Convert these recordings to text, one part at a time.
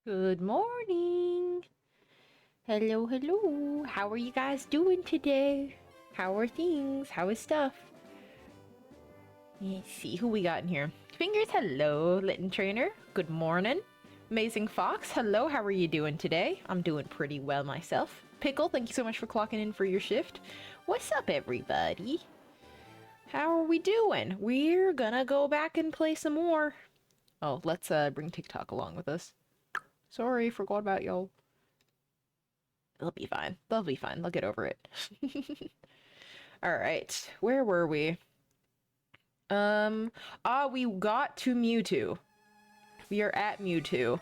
Good morning. Hello, hello. How are you guys doing today? How are things? How is stuff? Let's see who we got in here. Fingers, hello. Litten Trainer, good morning. Amazing Fox, hello. How are you doing today? I'm doing pretty well myself. Pickle, thank you so much for clocking in for your shift. What's up, everybody? How are we doing? We're gonna go back and play some more. Oh, let's bring TikTok along with us. Sorry, forgot about y'all. They'll be fine. They'll be fine. They'll get over it. All right. Where were we? We got to Mewtwo. We are at Mewtwo.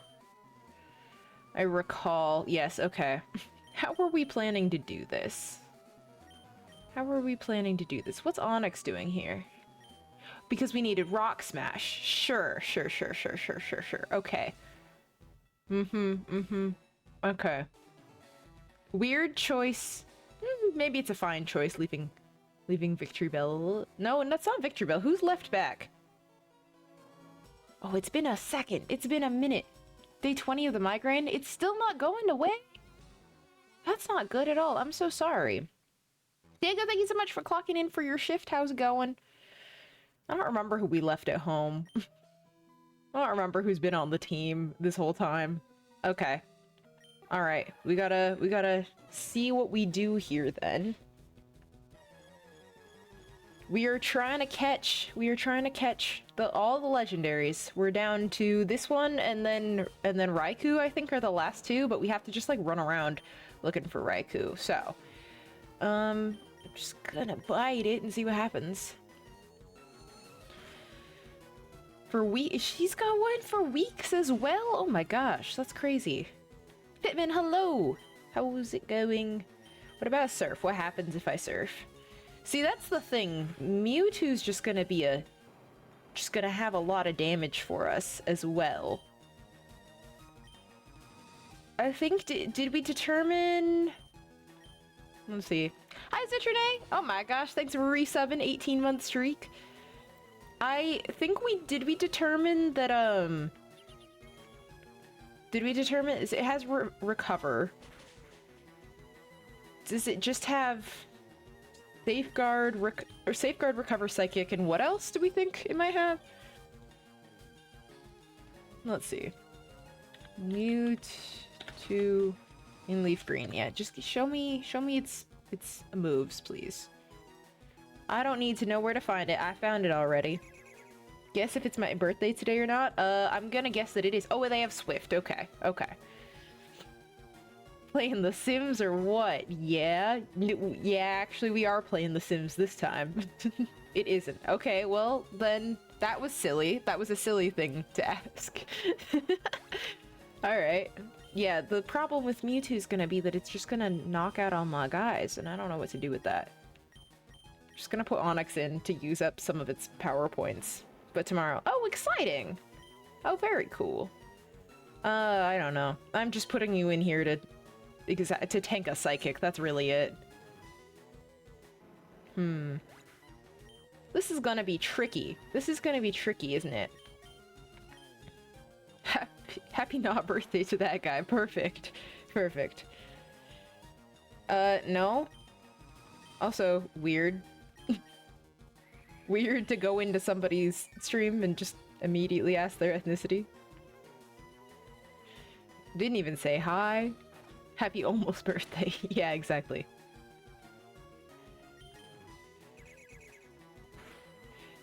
I recall. Yes, okay. How were we planning to do this? How were we planning to do this? What's Onyx doing here? Because we needed Rock Smash. Sure. Okay. Okay. Weird choice. Maybe it's a fine choice, leaving Victory Bell. No, that's not Victory Bell. Who's left back? Oh, it's been a second. It's been a minute. Day 20 of the migraine. It's still not going away? That's not good at all. I'm so sorry. Diego, thank you so much for clocking in for your shift. How's it going? I don't remember who we left at home. I don't remember who's been on the team this whole time. Okay. All right, we gotta see what we do here then. We are trying to catch all the legendaries. We're down to this one and then Raikou, I think, are the last two, but we have to just like run around looking for Raikou. So, I'm just gonna bite it and see what happens. For she's got one for weeks as well. Oh my gosh, that's crazy. Fitman, hello! How's it going? What about surf? What happens if I surf? See, that's the thing. Mewtwo's just gonna have a lot of damage for us as well. I think, did we determine... Let's see. Hi, Citrine! Oh my gosh, thanks for resubbing, 18-month streak. I think did we determine that, did we determine it has recover? Does it just have safeguard, recover psychic, and what else do we think it might have? Let's see. Mewtwo in LeafGreen. Yeah, just show me its moves, please. I don't need to know where to find it. I found it already. Guess if it's my birthday today or not. I'm gonna guess that it is. Oh, they have Swift. Okay. Playing The Sims or what? Yeah. Yeah, actually, we are playing The Sims this time. It isn't. Okay, well, then that was silly. That was a silly thing to ask. Alright. Yeah, the problem with Mewtwo is gonna be that it's just gonna knock out all my guys, and I don't know what to do with that. Just gonna put Onyx in to use up some of its power points. But tomorrow. Oh, exciting! Oh, very cool. I don't know. I'm just putting you in here to tank a psychic. That's really it. This is gonna be tricky. This is gonna be tricky, isn't it? Happy not birthday to that guy. Perfect. Perfect. No. Also, weird. Weird to go into somebody's stream and just immediately ask their ethnicity. Didn't even say hi. Happy almost birthday. Yeah, exactly.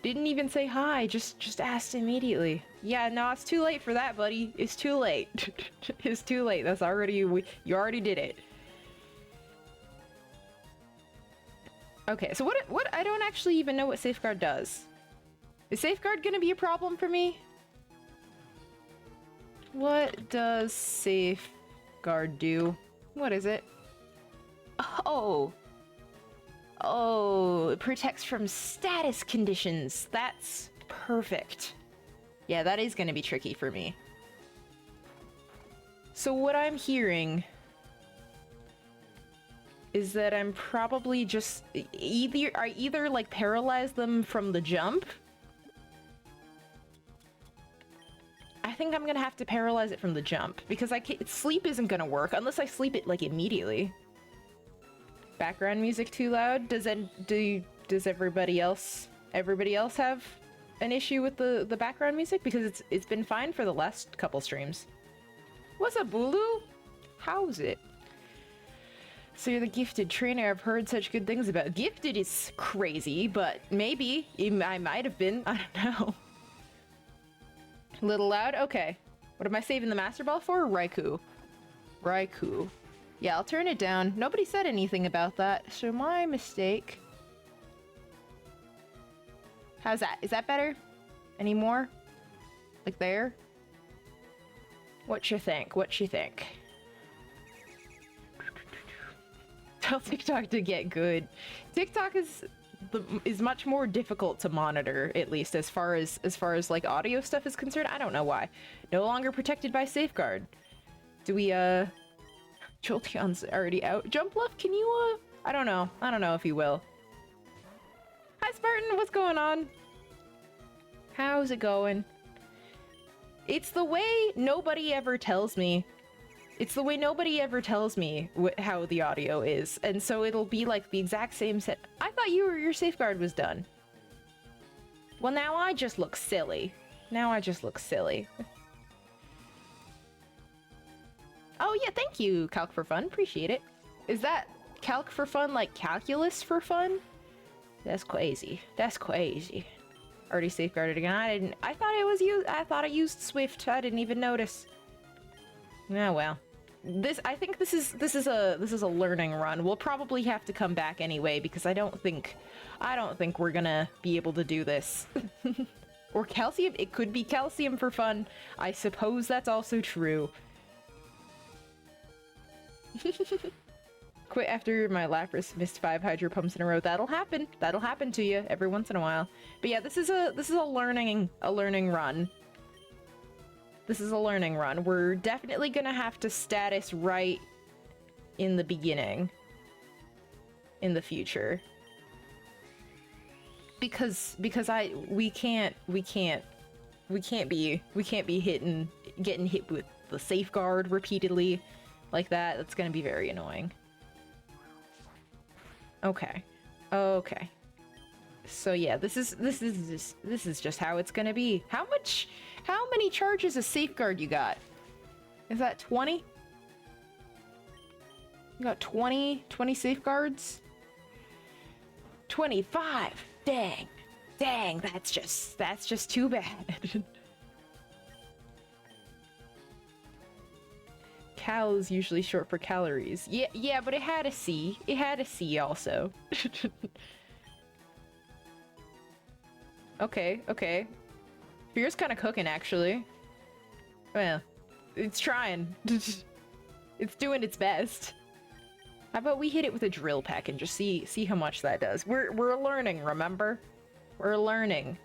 Didn't even say hi, just asked immediately. Yeah, no, it's too late for that, buddy. It's too late. It's too late. That's already, you already did it. Okay, so what, I don't actually even know what Safeguard does. Is Safeguard gonna be a problem for me? What does Safeguard do? What is it? Oh. Oh, it protects from status conditions. That's perfect. Yeah, that is gonna be tricky for me. So what I'm hearing is that I'm probably just either like paralyze them from the jump. I think I'm gonna have to paralyze it from the jump because sleep isn't gonna work unless I sleep it like immediately. Background music too loud? Does everybody else have an issue with the background music? Because it's been fine for the last couple streams. What's up, Bulu? How's it? So you're the gifted trainer I've heard such good things about. Gifted is crazy, but maybe I might have been. I don't know. A little loud? Okay. What am I saving the Master Ball for? Raikou. Raikou. Yeah, I'll turn it down. Nobody said anything about that, so my mistake. How's that? Is that better? Any more? Like there? What you think? What you think? Tell TikTok to get good. TikTok is much more difficult to monitor, at least as far as like audio stuff is concerned. I don't know why. No longer protected by safeguard. Do we Jolteon's already out. Jumpluff, can you I don't know if you will. Hi Spartan, what's going on? How's it going? It's the way nobody ever tells me. It's the way nobody ever tells me how the audio is, and so it'll be like the exact same set. I thought your safeguard was done. Well, now I just look silly. Now I just look silly. Oh yeah, thank you, Calc for Fun. Appreciate it. Is that Calc for Fun like calculus for fun? That's crazy. That's crazy. Already safeguarded again. I thought it was you. I thought I used Swift. I didn't even notice. Oh well. I think this is a learning run. We'll probably have to come back anyway because I don't think we're gonna be able to do this. Or calcium. It could be calcium for fun. I suppose that's also true. Quit after my Lapras missed 5 Hydro Pumps in a row. That'll happen. That'll happen to you every once in a while. But yeah, this is a learning run. This is a learning run. We're definitely gonna have to status right in the beginning. In the future. Because we can't be getting hit with the safeguard repeatedly like that. That's gonna be very annoying. Okay. Okay. So yeah, this is just how it's gonna be. How many charges of safeguard you got? Is that 20? You got 20 safeguards? 25. Dang. Dang, that's just too bad. Cal is usually short for calories. Yeah, but it had a C. It had a C also. Okay. Fear's kind of cooking, actually. Well, it's trying. It's doing its best. How about we hit it with a drill peck and just see how much that does? We're learning, remember? We're learning.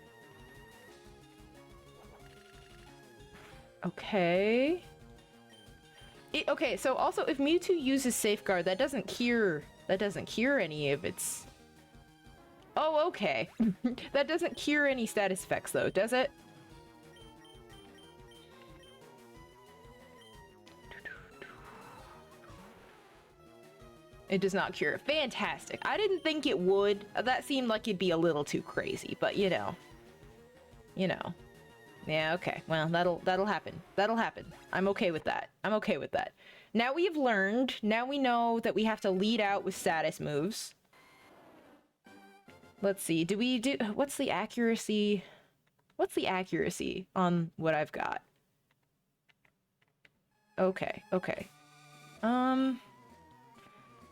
Okay. Okay, so also if Mewtwo uses Safeguard, that doesn't cure any of its... Oh, okay. That doesn't cure any status effects though, does it? It does not cure. Fantastic. I didn't think it would. That seemed like it'd be a little too crazy, but you know. Yeah, okay. Well, that'll happen. That'll happen. I'm okay with that. I'm okay with that. Now we've learned. Now we know that we have to lead out with status moves. Let's see. What's the accuracy? What's the accuracy on what I've got? Okay.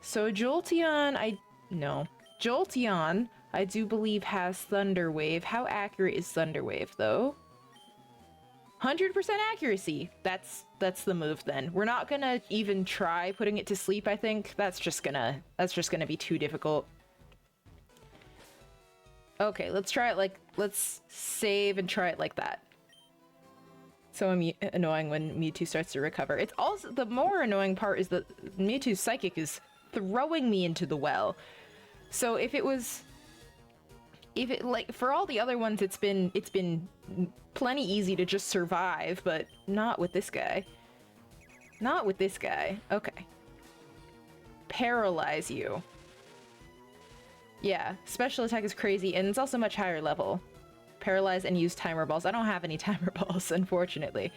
So Jolteon, Jolteon, I do believe has Thunder Wave. How accurate is Thunder Wave though? 100% accuracy. That's the move then. We're not gonna even try putting it to sleep, I think. That's just gonna be too difficult. Okay, let's try it let's save and try it like that. So annoying when Mewtwo starts to recover. It's also, the more annoying part is that Mewtwo's Psychic is throwing me into the well. So if it was if it, like, for all the other ones, it's been plenty easy to just survive, but not with this guy. Not with this guy. Okay. Paralyze you. Yeah, special attack is crazy, and it's also much higher level. Paralyze and use timer balls. I don't have any timer balls, unfortunately.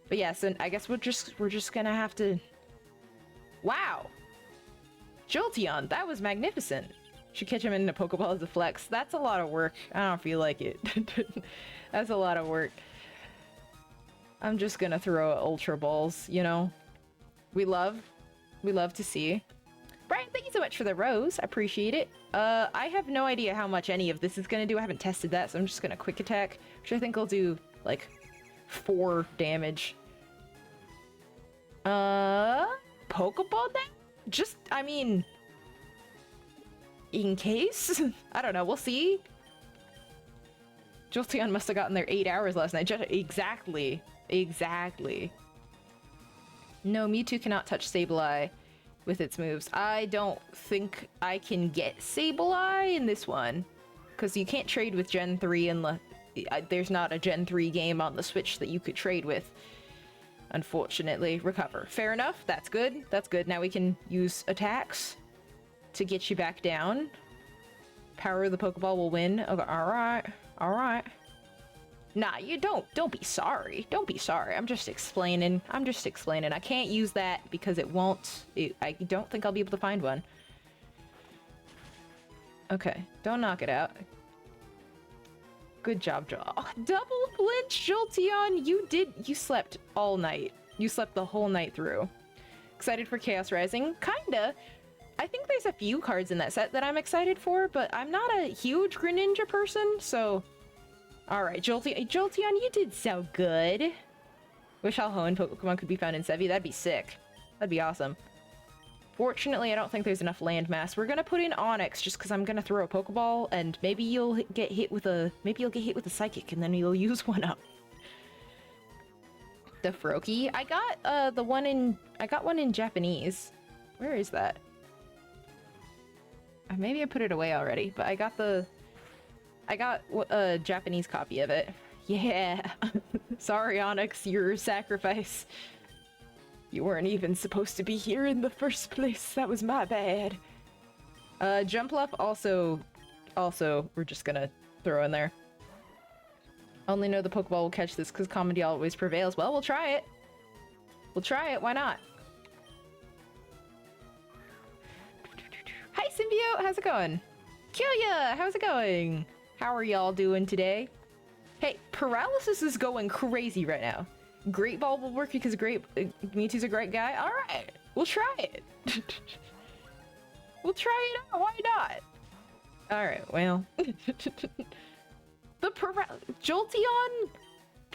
But yeah, so I guess we're just gonna have to... Wow! Jolteon, that was magnificent. Should catch him in a Pokeball as a flex. That's a lot of work. I don't feel like it. That's a lot of work. I'm just gonna throw Ultra Balls, you know? We love to see. Brian, thank you so much for the rose. I appreciate it. I have no idea how much any of this is gonna do. I haven't tested that, so I'm just gonna quick attack, which I think will do, like, 4 damage. Pokeball then? Just, I mean... in case? I don't know, we'll see. Jolteon must have gotten there 8 hours last night. Exactly. Exactly. No, Mewtwo cannot touch Sableye with its moves. I don't think I can get Sableye in this one. Because you can't trade with Gen 3 unless... there's not a Gen 3 game on the Switch that you could trade with. Unfortunately. Recover. Fair enough. That's good. That's good. Now we can use attacks to get you back down. Power of the Pokeball will win. Okay, alright. Alright. Nah, you don't be sorry. Don't be sorry. I'm just explaining. I'm just explaining. I can't use that because it won't... I don't think I'll be able to find one. Okay, don't knock it out. Good job, oh, double flinch, Jolteon! You slept all night. You slept the whole night through. Excited for Chaos Rising? Kinda. I think there's a few cards in that set that I'm excited for, but I'm not a huge Greninja person, so... Alright, Jolteon, you did so good. Wish all Hoenn Pokemon could be found in Sevi. That'd be sick. That'd be awesome. Fortunately, I don't think there's enough landmass. We're gonna put in Onix just because I'm gonna throw a Pokeball, and maybe you'll get hit with a... Maybe you'll get hit with a Psychic, and then you'll use one up. The Froakie. I got the one in... I got one in Japanese. Where is that? Maybe I put it away already, but I got a Japanese copy of it. Yeah. Sorry, Onix, your sacrifice. You weren't even supposed to be here in the first place. That was my bad. Jumpluff also we're just gonna throw in there. Only know the Pokeball will catch this because comedy always prevails. Well, we'll try it. We'll try it. Why not? Hi, Symbiote! How's it going? Killia! How's it going? How are y'all doing today? Hey, Paralysis is going crazy right now. Great Ball will work because Mewtwo's a great guy. Alright, we'll try it. We'll try it out, why not? Alright, well. Jolteon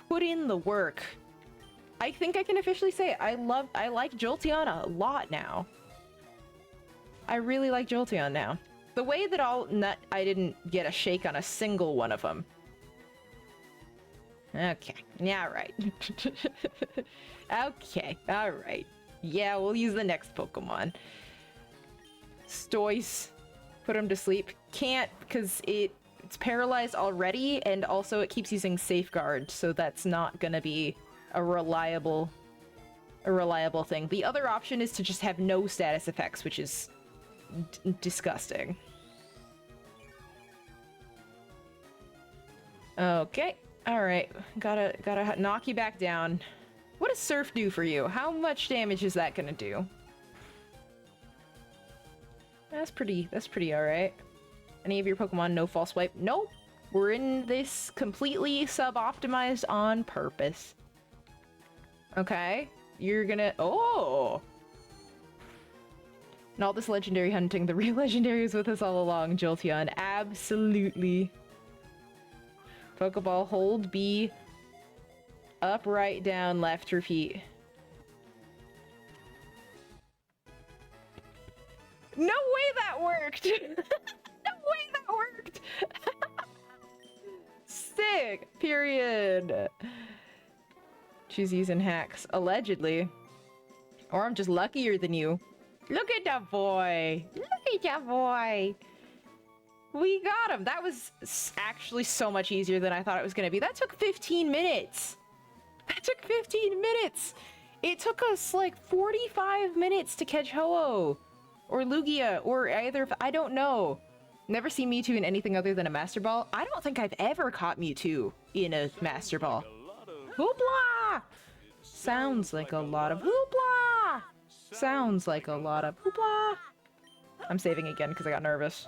put in the work. I think I can officially say I like Jolteon a lot now. I really like Jolteon now. The way that I didn't get a shake on a single one of them. Okay, yeah, right. Okay, alright. Yeah, we'll use the next Pokemon. Stoice. Put him to sleep. Can't, because it's paralyzed already, and also it keeps using Safeguard, so that's not gonna be a reliable thing. The other option is to just have no status effects, which is disgusting. Okay. Alright. Gotta knock you back down. What does Surf do for you? How much damage is that gonna do? That's pretty alright. Any of your Pokemon no false swipe? Nope. We're in this completely sub-optimized on purpose. Okay. You're gonna... Oh! And all this legendary hunting, the real legendary is with us all along, Jolteon. Absolutely. Pokeball, hold B. Up, right, down, left, repeat. No way that worked! No way that worked! Sick! Period. She's using hacks. Allegedly. Or I'm just luckier than you. Look at that boy! Look at that boy! We got him! That was actually so much easier than I thought it was gonna be. That took 15 minutes! That took 15 minutes! It took us like 45 minutes to catch Ho-Oh! Or Lugia, or either of- I don't know. Never seen Mewtwo in anything other than a Master Ball. I don't think I've ever caught Mewtwo in a Master Ball. Hoopla! Sounds like a lot of hoopla! Sounds like a lot of hoopla! I'm saving again because I got nervous.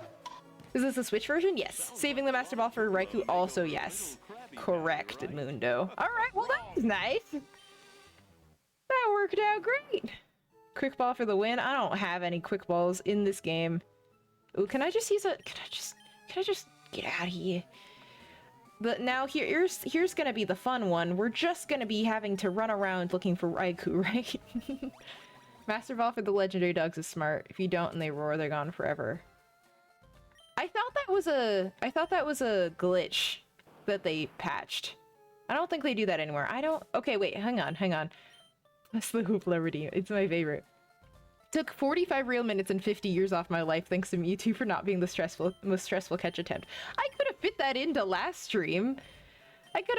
Is this a Switch version? Yes. Saving the Master Ball for Raikou also yes. Correct, Mundo. Alright, well that was nice. That worked out great. Quick Ball for the win. I don't have any Quick Balls in this game. Ooh, can I just use a... Can I just get out of here? But now here's gonna be the fun one. We're just gonna be having to run around looking for Raikou, right? Master Ball for the legendary dogs is smart. If you don't and they roar, they're gone forever. I thought that was a glitch that they patched. I don't think they do that anymore. Okay, wait, hang on. That's the Hoopla redeem. It's my favorite. Took 45 real minutes and 50 years off my life thanks to Mewtwo for not being the most stressful catch attempt. I could have fit that into last stream. If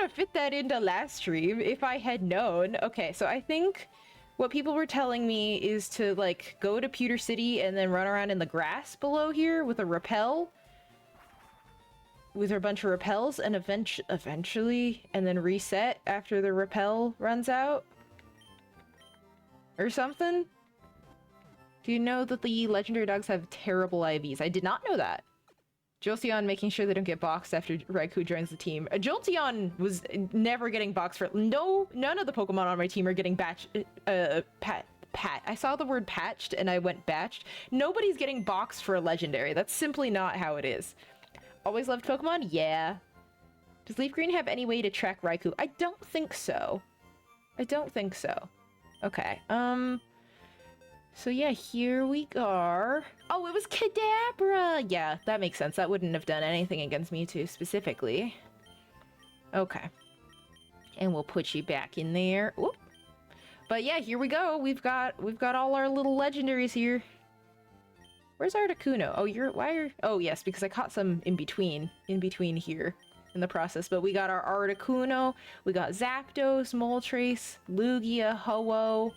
I had known. Okay, so I think what people were telling me is to like go to Pewter City and then run around in the grass below here with a rappel. With a bunch of rappels and eventually and then reset after the rappel runs out. Or something? Do you know that the legendary dogs have terrible IVs? I did not know that. Jolteon making sure they don't get boxed after Raikou joins the team. Jolteon was never getting boxed for... None of the Pokemon on my team are getting I saw the word patched and I went batched. Nobody's getting boxed for a legendary. That's simply not how it is. Always loved Pokemon? Yeah. Does LeafGreen have any way to track Raikou? I don't think so. Okay, so yeah, here we are. Oh, it was Kadabra! Yeah, that makes sense. That wouldn't have done anything against Mewtwo specifically. Okay. And we'll put you back in there. Whoop. But yeah, here we go. We've got all our little legendaries here. Where's Articuno? Oh, oh yes, because I caught some in between here in the process. But we got our Articuno, we got Zapdos, Moltres, Lugia, Ho-Oh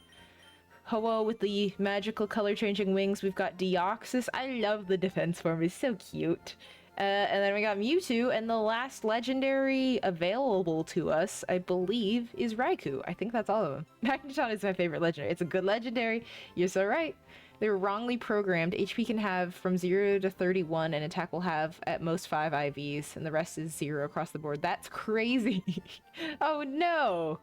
with the magical color-changing wings. We've got Deoxys. I love the defense form. It's so cute. And then we got Mewtwo, and the last legendary available to us, I believe, is Raikou. I think that's all of them. Magneton is my favorite legendary. It's a good legendary. You're so right. They were wrongly programmed. HP can have from 0 to 31, and attack will have at most 5 IVs, and the rest is 0 across the board. That's crazy. Oh no!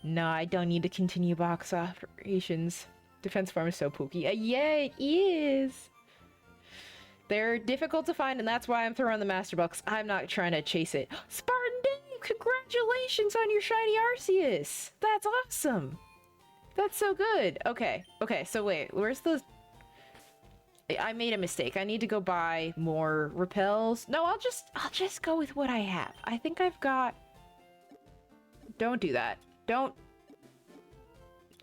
No, I don't need to continue box operations. Defense farm is so pooky. Yeah, it is! They're difficult to find, and that's why I'm throwing the Master Box. I'm not trying to chase it. Spartan Dave, congratulations on your shiny Arceus! That's awesome! That's so good! Okay, so wait, where's the... I made a mistake. I need to go buy more repels. No, I'll just go with what I have. I think I've got... Don't do that. Don't...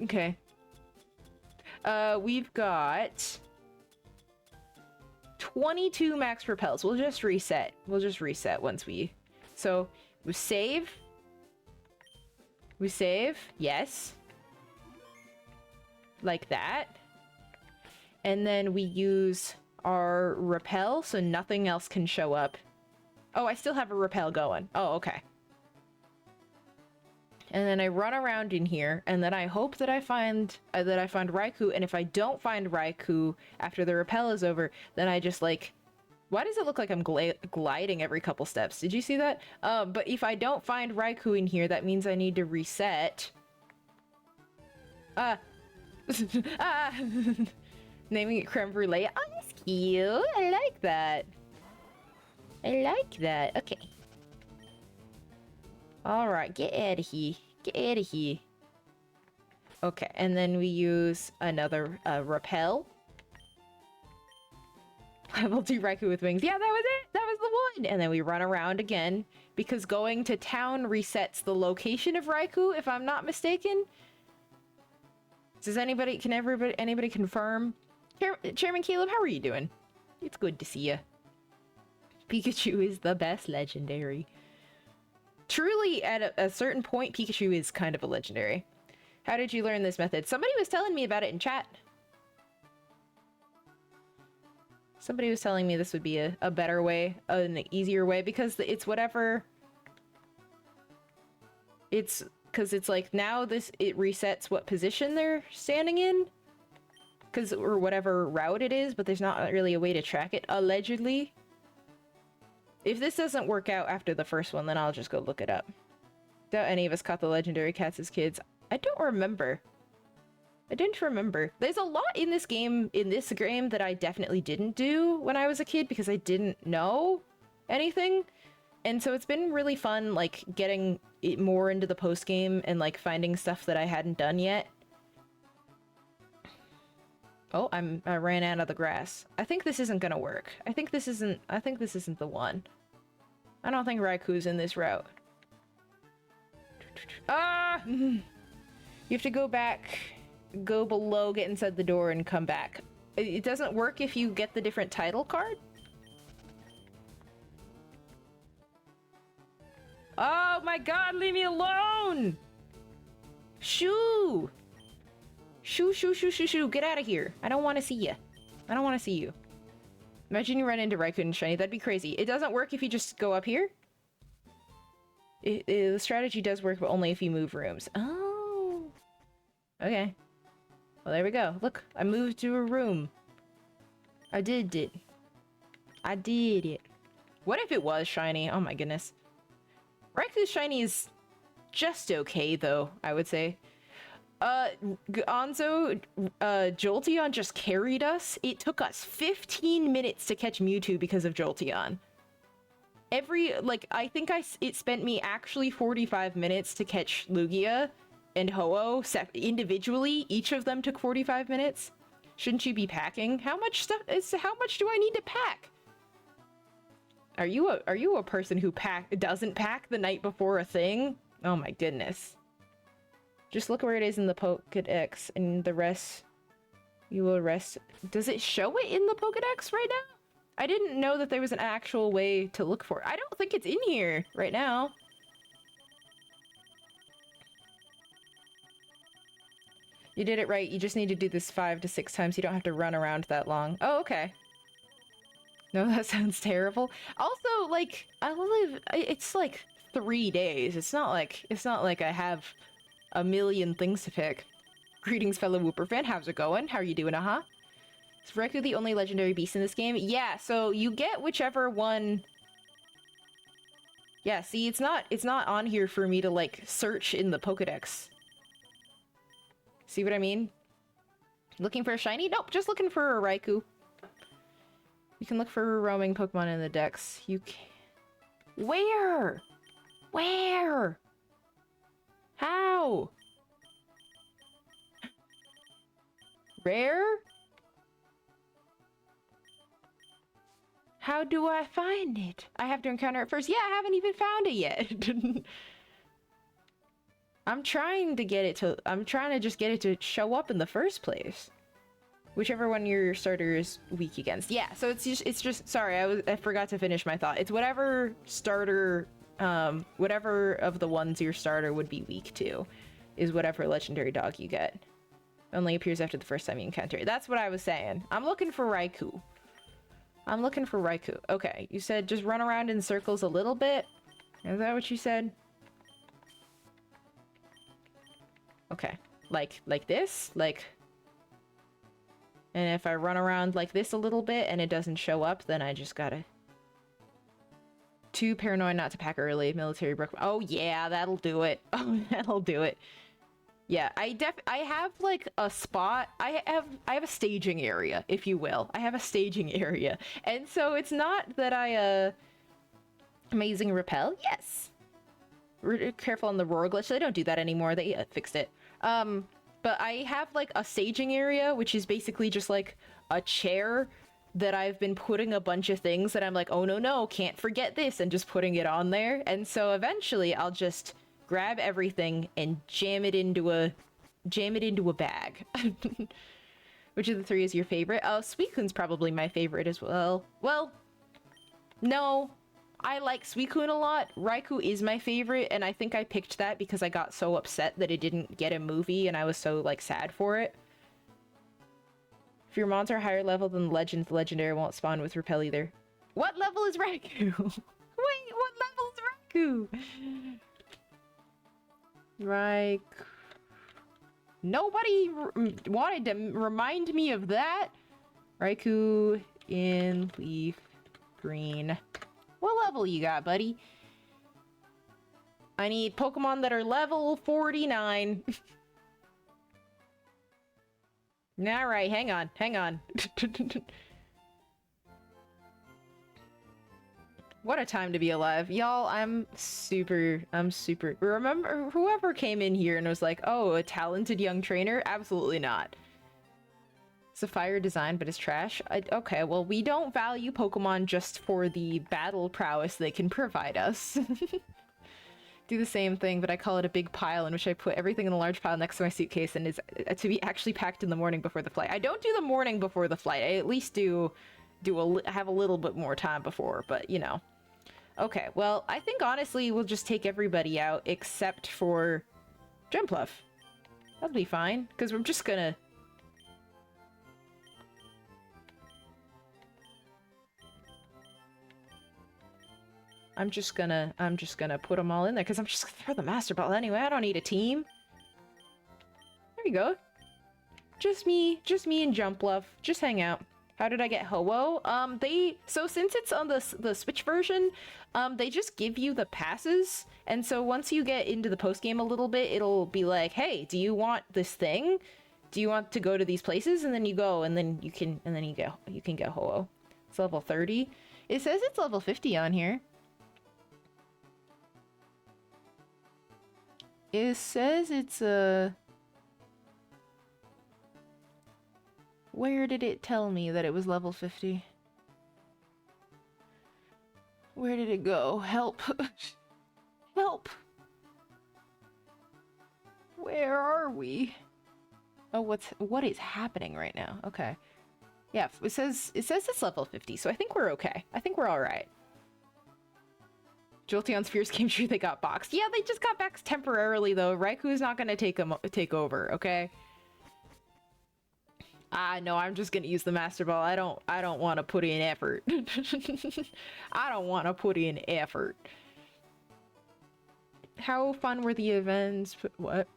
Okay. We've got... 22 max repels. We'll just reset. Once we... So, we save. Yes. Like that. And then we use our repel so nothing else can show up. Oh, I still have a repel going. Oh, okay. And then I run around in here, and then I hope that I find Raikou, and if I don't find Raikou after the repel is over, then I just like... Why does it look like I'm gliding every couple steps? Did you see that? But if I don't find Raikou in here, that means I need to reset. Naming it Creme Brulee. Oh, that's cute. I like that. Okay. Alright, get out of here. Okay, and then we use another repel. Level 2 Raikou with wings. Yeah, that was it! That was the one! And then we run around again, because going to town resets the location of Raikou, if I'm not mistaken. Does anybody confirm? Chairman Caleb, how are you doing? It's good to see you. Pikachu is the best legendary. Truly, at a certain point, Pikachu is kind of a legendary. How did you learn this method? Somebody was telling me about it in chat. Somebody was telling me this would be a better way, an easier way, because it's whatever... It's... Because it's like, now it resets what position they're standing in. Or whatever route it is, but there's not really a way to track it, allegedly. If this doesn't work out after the first one, then I'll just go look it up. Doubt any of us caught the legendary cats as kids. I don't remember. I didn't remember. There's a lot in this game, that I definitely didn't do when I was a kid because I didn't know anything. And so it's been really fun, like, getting it more into the post-game and, like, finding stuff that I hadn't done yet. Oh, I ran out of the grass. I think this isn't gonna work. I think this isn't the one. I don't think Raikou's in this route. Ah! You have to go back, go below, get inside the door, and come back. It doesn't work if you get the different title card? Oh my god, leave me alone! Shoo! Shoo, shoo, shoo, shoo, shoo. Get out of here. I don't want to see you. I don't want to see you. Imagine you run into Raikou and Shiny. That'd be crazy. It doesn't work if you just go up here. The strategy does work, but only if you move rooms. Oh. Okay. Well, there we go. Look, I moved to a room. I did it. I did it. What if it was Shiny? Oh my goodness. Raikou's Shiny is just okay, though, I would say. Gonzo, Jolteon just carried us. It took us 15 minutes to catch Mewtwo because of Jolteon. I think it spent me actually 45 minutes to catch Lugia and Ho-Oh individually. Each of them took 45 minutes. Shouldn't you be packing? How much do I need to pack? Are you a person who doesn't pack the night before a thing? Oh my goodness. Just look where it is in the Pokédex, and the rest you will rest. Does it show it in the Pokédex right now? I didn't know that there was an actual way to look for it. I don't think it's in here right now. You did it right. You just need to do this 5 to 6 times. You don't have to run around that long. Oh, okay. No, that sounds terrible. Also, like, it's like 3 days. It's not like I have a million things to pick. Greetings, fellow Whooper fan. How's it going? How are you doing, Is Raikou the only legendary beast in this game? Yeah, so you get whichever one... Yeah, see, it's not on here for me to, like, search in the Pokédex. See what I mean? Looking for a shiny? Nope, just looking for a Raikou. You can look for roaming Pokemon in the Dex. You can... Where? Where? How? Rare? How do I find it? I have to encounter it first. Yeah, I haven't even found it yet. I'm trying to just get it to show up in the first place. Whichever one your starter is weak against. Yeah, so it's just sorry, I forgot to finish my thought. It's whatever starter, whatever of the ones your starter would be weak to, is whatever legendary dog you get. Only appears after the first time you encounter it. That's what I was saying. I'm looking for Raikou. I'm looking for Raikou. Okay, you said just run around in circles a little bit? Is that what you said? Okay. Like this? Like... And if I run around like this a little bit and it doesn't show up, then I just gotta... Too paranoid not to pack early. Military broke... Oh yeah, that'll do it. Oh, that'll do it. Yeah, I have like a spot. I have a staging area, if you will. I have a staging area. And so it's not that Amazing Repel? Yes! Careful on the roar glitch. They don't do that anymore. They fixed it. But I have like a staging area, which is basically just like a chair that I've been putting a bunch of things that I'm like, oh no, can't forget this, and just putting it on there. And so eventually I'll just grab everything and jam it into a bag. Which of the three is your favorite? Oh, Suicune's probably my favorite as well. Well, No, I like Suicune a lot. Raikou is my favorite, and I think I picked that because I got so upset that it didn't get a movie, and I was so, like, sad for it. If your mons are higher level than the legends, the legendary won't spawn with repel either. What level is Raikou? Wait, what level is Raikou? Raikou... Nobody wanted to remind me of that. Raikou in Leaf Green. What level you got, buddy? I need Pokemon that are level 49. Alright, hang on, hang on. What a time to be alive. Y'all, I'm super... Remember, whoever came in here and was like, oh, a talented young trainer? Absolutely not. It's a fire design, but it's trash. Okay, well, we don't value Pokemon just for the battle prowess they can provide us. Do the same thing, but I call it a big pile in which I put everything in a large pile next to my suitcase and is to be actually packed in the morning before the flight. I don't do the morning before the flight. I at least have a little bit more time before, but you know. Okay, well, I think honestly we'll just take everybody out except for Jumpluff. That'll be fine, because we're just gonna... I'm just gonna put them all in there, because I'm just gonna throw the Master Ball anyway. I don't need a team. There you go. Just me and Jumpluff. Just hang out. How did I get Ho-Oh? So since it's on the Switch version, they just give you the passes, and so once you get into the post game a little bit, it'll be like, hey, do you want this thing? Do you want to go to these places? And then you go, and then you can get Ho-Oh. It's level 30. It says it's level 50 on here. It says it's Where did it tell me that it was level 50? Where did it go? Help. Help. Where are we? Oh, what is happening right now? Okay. Yeah, it says it's level 50, so I think we're okay. I think we're all right. Jolteon's fears came true. They got boxed. Yeah, they just got boxed temporarily though. Raikou's not gonna take over. Okay. No, I'm just gonna use the Master Ball. I don't want to put in effort. I don't want to put in effort. How fun were the events? What?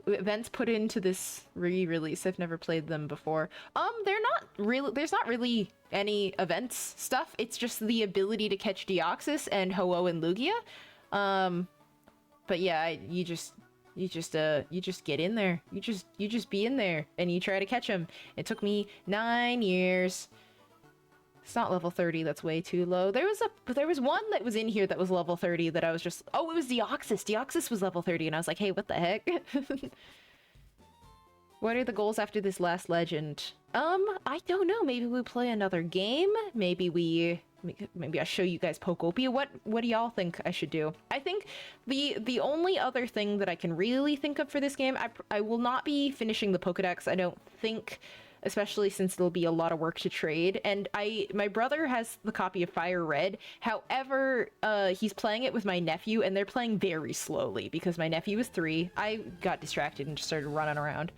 Events put into this re-release? I've never played them before. They're not really. There's not really any events stuff. It's just the ability to catch Deoxys and Ho-Oh and Lugia. But yeah, you just get in there. You just be in there and you try to catch them. It took me 9 years. It's not level 30. That's way too low. There was one that was in here that was level 30 that I was just... Oh, it was Deoxys. Deoxys was level 30 and I was like, hey, what the heck? What are the goals after this last legend? I don't know. Maybe we play another game. Maybe I show you guys Pokopia. What do y'all think I should do? I think the only other thing that I can really think of for this game, I will not be finishing the Pokedex. I don't think, especially since there'll be a lot of work to trade. And my brother has the copy of Fire Red. However, he's playing it with my nephew, and they're playing very slowly because my nephew is 3. I got distracted and just started running around.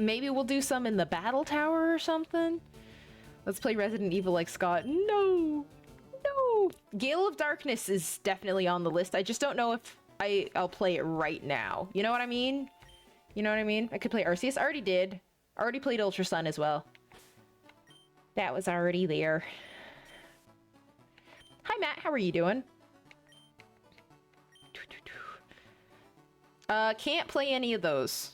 Maybe we'll do some in the Battle Tower or something. Let's play Resident Evil like Scott. No! No! Gale of Darkness is definitely on the list. I just don't know if I'll play it right now. You know what I mean? You know what I mean? I could play Arceus. I already did. I already played Ultra Sun as well. That was already there. Hi, Matt. How are you doing? Can't play any of those.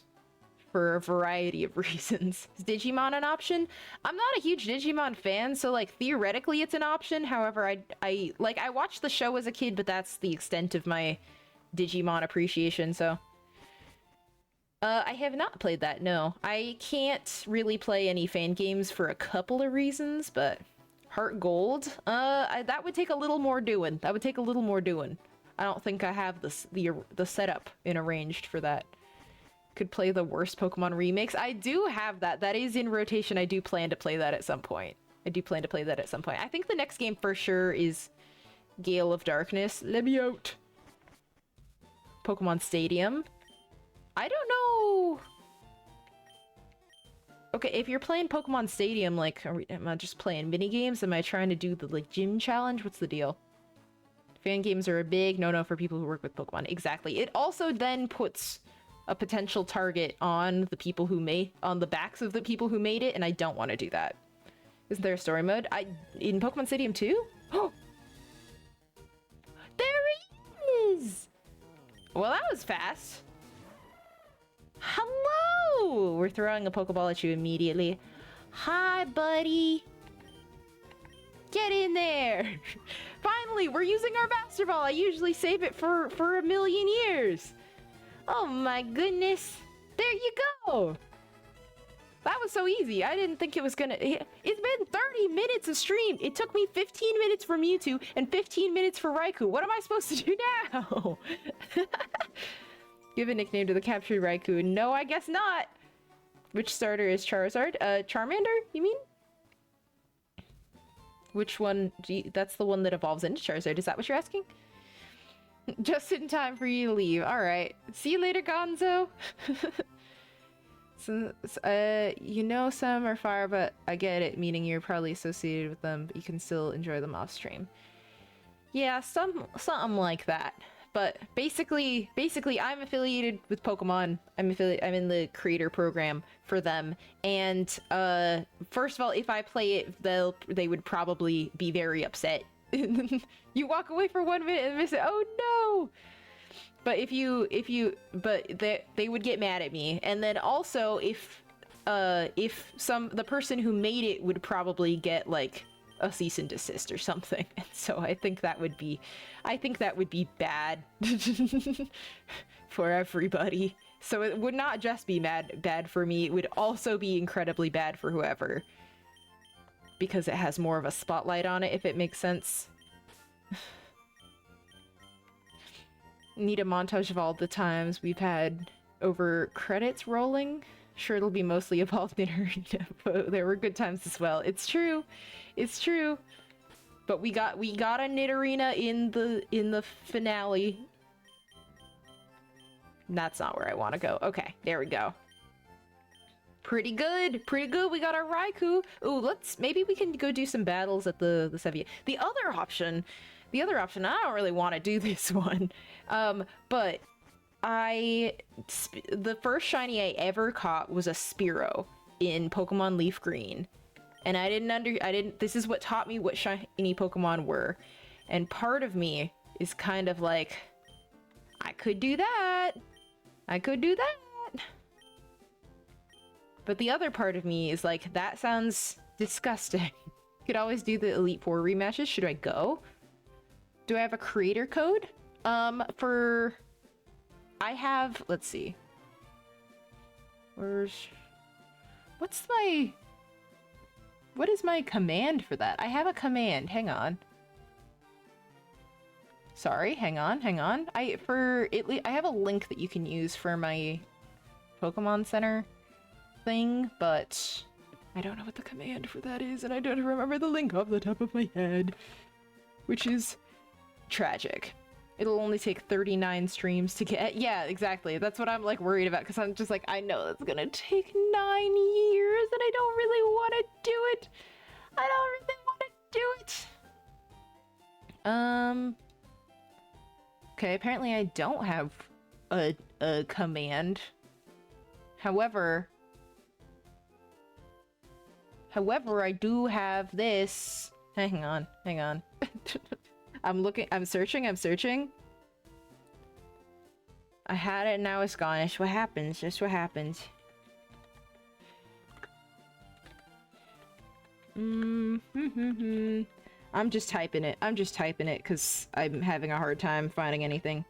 For a variety of reasons. Is Digimon an option? I'm not a huge Digimon fan, so like theoretically it's an option. However, I watched the show as a kid, but that's the extent of my Digimon appreciation, so. I have not played that, no. I can't really play any fan games for a couple of reasons, but Heart Gold, that would take a little more doing. That would take a little more doing. I don't think I have the setup in arranged for that. Could play the worst Pokemon remakes. I do have that. That is in rotation. I do plan to play that at some point. I do plan to play that at some point. I think the next game for sure is Gale of Darkness. Let me out. Pokemon Stadium. I don't know. Okay, if you're playing Pokemon Stadium, like, am I just playing mini games? Am I trying to do the like gym challenge? What's the deal? Fan games are a big no-no for people who work with Pokemon. Exactly. It also then puts a potential target on the people who on the backs of the people who made it, and I don't want to do that. Isn't there a story mode? In Pokemon Stadium 2? Oh! There he is! Well, that was fast. Hello! We're throwing a Pokeball at you immediately. Hi, buddy. Get in there! Finally, we're using our Master Ball. I usually save it for a million years. Oh my goodness. There you go. That was so easy. I didn't think it was gonna... It's been 30 minutes of stream. It took me 15 minutes for Mewtwo and 15 minutes for Raikou. What am I supposed to do now? Give a nickname to the captured Raikou. No, I guess not. Which starter is Charizard? Charmander, you mean? Which one? That's the one that evolves into Charizard. Is that what you're asking? Just in time for you to leave. Alright. See you later, Gonzo. So, you know some are fire, but I get it, meaning you're probably associated with them, but you can still enjoy them off stream. Yeah, something like that. But basically, I'm affiliated with Pokemon. I'm in the creator program for them. And first of all, if I play it, they would probably be very upset. You walk away for 1 minute and miss it. Oh no! But they would get mad at me. And then also if the person who made it would probably get like a cease and desist or something. And so I think that would be bad for everybody. So it would not just be bad for me, it would also be incredibly bad for whoever. Because it has more of a spotlight on it, if it makes sense. Need a montage of all the times we've had over credits rolling. Sure, it'll be mostly evolved Nidorina, but there were good times as well. It's true. It's true. But we got a Nidorina in the finale. That's not where I want to go. Okay, there we go. Pretty good. Pretty good. We got our Raikou. Ooh, maybe we can go do some battles at the Sevia. The other option, I don't really want to do this one. But the first shiny I ever caught was a Spearow in Pokemon LeafGreen. And this is what taught me what shiny Pokemon were. And part of me is kind of like, I could do that. But the other part of me is like, that sounds disgusting. Could always do the Elite Four rematches. Should I go? Do I have a creator code? Let's see. What is my command for that? I have a command, hang on. Sorry, hang on. I have a link that you can use for my Pokemon Center thing, but I don't know what the command for that is, and I don't remember the link off the top of my head, which is tragic. It'll only take 39 streams to get. Yeah, exactly. That's what I'm like worried about, because I'm just like, I know that's gonna take 9 years and I don't really want to do it. Okay, apparently I don't have a command. However, I do have this. Hang on. I'm searching. I had it, now it's gone. That's what happens. I'm just typing it because I'm having a hard time finding anything.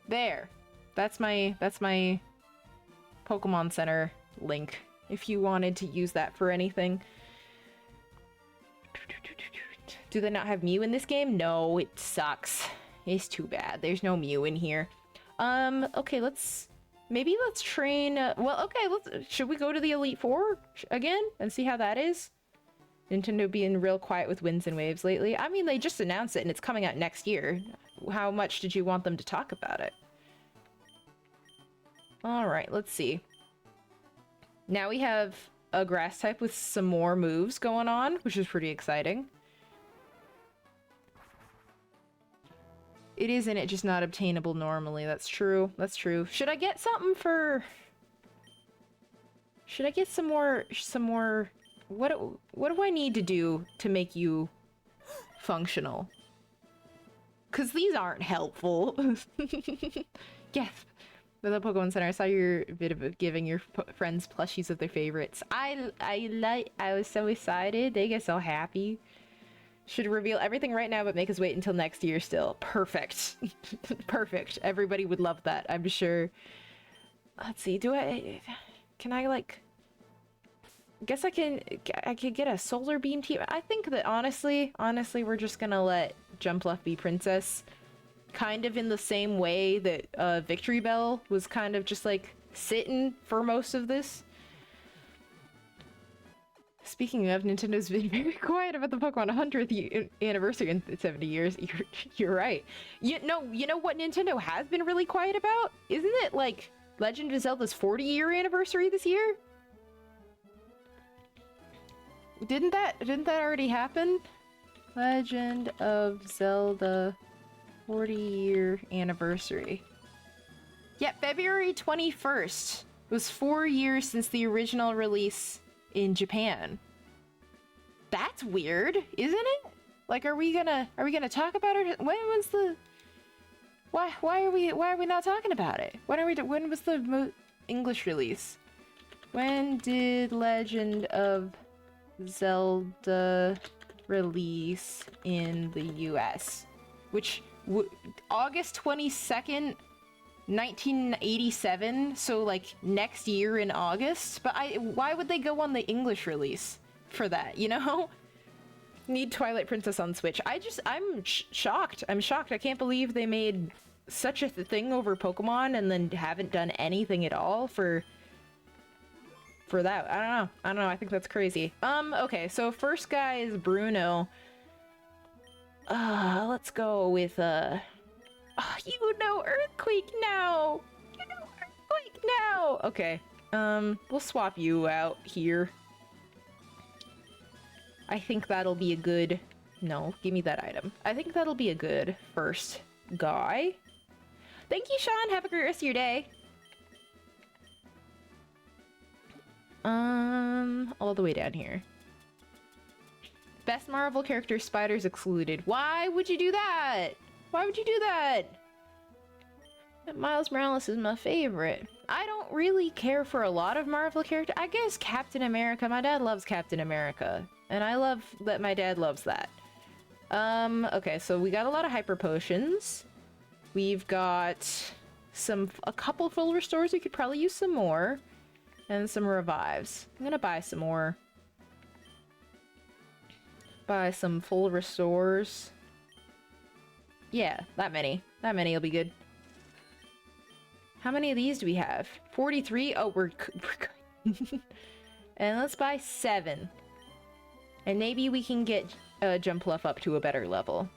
There. That's my Pokemon Center link, if you wanted to use that for anything. Do they not have Mew in this game? No, it sucks. It's too bad. There's no Mew in here. Okay, let's Maybe let's train... well, okay, should we go to the Elite Four again and see how that is? Nintendo being real quiet with winds and waves lately. I mean, they just announced it and it's coming out next year. How much did you want them to talk about it? Alright, let's see. Now we have a grass type with some more moves going on, which is pretty exciting. It is in it, just not obtainable normally. That's true. That's true. Should I get something for... should I get some more... What do I need to do to make you functional? Because these aren't helpful. Yes. With the Pokemon Center, I saw your bit of giving your friends plushies of their favorites. I was so excited. They get so happy. Should reveal everything right now, but make us wait until next year still. Perfect. Perfect. Everybody would love that, I'm sure. Let's see, can I like... guess I could get a solar beam team. I think that honestly, we're just gonna let Jumpluff be princess. Kind of in the same way that Victory Bell was kind of just like sitting for most of this. Speaking of, Nintendo's been very quiet about the Pokemon 100th anniversary in 70 years. You're right. You know what Nintendo has been really quiet about? Isn't it like Legend of Zelda's 40-year anniversary this year? Didn't that already happen? Legend of Zelda 40-year anniversary. Yeah, February 21st. It was 4 years since the original release in Japan. That's weird, isn't it? Like, are we gonna talk about it? Why are we not talking about it? When was the English release? When did Legend of Zelda release in the US? Which August 22nd, 1987, so like next year in August. But why would they go on the English release for that, you know? Need Twilight Princess on Switch. I'm shocked. I'm shocked. I can't believe they made such a thing over Pokemon and then haven't done anything at all for that. I don't know. I think that's crazy. Okay, so first guy is Bruno. Let's go with Earthquake now! Earthquake now! Okay, we'll swap you out here. I think that'll be a good... no, give me that item. I think that'll be a good first guy. Thank you, Sean! Have a great rest of your day! All the way down here. Best Marvel character, spiders excluded. Why would you do that? Why would you do that? Miles Morales is my favorite. I don't really care for a lot of Marvel characters. I guess Captain America. My dad loves Captain America. And I love that my dad loves that. Okay, so we got a lot of hyper potions. We've got a couple full restores. We could probably use some more. And some revives. I'm gonna buy some more. Buy some full restores. Yeah, that many. That many will be good. How many of these do we have? 43? Oh, we're good. And let's buy 7. And maybe we can get Jumpluff up to a better level.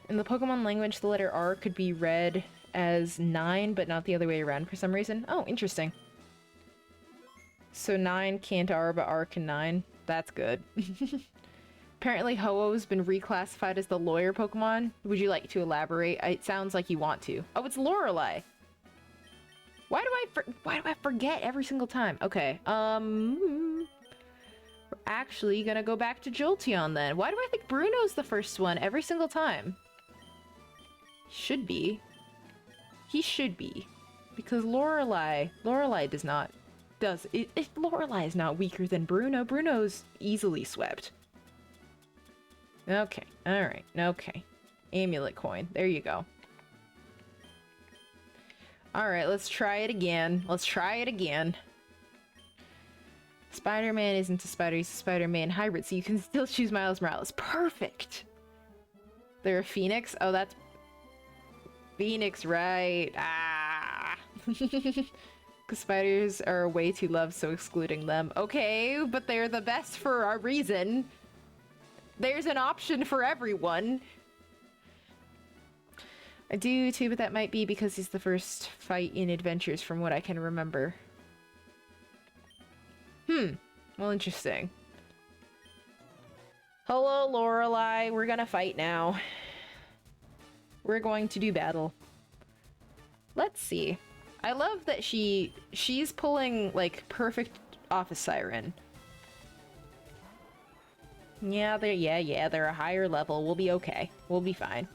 In the Pokemon language, the letter R could be read as 9, but not the other way around for some reason. Oh, interesting. So 9 can't R, but R can 9. That's good. Apparently Ho-Oh's been reclassified as the lawyer Pokemon. Would you like to elaborate? It sounds like you want to. Oh, it's Lorelei. Why do I forget every single time? Okay, we're actually gonna go back to Jolteon then. Why do I think Bruno's the first one every single time? Should be. He should be. Because Lorelei does not... Lorelei is not weaker than Bruno. Bruno's easily swept. Okay, alright, okay. Amulet coin, there you go. Alright, let's try it again. Let's try it again. Spider-Man isn't a spider, he's a Spider-Man hybrid, so you can still choose Miles Morales. Perfect! They're a Phoenix? Oh, that's... Phoenix, right. Ah. Because spiders are way too loved, so excluding them. Okay, but they're the best for a reason. There's an option for everyone. I do too, but that might be because he's the first fight in Adventures from what I can remember. Well, interesting. Hello, Lorelei. We're gonna fight now. We're going to do battle. Let's see. I love that she's pulling, like, perfect office siren. Yeah, they're a higher level. We'll be okay. We'll be fine.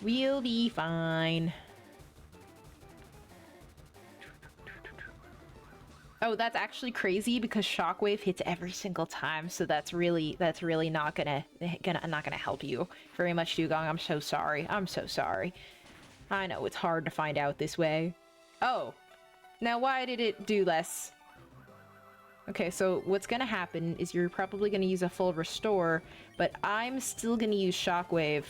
We'll be fine. Oh, that's actually crazy because Shockwave hits every single time, so that's really not gonna help you very much, Dugong. I'm so sorry. I'm so sorry. I know it's hard to find out this way. Oh, now why did it do less? Okay, so what's gonna happen is you're probably gonna use a full restore, but I'm still gonna use Shockwave.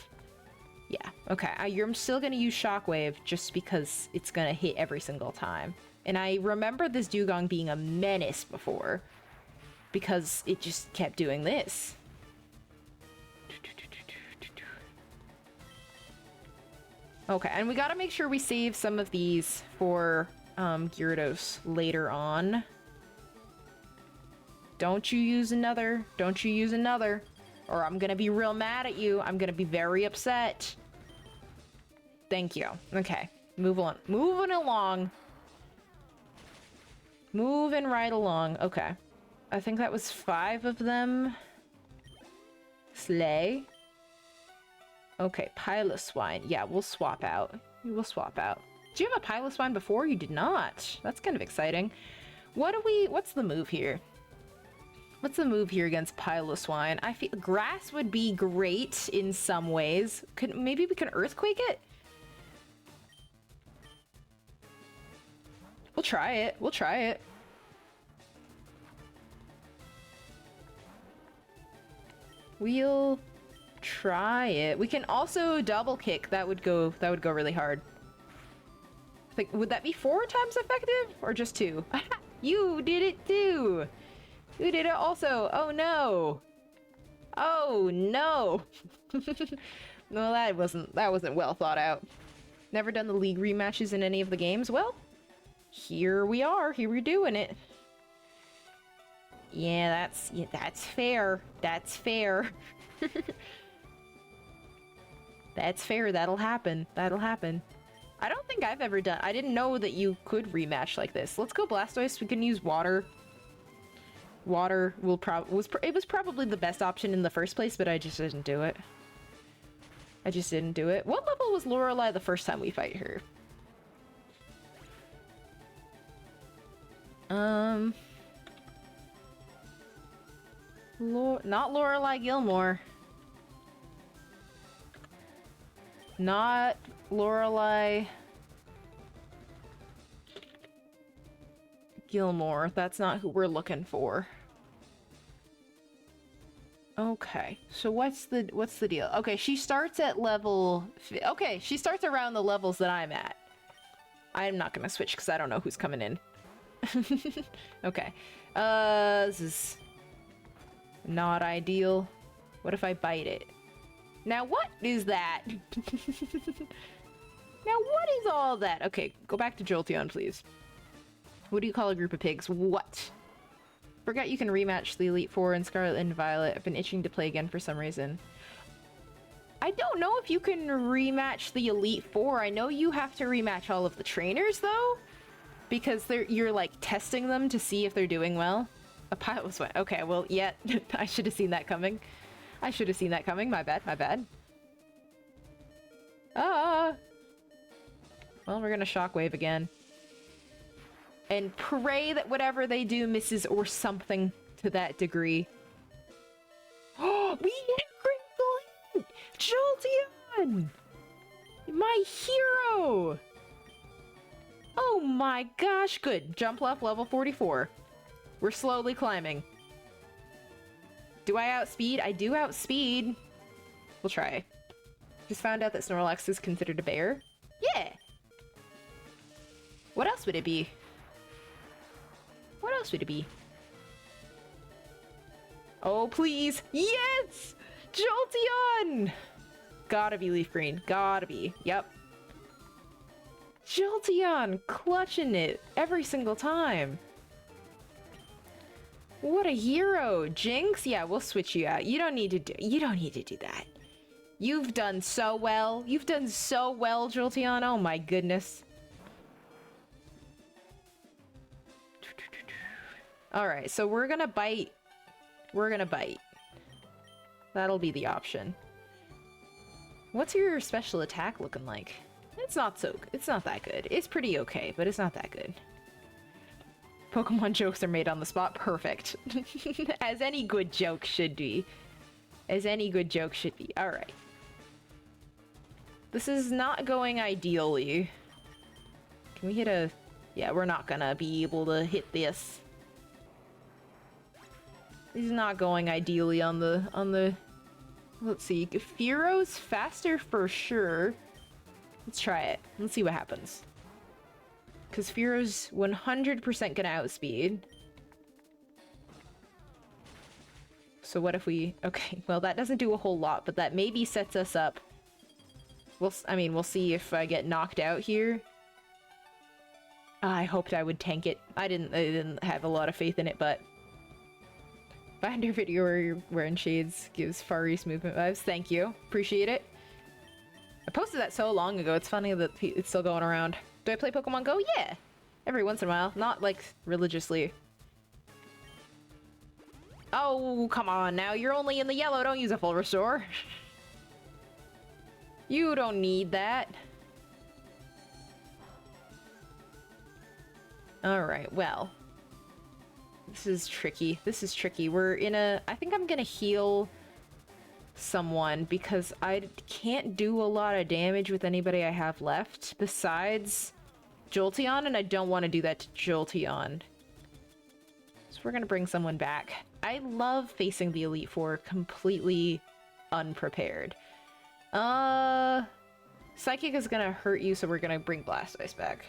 Yeah, okay. I'm still gonna use Shockwave just because it's gonna hit every single time. And I remember this Dugong being a menace before, because it just kept doing this. Okay, and we gotta make sure we save some of these for Gyarados later on. Don't you use another. Don't you use another. Or I'm gonna be real mad at you. I'm gonna be very upset. Thank you. Okay, move on. Moving along. Moving right along. Okay. I think that was 5 of them. Slay. Okay, Piloswine. Yeah, we'll swap out. We'll swap out. Did you have a Piloswine before? You did not. That's kind of exciting. What's the move here? What's the move here against Piloswine? I feel grass would be great in some ways. Maybe we can Earthquake it? We'll try it. We'll try it. We'll try it. We can also double kick. That would go really hard. Like, would that be 4 times effective or just 2? You did it too. You did it also. Oh no. Oh no. No, that wasn't well thought out. Never done the league rematches in any of the games. Well, here we are. Here we're doing it. Yeah, that's fair. That's fair. That's fair. That'll happen. That'll happen. I don't think I've ever done. I didn't know that you could rematch like this. Let's go Blastoise. We can use water. Water will it was probably the best option in the first place, but I just didn't do it. I just didn't do it. What level was Lorelei the first time we fight her? Not Lorelei Gilmore. Not Lorelei Gilmore. That's not who we're looking for. Okay, so what's the deal? Okay, she starts at level... Okay, she starts around the levels that I'm at. I'm not gonna switch because I don't know who's coming in. Okay. This is not ideal. What if I bite it? Now what is that? Now what is all that? Okay, go back to Jolteon, please. What do you call a group of pigs? What? Forgot you can rematch the Elite Four in Scarlet and Violet. I've been itching to play again for some reason. I don't know if you can rematch the Elite Four. I know you have to rematch all of the trainers, though. Because you're, like, testing them to see if they're doing well. A pilot was wet. Okay, well, yeah, I should have seen that coming. I should have seen that coming. My bad, my bad. Ah! Well, we're gonna Shockwave again. And pray that whatever they do misses or something to that degree. Oh, we hit Critical Hit! Jolteon! My hero! Oh my gosh, good. Jump left, level 44. We're slowly climbing. Do I outspeed? I do outspeed. We'll try. Just found out that Snorlax is considered a bear. Yeah! What else would it be? What else would it be? Oh, please! Yes! Jolteon! Gotta be LeafGreen. Gotta be. Yep. Jolteon! Clutching it every single time. What a hero! Jinx? Yeah, we'll switch you out. You don't need to do that. You've done so well. You've done so well, Jolteon. Oh my goodness. Alright, so we're gonna bite. We're gonna bite. That'll be the option. What's your special attack looking like? It's not that good. It's pretty okay, but it's not that good. Pokemon jokes are made on the spot. Perfect. As any good joke should be. As any good joke should be. Alright. This is not going ideally. Can we hit a... Yeah, we're not gonna be able to hit this. This is not going ideally on the... Let's see. Fearo's faster for sure. Let's try it. Let's see what happens. Because Fearo's 100% gonna outspeed. So what if we... Okay, well that doesn't do a whole lot, but that maybe sets us up. We'll see if I get knocked out here. I hoped I would tank it. I didn't have a lot of faith in it, but... Find your video where you're wearing shades gives Far East movement vibes. Thank you. Appreciate it. I posted that so long ago. It's funny that it's still going around. Do I play Pokemon Go? Yeah! Every once in a while. Not, like, religiously. Oh, come on now. You're only in the yellow. Don't use a full restore. You don't need that. Alright, well. This is tricky. This is tricky. We're in a... I think I'm gonna heal someone because I can't do a lot of damage with anybody I have left besides Jolteon, and I don't want to do that to Jolteon. So we're gonna bring someone back. I love facing the Elite Four completely unprepared. Psychic is gonna hurt you, so we're gonna bring Blastoise back.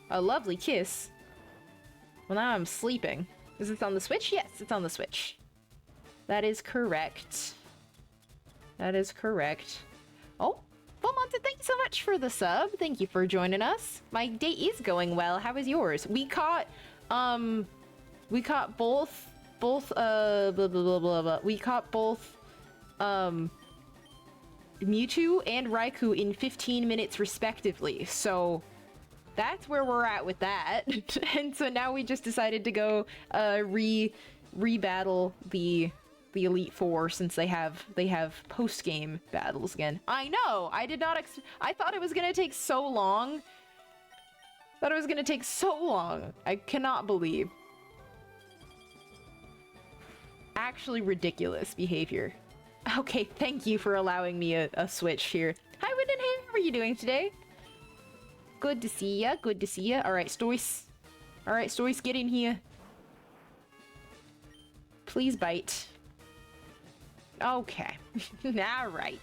A lovely kiss. Well, now I'm sleeping. Is this on the Switch? Yes, it's on the Switch. That is correct. That is correct. Oh, Beaumonted, thank you so much for the sub. Thank you for joining us. My day is going well. How is yours? We caught both, blah, blah, blah, blah, blah. We caught both, Mewtwo and Raikou in 15 minutes respectively, so... That's where we're at with that. And so now we just decided to go re-battle the Elite Four since they have post-game battles again. I know! I did not I thought it was gonna take so long. I cannot believe. Actually ridiculous behavior. Okay, thank you for allowing me a switch here. Hi, Windenham, how are you doing today? Good to see ya, good to see ya. Alright, Stoice. Alright, Stoice, get in here. Please bite. Okay. Alright.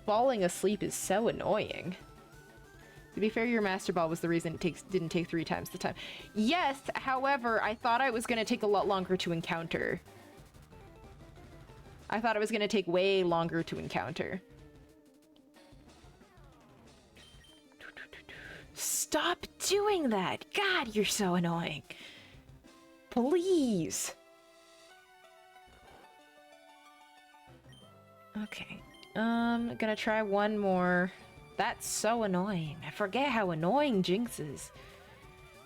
Falling asleep is so annoying. To be fair, your Master Ball was the reason it didn't take 3 times the time. Yes, however, I thought it was gonna take a lot longer to encounter. I thought it was gonna take way longer to encounter. Stop doing that! God, you're so annoying. Please. Okay. Gonna try one more. That's so annoying. I forget how annoying Jinx is.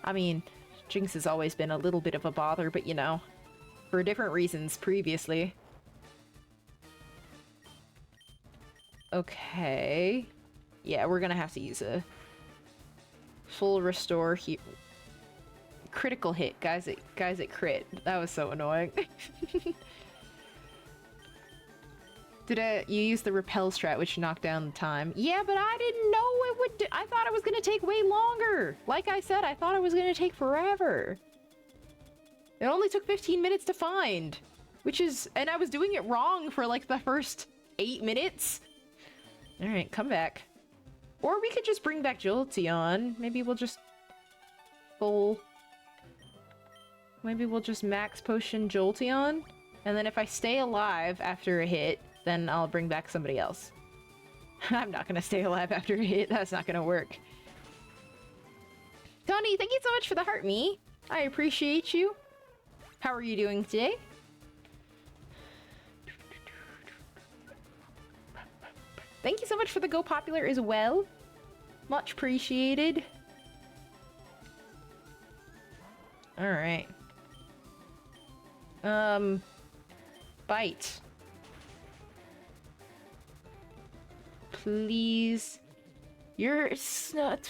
I mean, Jinx has always been a little bit of a bother, but you know, for different reasons previously. Okay. Yeah, we're gonna have to use a full restore here. Critical hit, guys at crit. That was so annoying. You use the repel strat, which knocked down the time. Yeah, but I didn't know it would I thought it was gonna take way longer. Like I said, I thought it was gonna take forever. It only took 15 minutes to find, which is, and I was doing it wrong for like the first 8 minutes. All right, come back. Or we could just bring back Jolteon. Maybe we'll just maybe we'll just max potion Jolteon, and then if I stay alive after a hit, then I'll bring back somebody else. I'm not gonna stay alive after a hit. That's not gonna work. Tony, thank you so much for the heart me. I appreciate you. How are you doing today? Thank you so much for the Go Popular as well. Much appreciated. Alright. Bite. Please. You're not...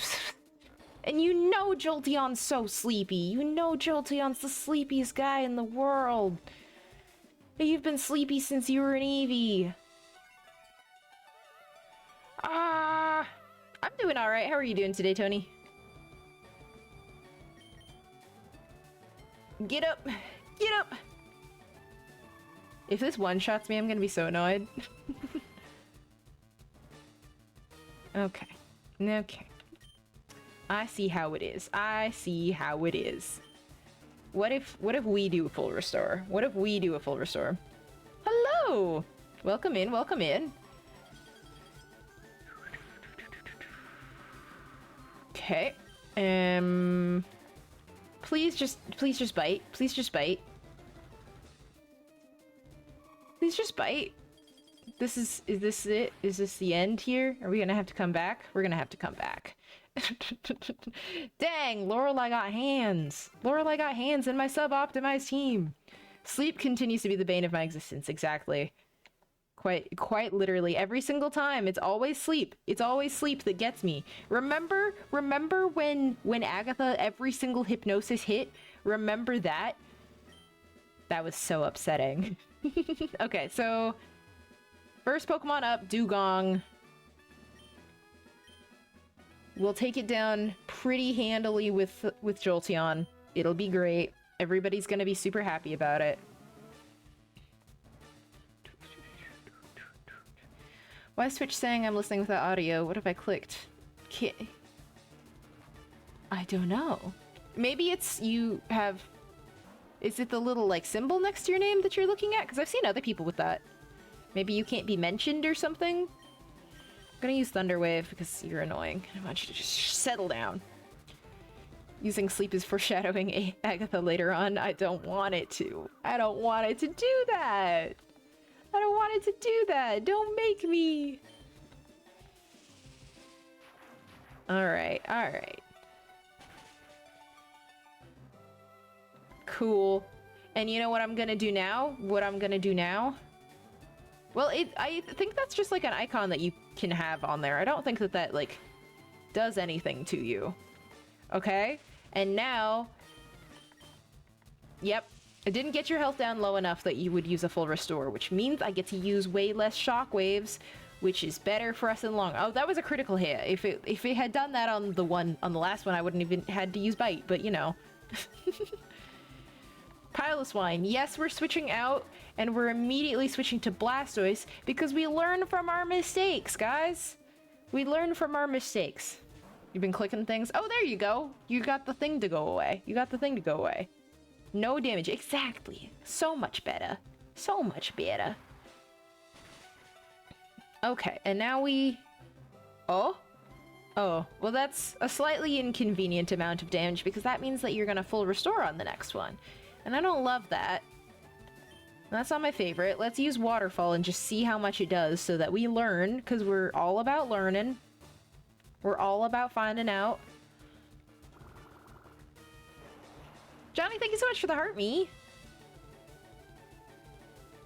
And you know Jolteon's so sleepy. You know Jolteon's the sleepiest guy in the world. You've been sleepy since you were an Eevee. I'm doing alright. How are you doing today, Tony? Get up! Get up! If this one-shots me, I'm gonna be so annoyed. Okay. Okay. I see how it is. I see how it is. What if we do a full restore? What if we do a full restore? Hello! Welcome in, welcome in. Okay. Please just bite. Please just bite. Please just bite. Is this it? Is this the end here? Are we gonna have to come back? We're gonna have to come back. Dang, Lorelai got hands. Lorelai got hands in my sub-optimized team. Sleep continues to be the bane of my existence. Exactly. Quite literally every single time. It's always sleep. It's always sleep that gets me. Remember when Agatha every single hypnosis hit? Remember that? That was so upsetting. Okay, so first Pokemon up, Dugong. We'll take it down pretty handily with Jolteon. It'll be great. Everybody's gonna be super happy about it. Why is Twitch saying I'm listening without audio? What if I clicked? I don't know. Maybe it's you have... Is it the little like symbol next to your name that you're looking at? Because I've seen other people with that. Maybe you can't be mentioned or something? I'm gonna use Thunder Wave because you're annoying. I want you to just settle down. Using sleep is foreshadowing Agatha later on. I don't want it to. I don't want it to do that. I don't want it to do that. Don't make me. Alright, alright. Cool. And you know what I'm gonna do now? Well, I think that's just like an icon that you can have on there. I don't think that like does anything to you. Okay? And now... Yep. I didn't get your health down low enough that you would use a full restore, which means I get to use way less shockwaves, which is better for us in the long... Oh, that was a critical hit. If it had done that on the last one, I wouldn't even had to use bite, but you know. Piloswine. Yes, we're switching out, and we're immediately switching to Blastoise because we learn from our mistakes, guys. We learn from our mistakes. You've been clicking things. Oh, there you go. You got the thing to go away. No damage. Exactly. So much better. So much better. Okay, and now we... Oh? Oh, well that's a slightly inconvenient amount of damage because that means that you're gonna full restore on the next one. And I don't love that. That's not my favorite. Let's use Waterfall and just see how much it does so that we learn, because we're all about learning. We're all about finding out. Johnny, thank you so much for the heart me.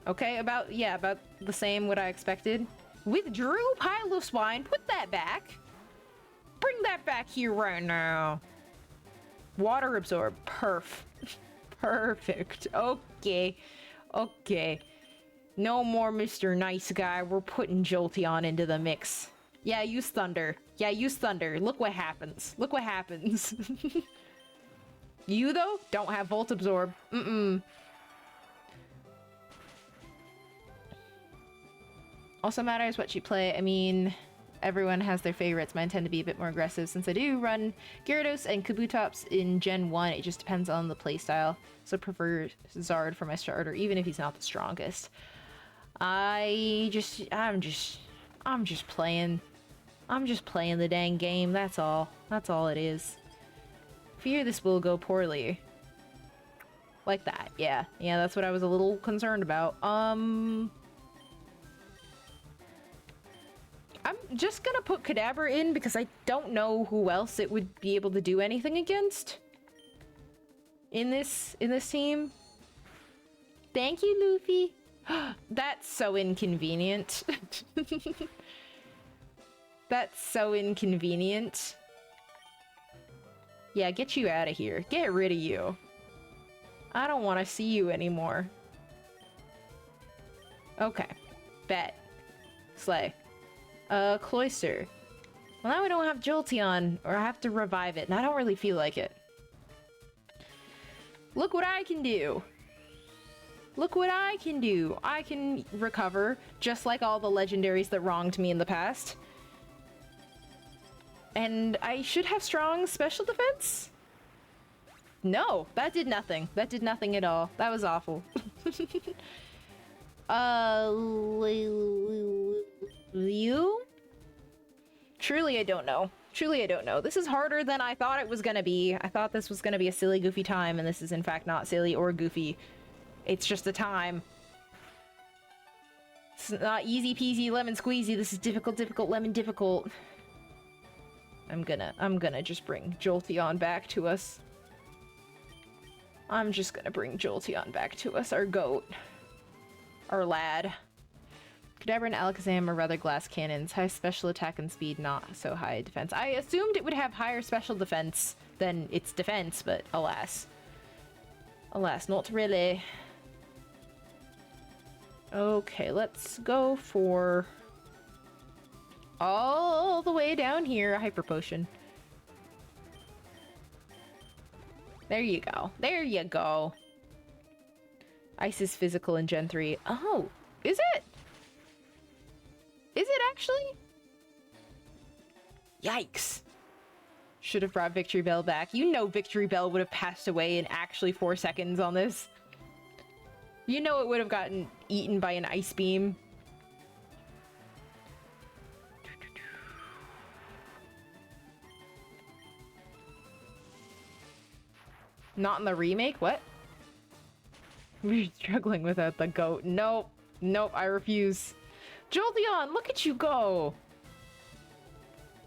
Okay, about the same what I expected. Withdrew Piloswine, put that back. Bring that back here right now. Water absorb, perfect. Okay. Okay. No more Mr. Nice Guy. We're putting Jolteon into the mix. Yeah, use Thunder. Look what happens. You, though, don't have Volt Absorb. Mm-mm. Also matters what you play. I mean, everyone has their favorites. Mine tend to be a bit more aggressive since I do run Gyarados and Kabutops in Gen 1. It just depends on the playstyle. So I prefer Zard for my starter, even if he's not the strongest. I'm just playing the dang game, that's all. That's all it is. Fear this will go poorly. Like that, yeah. Yeah, that's what I was a little concerned about. I'm just gonna put Kadabra in because I don't know who else it would be able to do anything against. In this team. Thank you, Luffy. That's so inconvenient. That's so inconvenient. Yeah, get you out of here. Get rid of you. I don't want to see you anymore. Okay. Bet. Slay. Cloister. Well, now we don't have Jolteon, or I have to revive it, and I don't really feel like it. Look what I can do! Look what I can do! I can recover, just like all the legendaries that wronged me in the past. And I should have strong special defense? No, that did nothing. That did nothing at all. That was awful. You? Truly, I don't know. Truly, I don't know. This is harder than I thought it was gonna be. I thought this was gonna be a silly, goofy time, and this is in fact not silly or goofy. It's just a time. It's not easy peasy lemon squeezy. This is difficult, difficult, lemon difficult. I'm gonna just bring Jolteon back to us. I'm just gonna bring Jolteon back to us, our goat. Our lad. Kadabra and Alakazam are rather glass cannons. High special attack and speed, not so high defense. I assumed it would have higher special defense than its defense, but alas. Alas, not really. Okay, let's go for... all the way down here, a Hyper Potion. There you go. There you go. Ice is physical in Gen 3. Oh, is it? Is it actually? Yikes. Should have brought Victory Bell back. You know Victory Bell would have passed away in actually 4 seconds on this. You know it would have gotten eaten by an ice beam. Not in the remake? What? We're struggling without the goat. Nope. Nope, I refuse. Jolteon, look at you go!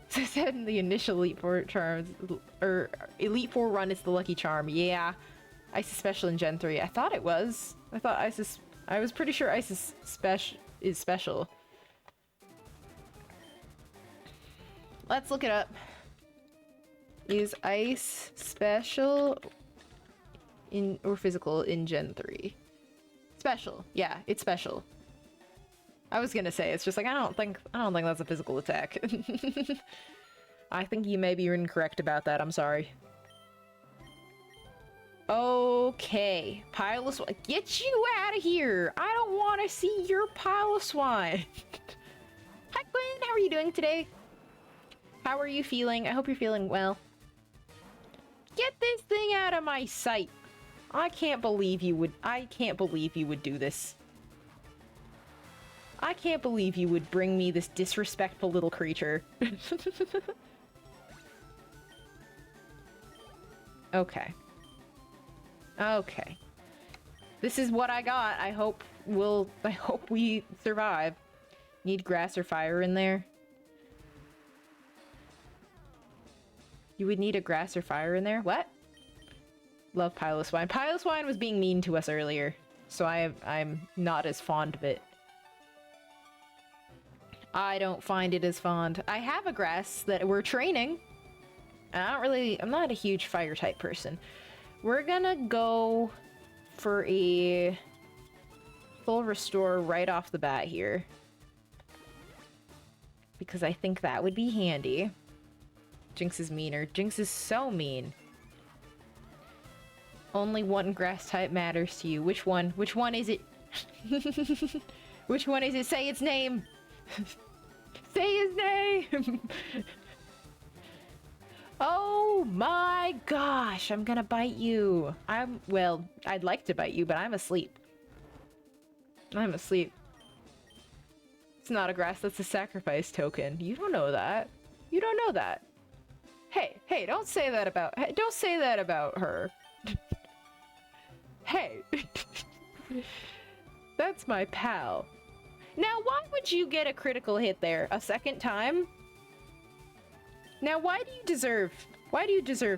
So I said in the initial Elite Four charms, or Elite Four run, it's the lucky charm. Yeah. Ice is special in Gen 3. I thought it was. I was pretty sure Ice is special. Let's look it up. Is Ice special in or physical in Gen 3? Special. Yeah, it's special. I was gonna say, it's just like, I don't think that's a physical attack. I think you may be incorrect about that, I'm sorry. Okay, pile of swine. Get you out of here! I don't want to see your pile of swine. Hi Quinn, how are you doing today? How are you feeling? I hope you're feeling well. Get this thing out of my sight. I can't believe you would do this. I can't believe you would bring me this disrespectful little creature. Okay. Okay. This is what I got. I hope we survive. Need grass or fire in there? You would need a grass or fire in there? What? Love Piloswine. Piloswine was being mean to us earlier, so I'm not as fond of it. I don't find it as fond. I have a grass that we're training. I'm not a huge fire type person. We're gonna go for a full restore right off the bat here, because I think that would be handy. Jinx is meaner. Jinx is so mean. Only one grass type matters to you. Which one? Which one is it? Which one is it? Say its name! Say his name! Oh my gosh, I'm gonna bite you. Well, I'd like to bite you, but I'm asleep. I'm asleep. It's not a grass, that's a sacrifice token. You don't know that. You don't know that. Hey, hey, don't say that about her. Hey. That's my pal. Now, why would you get a critical hit there a second time? Now, why do you deserve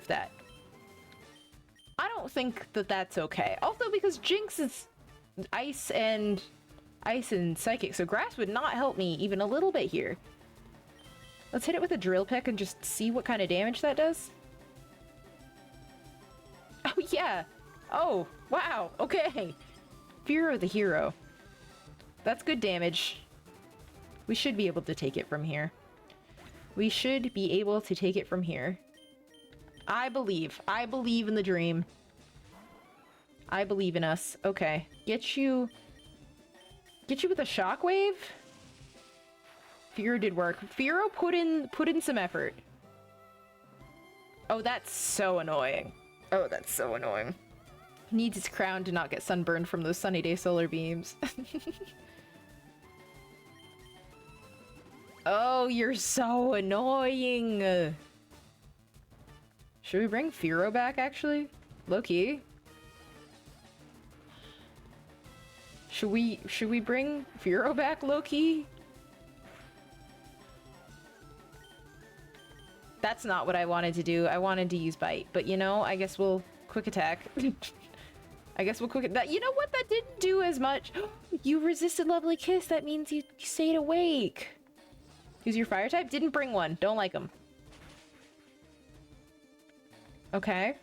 that? I don't think that that's okay. Also, because Jinx is ice and psychic, so grass would not help me even a little bit here. Let's hit it with a drill pick and just see what kind of damage that does. Oh, yeah. Oh, wow. Okay. Fear of the hero. That's good damage. We should be able to take it from here. We should be able to take it from here. I believe. I believe in the dream. I believe in us. Okay. Get you with a shockwave? Fear did work. Fearow put in some effort. Oh, that's so annoying. Oh, that's so annoying. Needs its crown to not get sunburned from those sunny day solar beams. Oh, you're so annoying. Should we bring Fearow back, actually? Low-key. Should we bring Fearow back, low-key? That's not what I wanted to do. I wanted to use Bite, but you know, I guess we'll quick attack. I guess we'll quick that. You know what? That didn't do as much. You resisted Lovely Kiss. That means you stayed awake. Use your fire type. Didn't bring one. Don't like them. Okay.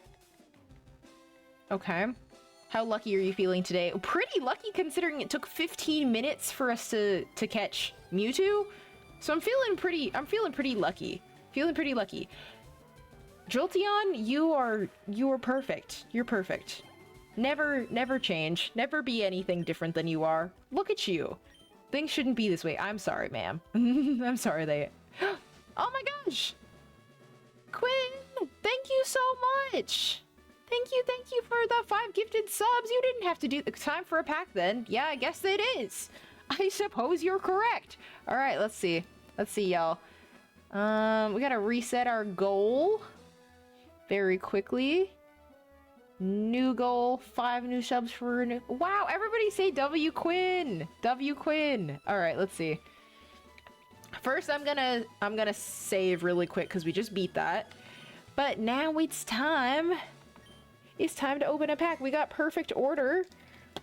Okay. How lucky are you feeling today? Pretty lucky considering it took 15 minutes for us to catch Mewtwo. So I'm feeling pretty lucky. Feeling pretty lucky. Jolteon, you are perfect. You're perfect. Never change. Never be anything different than you are. Look at you. Things shouldn't be this way. I'm sorry, ma'am. I'm sorry they... Oh my gosh! Quinn! Thank you so much! Thank you for the 5 gifted subs. You didn't have to do... Time for a pack then. Yeah, I guess it is. I suppose you're correct. Alright, let's see. Let's see, y'all. We gotta reset our goal very quickly. New goal, 5 new subs for a new... Wow, everybody say W Quinn! W Quinn! Alright, let's see. First, I'm gonna save really quick because we just beat that. But now it's time. It's time to open a pack. We got Perfect Order.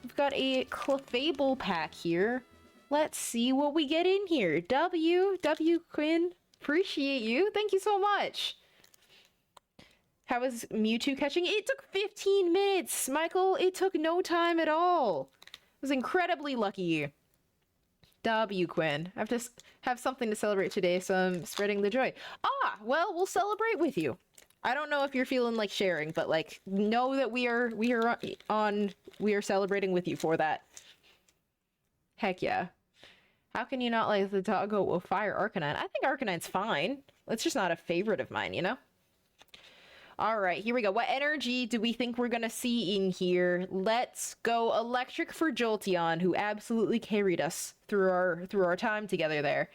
We've got a Clefable pack here. Let's see what we get in here. W Quinn. Appreciate you. Thank you so much. How was Mewtwo catching? It took 15 minutes, Michael. It took no time at all. I was incredibly lucky. W Quinn. I have to have something to celebrate today, so I'm spreading the joy. Ah, well, we'll celebrate with you. I don't know if you're feeling like sharing, but like know that we are celebrating with you for that. Heck yeah. How can you not like the doggo will fire Arcanine? I think Arcanine's fine. It's just not a favorite of mine, you know? Alright, here we go. What energy do we think we're gonna see in here? Let's go Electric for Jolteon, who absolutely carried us through our time together there.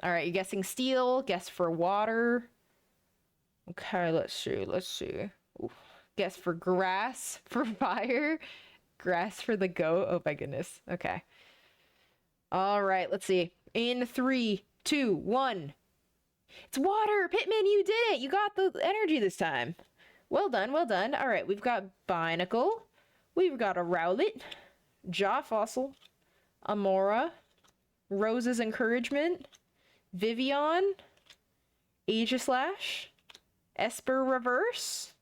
Alright, you're guessing Steel, guess for Water. Okay, let's see. Oof. Guess for Grass, for Fire. Grass for the Goat. Oh my goodness. Okay. All right, let's see. In 3, 2, 1. It's Water! Pitman, you did it! You got the energy this time. Well done, well done. All right, we've got Binacle. We've got a Rowlet. Jaw Fossil. Amora. Rose's Encouragement. Vivian. Aegislash. Esper Reverse.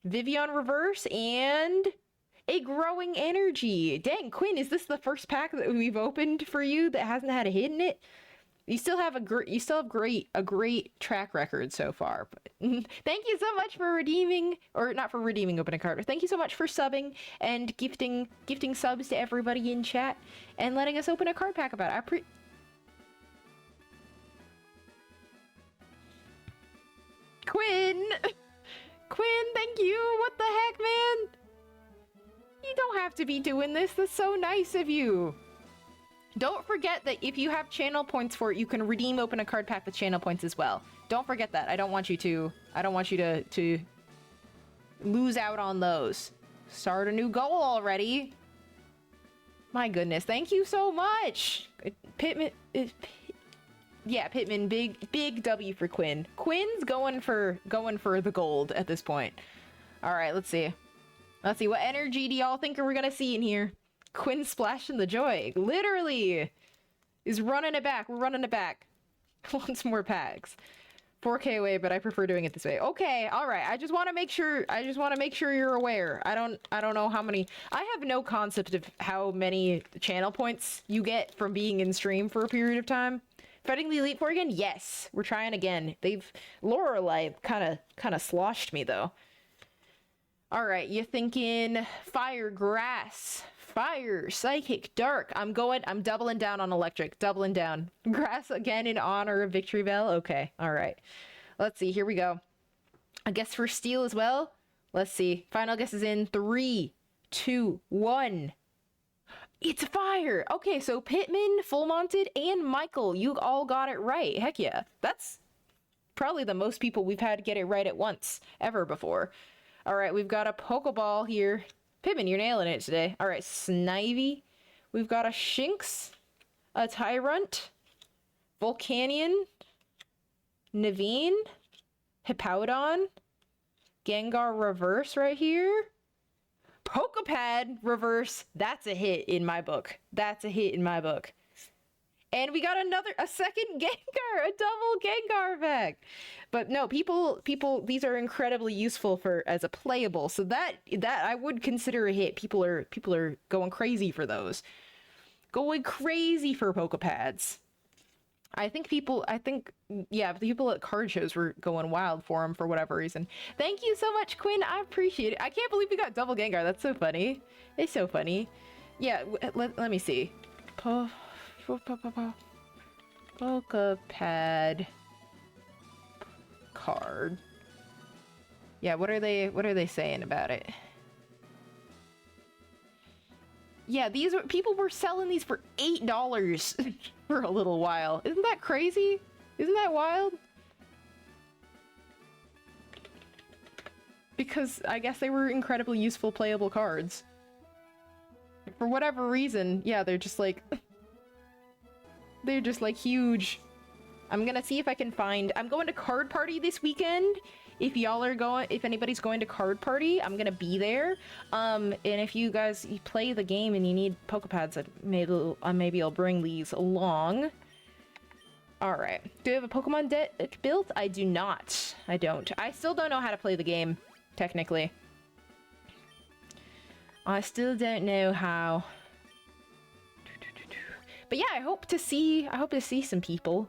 Vivian Reverse, and... a Growing Energy. Dang, Quinn, is this the first pack that we've opened for you that hasn't had a hit in it? You still have a great track record so far. But thank you so much for redeeming, or not for redeeming, open a card, but thank you so much for subbing and gifting subs to everybody in chat and letting us open a card pack about it. Quinn! Quinn, thank you! What the heck, man? You don't have to be doing this. That's so nice of you. Don't forget that if you have channel points for it, you can redeem open a card pack with channel points as well. Don't forget that. I don't want you to lose out on those. Start a new goal already. My goodness, thank you so much. Pittman, yeah, Pittman, big W for Quinn. Quinn's going for the gold at this point. All right, let's see. Let's see, what energy do y'all think we're gonna see in here? Quinn splashing the joy, literally, is running it back. We're running it back. Wants more packs. 4K away, but I prefer doing it this way. Okay, all right. I just want to make sure you're aware. I don't know how many. I have no concept of how many channel points you get from being in stream for a period of time. Fighting the Elite Four again? Yes, we're trying again. Lorelei kind of sloshed me though. All right, you thinking fire, grass, fire, psychic, dark. I'm doubling down on electric, doubling down. Grass again in honor of Victory Bell. Okay, all right. Let's see, here we go. A guess for steel as well. Let's see. Final guess is in 3, 2, 1. It's fire. Okay, so Pittman, Full Monted, and Michael, you all got it right. Heck yeah. That's probably the most people we've had get it right at once ever before. All right, we've got a Pokeball here. Pittman, you're nailing it today. All right, Snivy. We've got a Shinx, a Tyrunt, Volcanion, Naveen, Hippowdon, Gengar Reverse right here. Pokepad Reverse. That's a hit in my book. That's a hit in my book. And we got a second Gengar, a double Gengar pack. But no, people, these are incredibly useful as a playable. So that I would consider a hit. People are going crazy for those. Going crazy for Pokepads. I think the people at card shows were going wild for them for whatever reason. Thank you so much, Quinn. I appreciate it. I can't believe we got double Gengar. That's so funny. It's so funny. Yeah, let me see. Pokepad card. Yeah, what are they saying about it? Yeah, people were selling these for $8 for a little while. Isn't that crazy? Isn't that wild? Because I guess they were incredibly useful playable cards. For whatever reason, yeah, they're just like huge. I'm gonna see if I can find. I'm going to Card Party this weekend. If anybody's going to Card Party, I'm gonna be there. And if you guys play the game and you need Pokepads, maybe I'll bring these along. All right. Do you have a Pokemon deck built? I do not. I don't. I still don't know how to play the game, technically. I still don't know how. But yeah, I hope to see some people.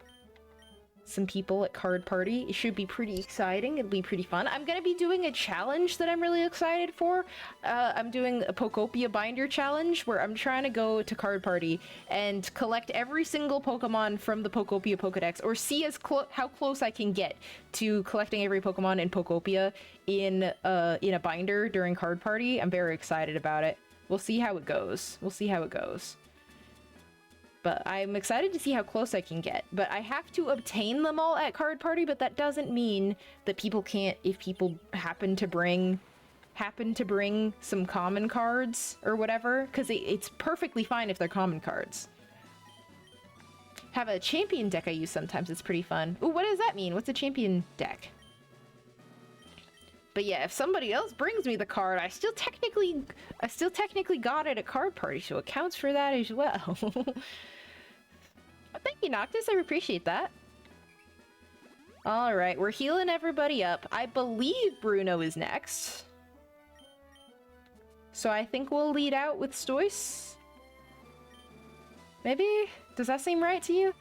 Some people at Card Party. It should be pretty exciting. It'll be pretty fun. I'm gonna be doing a challenge that I'm really excited for. I'm doing a Pokopia Binder challenge where I'm trying to go to Card Party and collect every single Pokemon from the Pokopia Pokedex, or see how close I can get to collecting every Pokemon in Pokopia in a binder during Card Party. I'm very excited about it. We'll see how it goes. We'll see how it goes. But I'm excited to see how close I can get. But I have to obtain them all at Card Party, but that doesn't mean that people can't, if people happen to bring some common cards or whatever, because it's perfectly fine if they're common cards. Have a champion deck I use sometimes. It's pretty fun. Ooh, what does that mean? What's a champion deck? But yeah, if somebody else brings me the card, I still technically got it at Card Party, so it counts for that as well. Thank you, Noctis. I appreciate that. All right, we're healing everybody up. I believe Bruno is next. So I think we'll lead out with Stoice. Maybe? Does that seem right to you?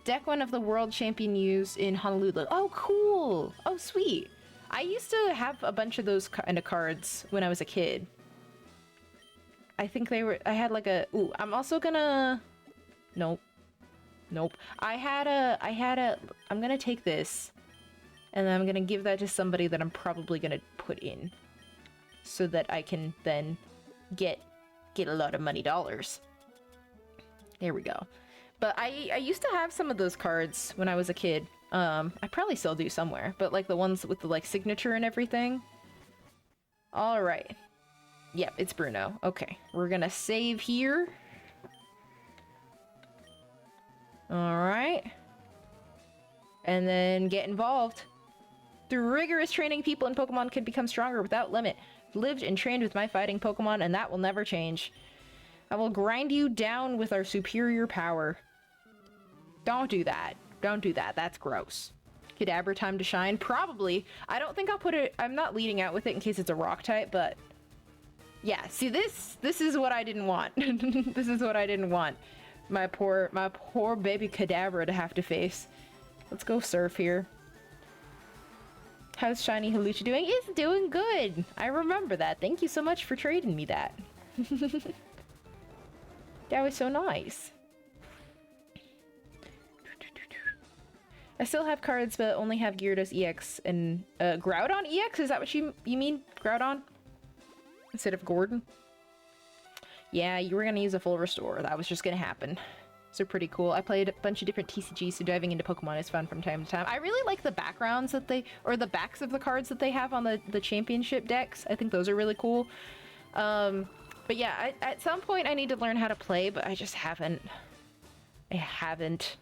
deck one of the world champion used in Honolulu. Oh, cool. Oh, sweet. I used to have a bunch of those kind of cards when I was a kid. I think they were, I had like a, ooh, I'm also gonna, nope. Nope. I'm gonna take this and then I'm gonna give that to somebody that I'm probably gonna put in so that I can then get a lot of money dollars. There we go. But I used to have some of those cards when I was a kid. I probably still do somewhere, but like the ones with the like signature and everything. All right. Yep, it's Bruno. Okay, we're gonna save here. All right. And then get involved. Through rigorous training, people in Pokemon can become stronger without limit. I've lived and trained with my fighting Pokemon, and that will never change. I will grind you down with our superior power. Don't do that. Don't do that. That's gross. Kadabra time to shine? Probably. I don't think I'll put it... I'm not leading out with it in case it's a rock type, but... Yeah, see this is what I didn't want. This is what I didn't want. My poor baby Kadabra to have to face. Let's go surf here. How's Shiny Halucha doing? It's doing good! I remember that. Thank you so much for trading me that. That was so nice. I still have cards, but only have Gyarados EX and Groudon EX? Is that what you mean? Groudon? Instead of Gordon? Yeah, you were gonna use a full restore. That was just gonna happen. So pretty cool. I played a bunch of different TCGs, so diving into Pokemon is fun from time to time. I really like the backgrounds that they, or the backs of the cards that they have on the championship decks. I think those are really cool. But yeah, at some point I need to learn how to play, but I just haven't. I haven't.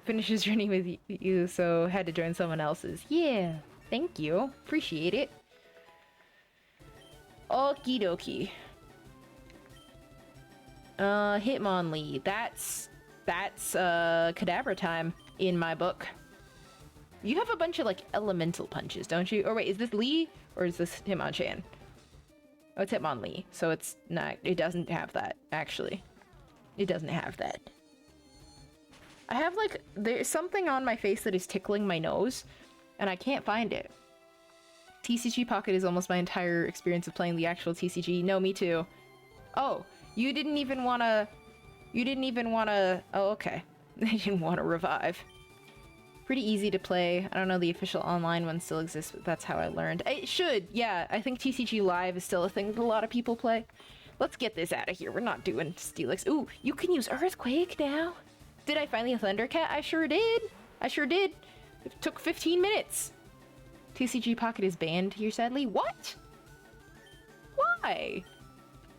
Finished his journey with you, so had to join someone else's. Yeah, thank you. Appreciate it. Okie dokie. Hitmonlee. That's Kadabra time in my book. You have a bunch of like elemental punches, don't you? Or wait, is this Lee or is this Hitmonchan? Oh, it's Hitmonlee, so it's not. It doesn't have that actually. It doesn't have that. I have like there's something on my face that is tickling my nose, and I can't find it. TCG Pocket is almost my entire experience of playing the actual TCG. No, me too. Oh. You didn't even wanna... Oh, okay. They didn't want to revive. Pretty easy to play. I don't know the official online one still exists, but that's how I learned. It should, yeah. I think TCG Live is still a thing that a lot of people play. Let's get this out of here. We're not doing Steelix. Ooh, you can use Earthquake now. Did I finally a Thundercat? I sure did. I sure did. It took 15 minutes. TCG Pocket is banned here, sadly. What? Why?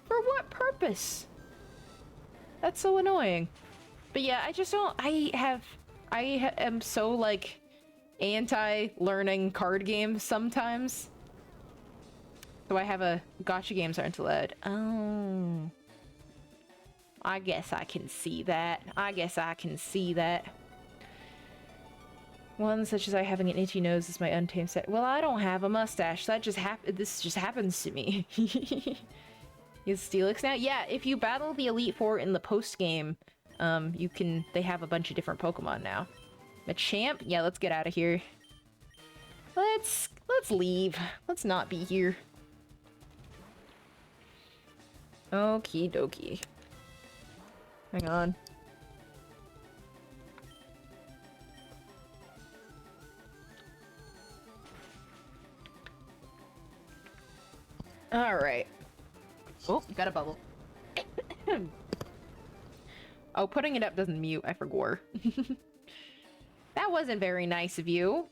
For what purpose? That's so annoying. But yeah, I just don't... I am so, like, anti-learning card games sometimes. So I have a... Gacha games aren't allowed. Oh. I guess I can see that. I guess I can see that. One such as I having an itchy nose is my untamed set. Well, I don't have a mustache. That just this just happens to me. Is Steelix now? Yeah, if you battle the Elite Four in the post-game, you can... They have a bunch of different Pokemon now. Machamp? Yeah, let's get out of here. Let's leave. Let's not be here. Okie dokie. Hang on. Alright. Oh, got a bubble. Oh, putting it up doesn't mute. I forgot. That wasn't very nice of you.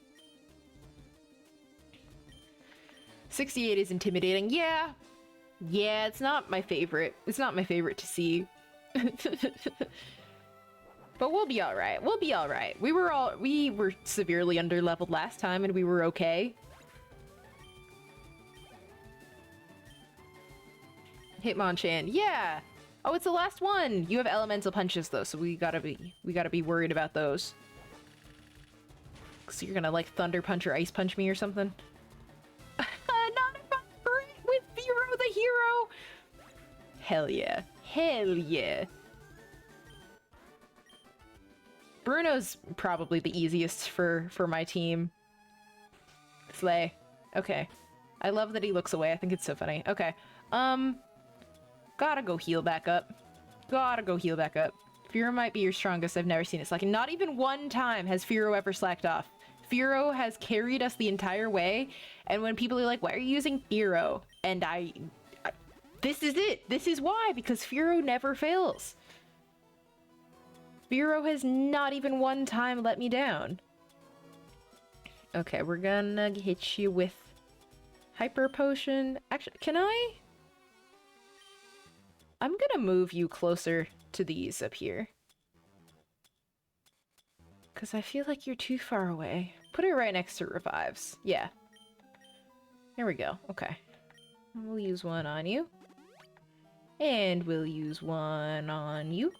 68 is intimidating. Yeah. Yeah, it's not my favorite. It's not my favorite to see. But we'll be alright. We'll be alright. We were severely underleveled last time and we were okay. Hitmonchan, yeah! Oh, it's the last one! You have elemental punches though, so we gotta be worried about those. So you're gonna like Thunder Punch or Ice Punch me or something? Not if I'm great with Vero the hero! Hell yeah. Hell yeah. Bruno's probably the easiest for my team. Slay. Okay. I love that he looks away. I think it's so funny. Okay. Gotta go heal back up. Gotta go heal back up. Firo might be your strongest. I've never seen it slacking. Not even one time has Firo ever slacked off. Firo has carried us the entire way, and when people are like, why are you using Firo? And this is it. This is why, because Firo never fails. Firo has not even one time let me down. Okay, we're gonna hit you with Hyper Potion. Actually, can I? I'm gonna move you closer to these up here. Because I feel like you're too far away. Put it right next to Revives. Yeah. There we go. Okay. We'll use one on you. And we'll use one on you.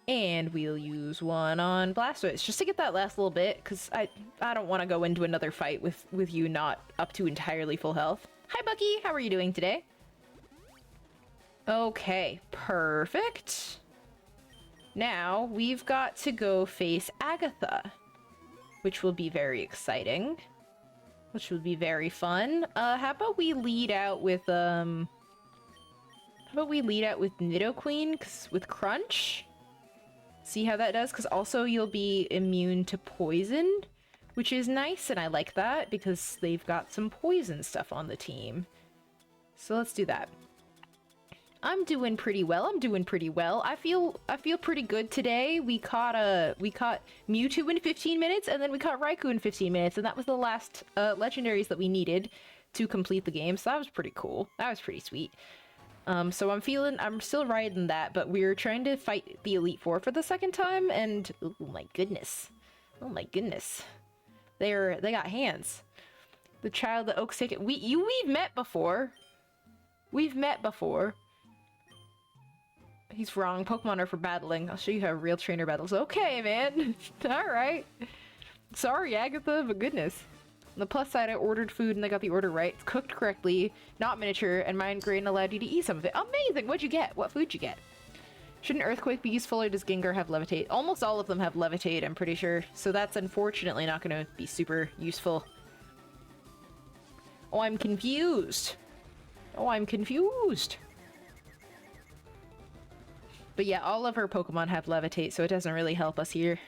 And we'll use one on Blastoise, just to get that last little bit, because I don't want to go into another fight with you not up to entirely full health. Hi, Bucky! How are you doing today? Okay, perfect. Now, we've got to go face Agatha, which will be very exciting. Which will be very fun. How about we lead out with, How about we lead out with Nidoqueen, with Crunch? See how that does? Because also you'll be immune to poison, which is nice, and I like that, because they've got some poison stuff on the team. So let's do that. I'm doing pretty well. I'm doing pretty well. I feel pretty good today. We caught Mewtwo in 15 minutes, and then we caught Raikou in 15 minutes, and that was the last legendaries that we needed to complete the game. So that was pretty cool. That was pretty sweet. So I'm still riding that, but we're trying to fight the Elite Four for the second time, and oh my goodness, they got hands. The child that Oak's taken. We've met before. We've met before. He's wrong. Pokemon are for battling. I'll show you how a real trainer battles. Okay, man. All right. Sorry, Agatha, but goodness. On the plus side, I ordered food and I got the order right. It's cooked correctly, not miniature, and Migraine allowed you to eat some of it. Amazing! What'd you get? What food you get? Should an Earthquake be useful, or does Gengar have Levitate? Almost all of them have Levitate, I'm pretty sure. So that's unfortunately not going to be super useful. Oh, I'm confused. Oh, I'm confused. But yeah, all of her Pokemon have Levitate, so it doesn't really help us here.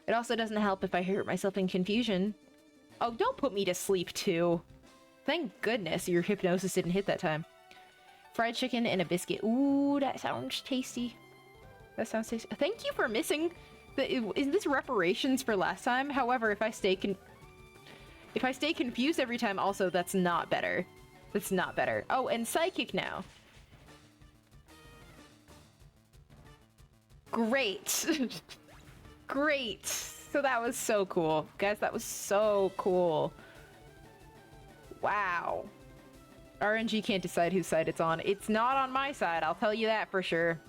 It also doesn't help if I hurt myself in confusion. Oh, don't put me to sleep, too. Thank goodness your hypnosis didn't hit that time. Fried chicken and a biscuit. Ooh, that sounds tasty. That sounds tasty. Thank you for missing. Is this reparations for last time? However, if I stay confused every time, also, that's not better. That's not better. Oh, and Psychic now. Great. Great. So that was so cool. Guys, that was so cool. Wow. RNG can't decide whose side it's on. It's not on my side, I'll tell you that for sure.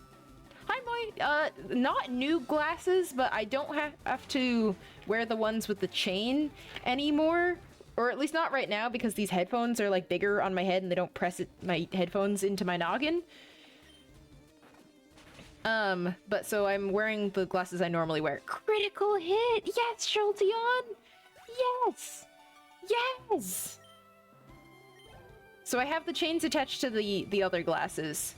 Hi, Moy. Not new glasses, but I don't have to wear the ones with the chain anymore. Or at least not right now, because these headphones are like bigger on my head and they don't press my headphones into my noggin. But so I'm wearing the glasses I normally wear. Critical hit! Yes, Jolteon! Yes! Yes! So I have the chains attached to the other glasses.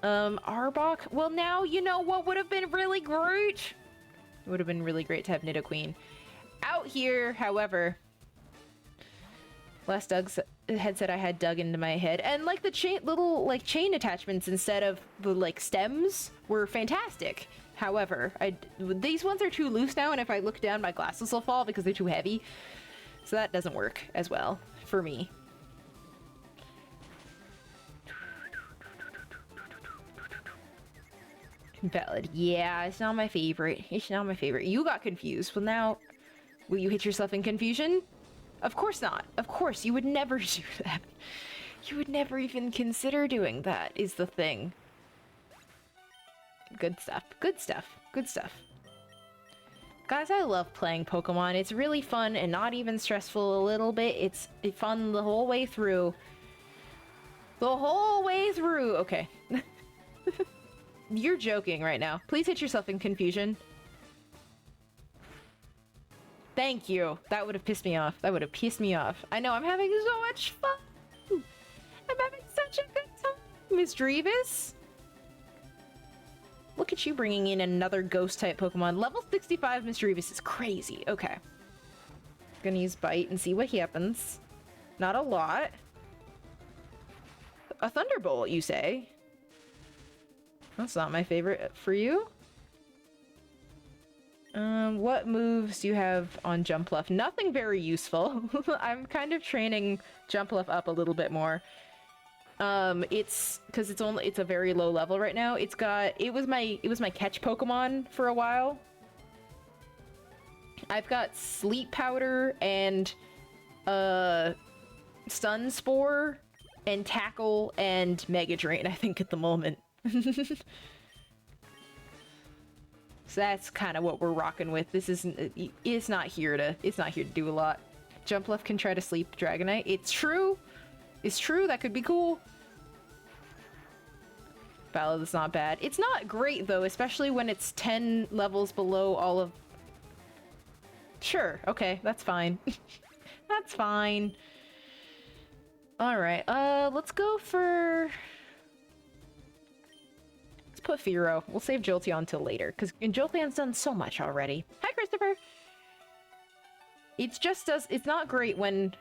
Arbok? Well, now you know what would have been really great? It would have been really great to have Nidoqueen. Out here, however... Last Doug's headset I had dug into my head, and like the little like chain attachments instead of the like stems were fantastic. However, these ones are too loose now, and if I look down, my glasses will fall because they're too heavy. So that doesn't work as well for me. Valid. Yeah, it's not my favorite. It's not my favorite. You got confused. Well, now, will you hit yourself in confusion? Of course not. Of course, you would never do that. You would never even consider doing that, is the thing. Good stuff. Good stuff. Good stuff. Guys, I love playing Pokemon. It's really fun and not even stressful a little bit. It's fun the whole way through. The whole way through. Okay. You're joking right now. Please hit yourself in confusion. Thank you. That would have pissed me off. That would have pissed me off. I know, I'm having so much fun. I'm having such a good time, Miss Drevis. Look at you bringing in another ghost-type Pokemon. Level 65 Miss Drevis is crazy. Okay. Gonna use Bite and see what happens. Not a lot. A Thunderbolt, you say? That's not my favorite for you. What moves do you have on Jumpluff? Nothing very useful. I'm kind of training Jumpluff up a little bit more. It's because it's a very low level right now. It was my catch Pokemon for a while. I've got Sleep Powder and Stun Spore and Tackle and Mega Drain, I think, at the moment. So that's kind of what we're rocking with. It's not here to do a lot. Jumpluff can try to sleep Dragonite. It's true. It's true. That could be cool. Ballad is not bad. It's not great though, especially when it's 10 levels below all of... Sure. Okay. That's fine. That's fine. All right. Let's go for... Put Fearow. We'll save Jolteon until later, because Jolteon's done so much already. Hi, Christopher! It's not great when...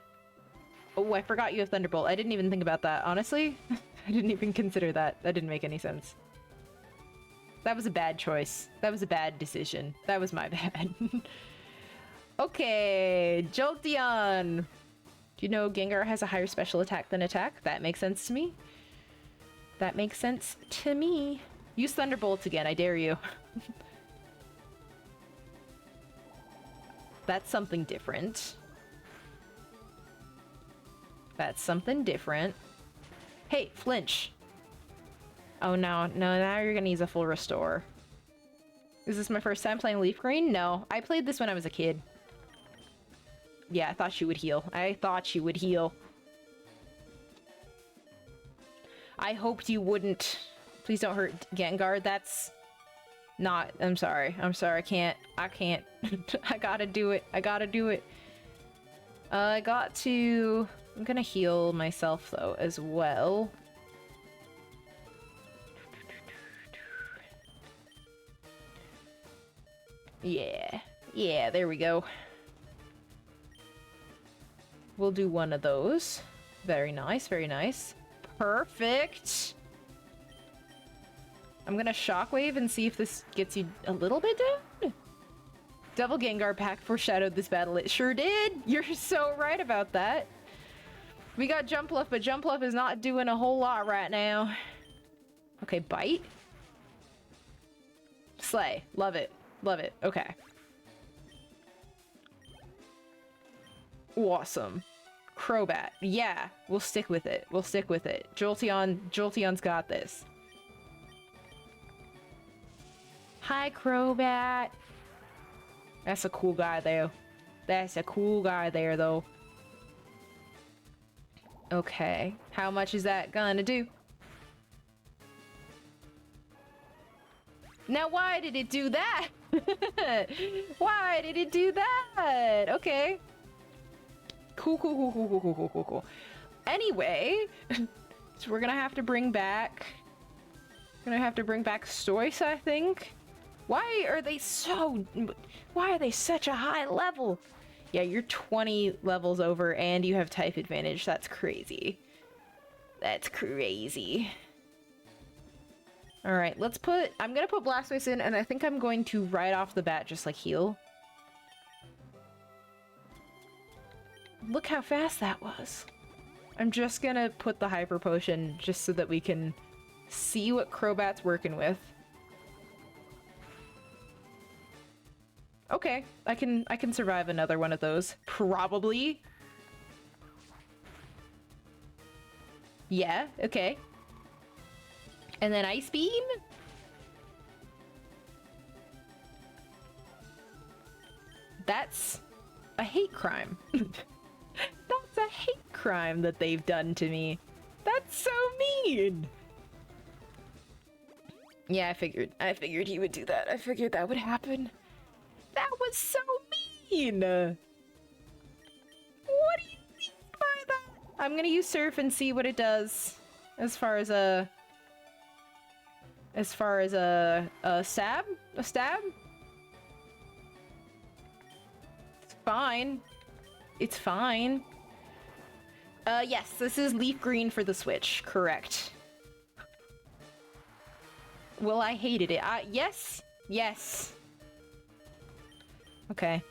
Oh, I forgot you have Thunderbolt. I didn't even think about that, honestly. I didn't even consider that. That didn't make any sense. That was a bad choice. That was a bad decision. That was my bad. Okay, Jolteon! Do you know Gengar has a higher special attack than attack? That makes sense to me. That makes sense to me. Use Thunderbolts again, I dare you. That's something different. That's something different. Hey, flinch. Oh no, now you're gonna use a full restore. Is this my first time playing LeafGreen? No, I played this when I was a kid. Yeah, I thought she would heal. I thought she would heal. I hoped you wouldn't. Please don't hurt Gengar. That's not... I'm sorry. I'm sorry. I can't. I gotta do it. I gotta do it. I got to... I'm gonna heal myself, though, as well. Yeah. Yeah, there we go. We'll do one of those. Very nice, very nice. Perfect! I'm gonna Shockwave and see if this gets you a little bit down. Double Gengar pack foreshadowed this battle. It sure did! You're so right about that. We got Jumpluff, but Jumpluff is not doing a whole lot right now. Okay, Bite. Slay. Love it. Love it. Okay. Awesome. Crobat. Yeah, we'll stick with it. We'll stick with it. Jolteon's got this. Hi, Crobat. That's a cool guy, though. That's a cool guy there, though. Okay. How much is that gonna do? Now, why did it do that? Why did it do that? Okay. Cool. Anyway, so we're gonna have to bring back... Stoice, I think? Why are they such a high level? Yeah, you're 20 levels over and you have type advantage. That's crazy. That's crazy. Alright, I'm gonna put Blastoise in, and I think I'm going to right off the bat just, like, heal. Look how fast that was. I'm just gonna put the Hyper Potion just so that we can see what Crobat's working with. Okay, I can survive another one of those. Probably. Yeah, okay. And then Ice Beam? That's a hate crime. That's a hate crime that they've done to me. That's so mean! Yeah, I figured he would do that. I figured that would happen. That was so mean! What do you mean by that? I'm gonna use Surf and see what it does. As far as a stab? A stab? It's fine. It's fine. Yes, this is LeafGreen for the Switch. Correct. Well, I hated it. Yes. Yes. Okay.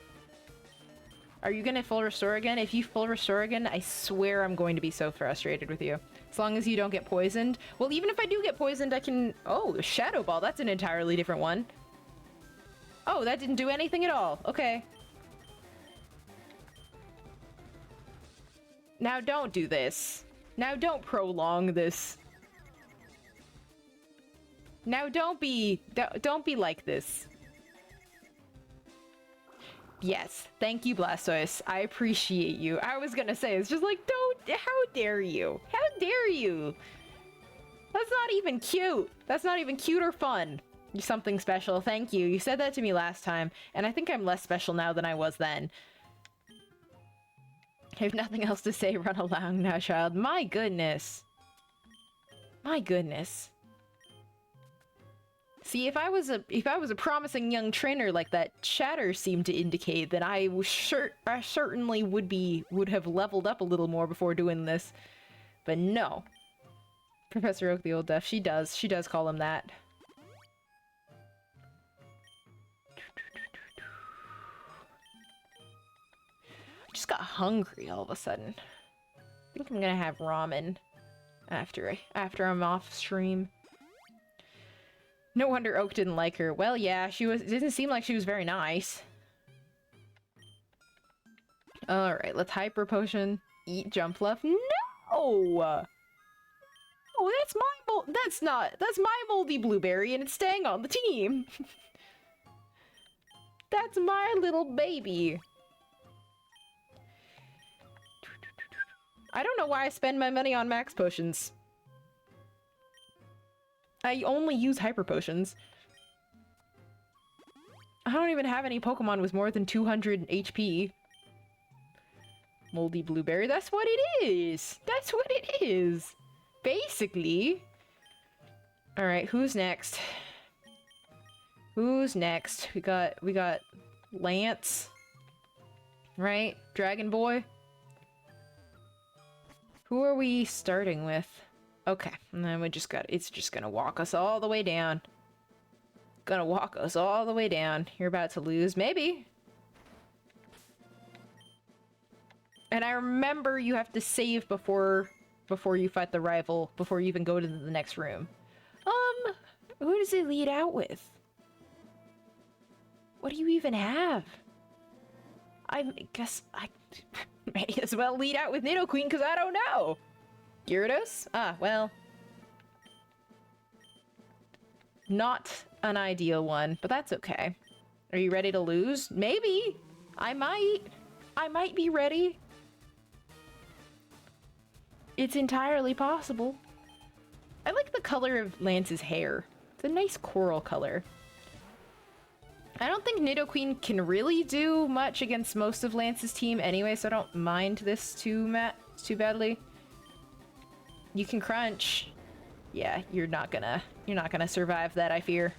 Are you gonna full restore again? If you full restore again, I swear I'm going to be so frustrated with you. As long as you don't get poisoned. Well, even if I do get poisoned, I can... Oh, Shadow Ball. That's an entirely different one. Oh, that didn't do anything at all. Okay. Now don't do this. Now don't prolong this. Now don't be like this. Yes, thank you, Blastoise. I appreciate you. I was gonna say, it's just like, how dare you? How dare you? That's not even cute. That's not even cute or fun. You're something special, thank you. You said that to me last time, and I think I'm less special now than I was then. I have nothing else to say, run along now, child. My goodness. My goodness. See, if I was a promising young trainer like that chatter seemed to indicate, then I certainly would have leveled up a little more before doing this. But no. Professor Oak the Old Deaf, she does call him that. I just got hungry all of a sudden. I think I'm gonna have ramen after I'm off stream. No wonder Oak didn't like her. Well, yeah, it didn't seem like she was very nice. Alright, let's Hyper Potion. Eat Jump Fluff. No! Oh, that's my moldy blueberry and it's staying on the team. That's my little baby. I don't know why I spend my money on max potions. I only use hyper potions. I don't even have any Pokemon with more than 200 HP. Moldy blueberry, that's what it is! That's what it is! Basically. Alright, who's next? Who's next? We got Lance. Right? Dragon Boy? Who are we starting with? Okay, and then it's just gonna walk us all the way down. Gonna walk us all the way down. You're about to lose, maybe. And I remember you have to save before you fight the rival, before you even go to the next room. Who does it lead out with? What do you even have? I guess I may as well lead out with Nidoqueen because I don't know. Gyarados? Ah, well. Not an ideal one, but that's okay. Are you ready to lose? Maybe. I might be ready. It's entirely possible. I like the color of Lance's hair. It's a nice coral color. I don't think Nidoqueen can really do much against most of Lance's team anyway, so I don't mind this too badly. You can crunch. Yeah, you're not gonna survive that, I fear.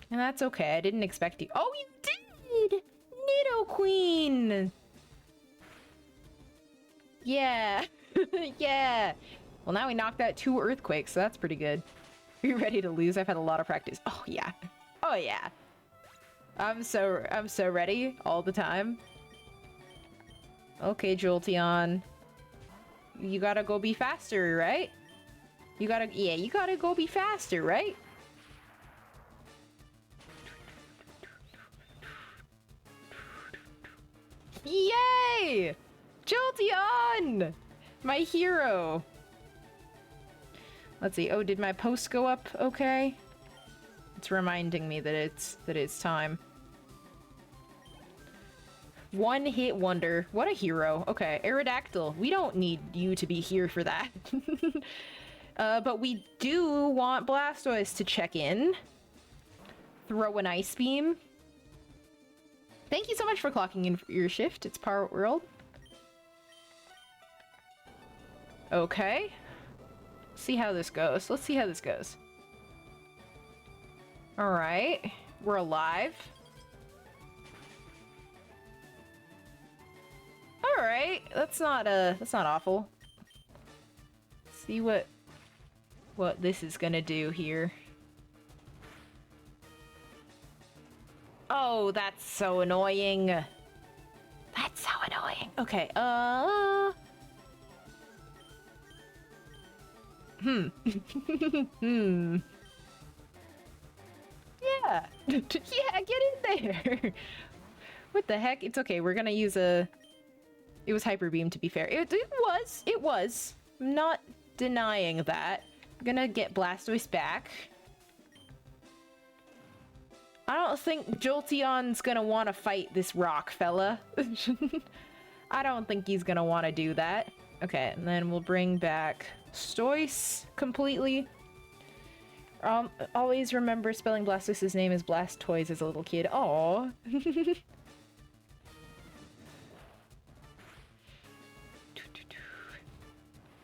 And that's okay. I didn't expect you. Oh, you did! Nidoqueen! Yeah. Yeah. Well, now we knocked out 2 earthquakes, so that's pretty good. Are you ready to lose? I've had a lot of practice. Oh, yeah. Oh, yeah. I'm so ready all the time. Okay, Jolteon. You gotta go be faster, right? You gotta go be faster, right? Yay! Jolteon! My hero! Let's see. Oh, did my post go up okay? It's reminding me that it's time. One hit wonder. What a hero. Okay, Aerodactyl. We don't need you to be here for that. But we do want Blastoise to check in. Throw an Ice Beam. Thank you so much for clocking in for your shift. It's Power World. Okay. See how this goes. Let's see how this goes. Alright. We're alive. Alright. That's not awful. See what this is gonna do here. Oh, that's so annoying. That's so annoying. Okay, Yeah. Yeah, get in there. What the heck? It's okay. We're gonna use a... It was Hyper Beam, to be fair. It was. I'm not denying that. I'm gonna get Blastoise back. I don't think Jolteon's gonna want to fight this rock fella. I don't think he's gonna want to do that. Okay, and then we'll bring back Stoice completely. Always remember spelling Blastoise's name as Blastoise as a little kid. Aww.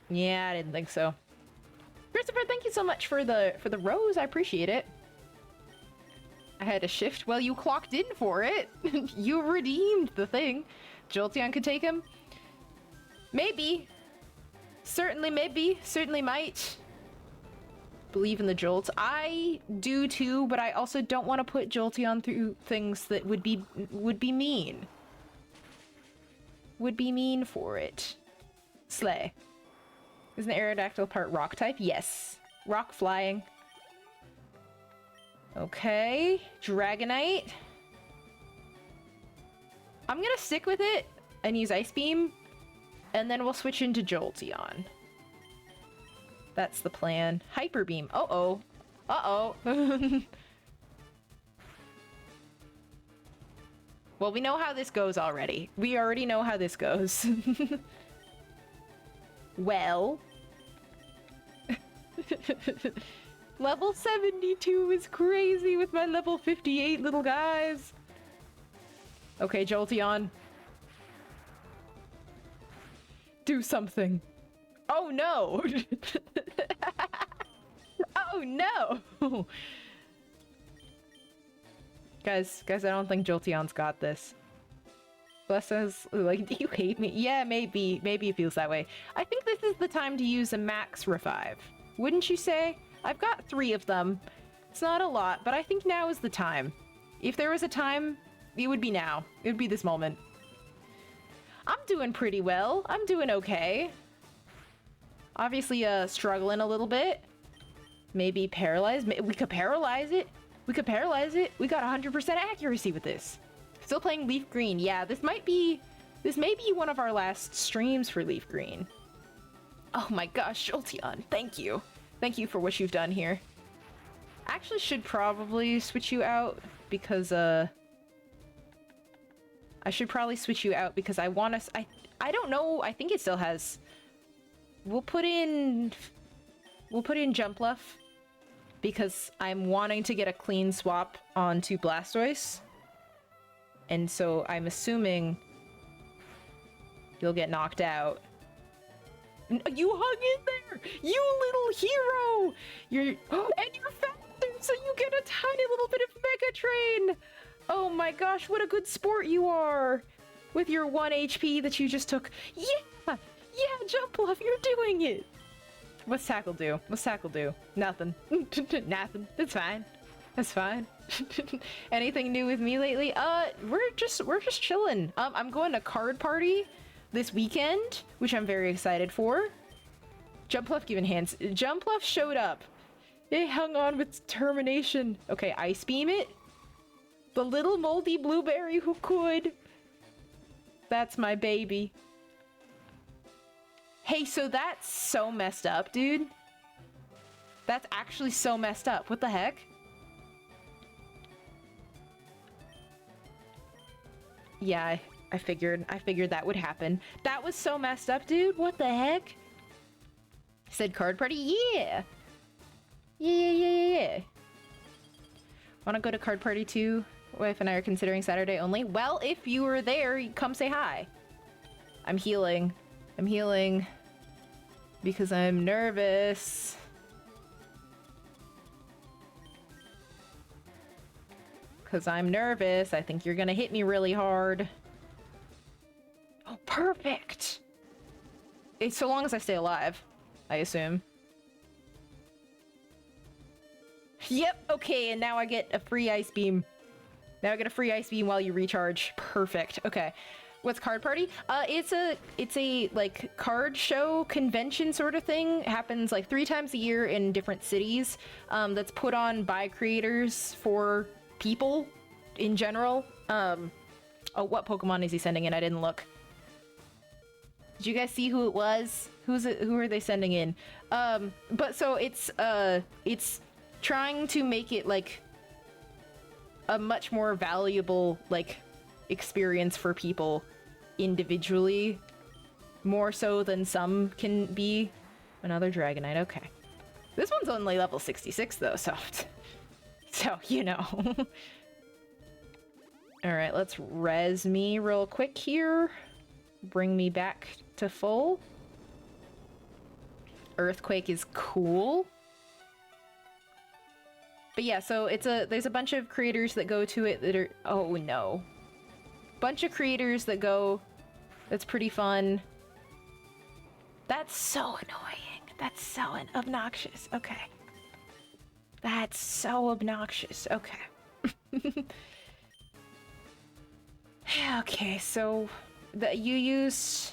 Yeah, I didn't think so. Christopher, thank you so much for the rose. I appreciate it. I had a shift. Well, you clocked in for it. You redeemed the thing. Jolteon could take him. Maybe. Certainly, maybe. Certainly might. Believe in the Jolts. I do too, but I also don't want to put Jolteon through things that would be mean. Would be mean for it. Slay. Isn't Aerodactyl part rock type? Yes. Rock flying. Okay. Dragonite. I'm gonna stick with it and use Ice Beam, and then we'll switch into Jolteon. That's the plan. Hyper Beam. Uh-oh. Uh-oh. Well, we know how this goes already. We already know how this goes. Well. Level 72 is crazy with my level 58 little guys. Okay, Jolteon. Do something. Oh no! Oh no! Guys, I don't think Jolteon's got this. Bless us, like, do you hate me? Yeah, maybe it feels that way. I think this is the time to use a max revive. Wouldn't you say? I've got 3 of them. It's not a lot, but I think now is the time. If there was a time, it would be now. It would be this moment. I'm doing pretty well. I'm doing okay. Obviously, struggling a little bit. Maybe paralyzed. We could paralyze it. We could paralyze it. We got 100% accuracy with this. Still playing LeafGreen. Yeah, this may be one of our last streams for LeafGreen. Oh my gosh, Jolteon, thank you. Thank you for what you've done here. Actually should probably switch you out because, I should probably switch you out because I want to... I don't know, I think it still has... We'll put in Jumpluff because I'm wanting to get a clean swap onto Blastoise. And so I'm assuming you'll get knocked out. You hung in there! You little hero! And you're faster, so you get a tiny little bit of Mega Train! Oh my gosh, what a good sport you are! With your 1 HP that you just took. Yeah! Yeah, Jumpluff, you're doing it! What's Tackle do? What's Tackle do? Nothing. Nothing. It's fine. That's fine. Anything new with me lately? We're just chilling. I'm going to card party this weekend, which I'm very excited for. Jumpluff giving hands. Jumpluff showed up. It hung on with determination. Okay, Ice Beam it. The little moldy blueberry who could. That's my baby. Hey, so that's so messed up, dude. That's actually so messed up. What the heck? Yeah, I figured that would happen. That was so messed up, dude. What the heck? Said card party? Yeah! Yeah. Wanna go to card party too? Wife and I are considering Saturday only. Well, if you were there, come say hi. I'm healing. Because I'm nervous. I think you're gonna hit me really hard. Oh, perfect! It's so long as I stay alive, I assume. Yep, okay, and now I get a free ice beam. While you recharge. Perfect. Okay. What's card party? It's a like card show convention sort of thing. It happens like 3 times a year in different cities. That's put on by creators for people in general. Oh, what Pokemon is he sending in? I didn't look. Did you guys see who it was? Who are they sending in? But so it's trying to make it like a much more valuable like experience for people individually, more so than some can be. Another Dragonite, okay. This one's only level 66 though, so you know. Alright, let's res me real quick here. Bring me back to full. Earthquake is cool. But yeah, so there's a bunch of creators that go to it that are, oh no. Bunch of creators that go, that's pretty fun. That's so annoying. That's so obnoxious. Okay. That's so obnoxious. Okay. Okay, so you use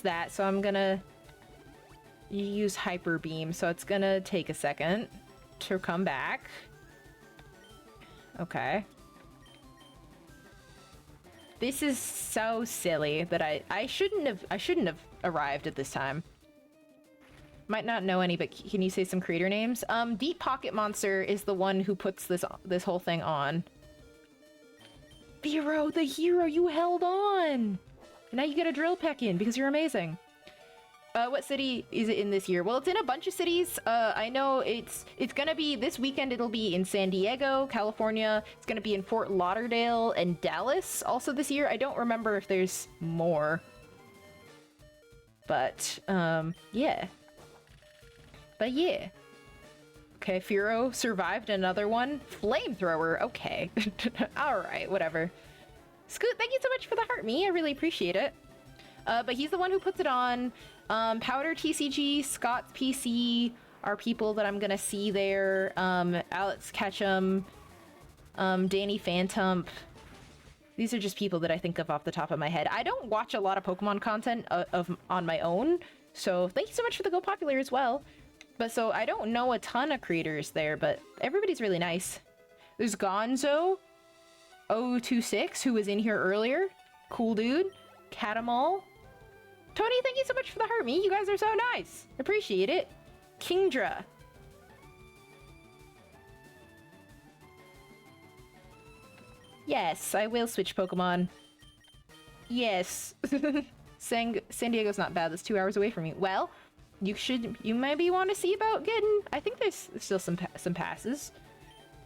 that, so I'm gonna use Hyper Beam, so it's gonna take a second to come back. Okay. This is so silly that I shouldn't have arrived at this time. Might not know any, but can you say some creator names? Deep Pocket Monster is the one who puts this whole thing on. Vero, the hero, you held on! And now you get a drill peck in because you're amazing. What city is it in this year? Well, it's in a bunch of cities. I know it's gonna be, this weekend it'll be in San Diego, California. It's gonna be in Fort Lauderdale and Dallas also this year. I don't remember if there's more. But, yeah. But yeah. Okay, Furo survived another one. Flamethrower, okay. Alright, whatever. Scoot, thank you so much for the heart, me. I really appreciate it. But he's the one who puts it on. Powder TCG, Scott's PC are people that I'm gonna see there. Alex Ketchum, Danny Phantom. These are just people that I think of off the top of my head. I don't watch a lot of Pokemon content on my own, so thank you so much for the Go Popular as well. But so I don't know a ton of creators there, but everybody's really nice. There's Gonzo026, who was in here earlier. Cool dude. Catamal. Tony, thank you so much for the heart, me. You guys are so nice. Appreciate it. Kingdra. Yes, I will switch Pokemon. Yes. San Diego's not bad. That's 2 hours away from me. Well, you maybe want to see about getting, I think there's still some passes.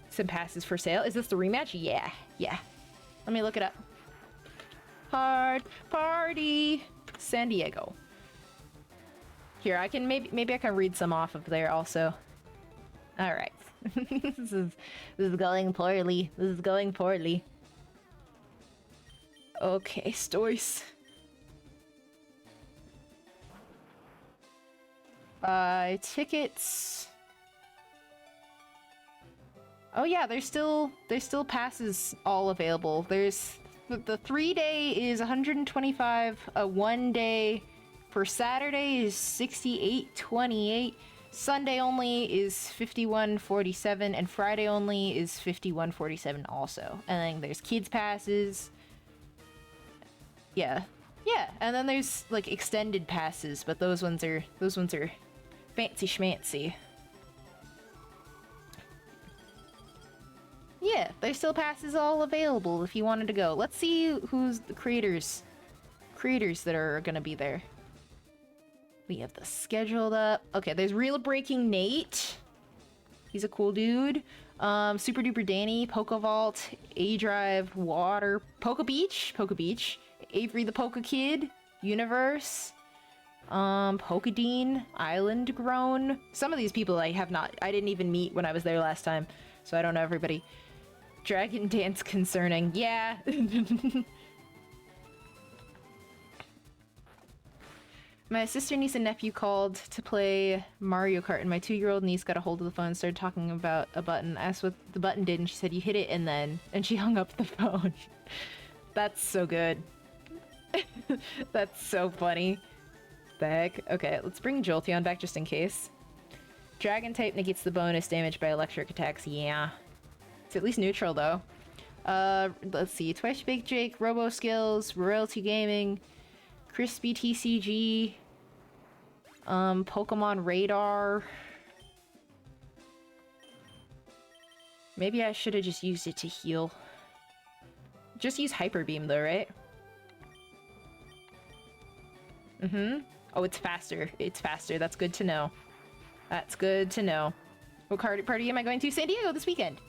Some passes for sale. Is this the rematch? Yeah. Let me look it up. Hard party. San Diego. Here, I can maybe I can read some off of there also. All right. This is going poorly. Okay, Stoice. Tickets. Oh yeah, there's still passes all available. There's the 3-day is 125, a 1-day for Saturday is 68.28, Sunday only is 51.47, and Friday only is 51.47 also. And then there's kids passes. Yeah, and then there's like extended passes, but those ones are fancy schmancy. Yeah, there's still passes all available if you wanted to go. Let's see who's the creators that are gonna be there. We have the scheduled up. Okay, there's Real Breaking Nate. He's a cool dude. Super Duper Danny, Poke Vault, A Drive, Water, Poke Beach, Avery the Poke Kid, Universe, Pokedean, Island Grown. Some of these people I didn't even meet when I was there last time, so I don't know everybody. Dragon Dance Concerning, yeah. My sister, niece, and nephew called to play Mario Kart, and my 2-year-old niece got a hold of the phone and started talking about a button. I asked what the button did, and she said, you hit it and then... And she hung up the phone. That's so good. That's so funny. The heck? Okay, let's bring Jolteon back just in case. Dragon type negates the bonus damage by electric attacks. Yeah. It's at least neutral, though. Let's see. Twice Baked Jake, Robo Skills, Royalty Gaming, Crispy TCG, Pokemon Radar. Maybe I should have just used it to heal. Just use Hyper Beam though, right? Oh, it's faster. It's faster. That's good to know. That's good to know. What card party am I going to? San Diego this weekend.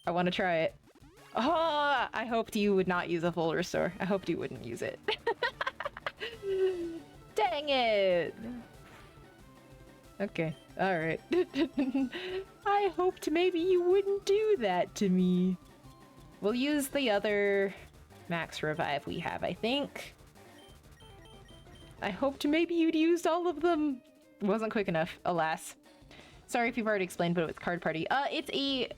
I want to try it. Oh, I hoped you would not use a full restore. I hoped you wouldn't use it. Dang it! Okay, alright. I hoped maybe you wouldn't do that to me. We'll use the other max revive we have, I think. I hoped maybe you'd used all of them. It wasn't quick enough, alas. Sorry if you've already explained, but it's Card Party. It's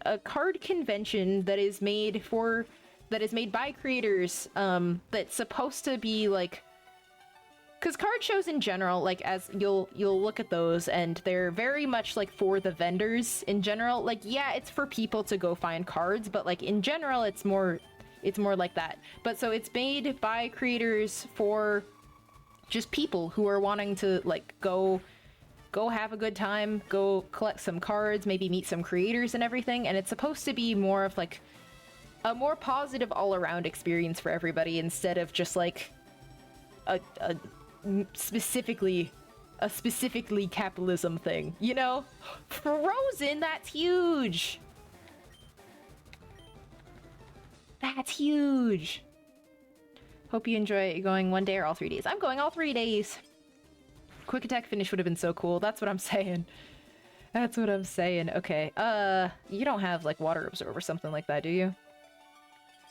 a card convention that is made by creators, that's supposed to be like, because card shows in general, like, as you'll look at those and they're very much like for the vendors in general. Like, yeah, it's for people to go find cards, but like in general, it's more like that. But so it's made by creators for just people who are wanting to like go have a good time, go collect some cards, maybe meet some creators and everything, and it's supposed to be more of like a more positive all-around experience for everybody instead of just like a specifically capitalism thing, you know? Frozen, that's huge! That's huge! Hope you enjoy going one day or all 3 days. I'm going all 3 days! Quick attack finish would have been so cool. That's what I'm saying. That's what I'm saying. Okay, you don't have, like, water absorb or something like that, do you?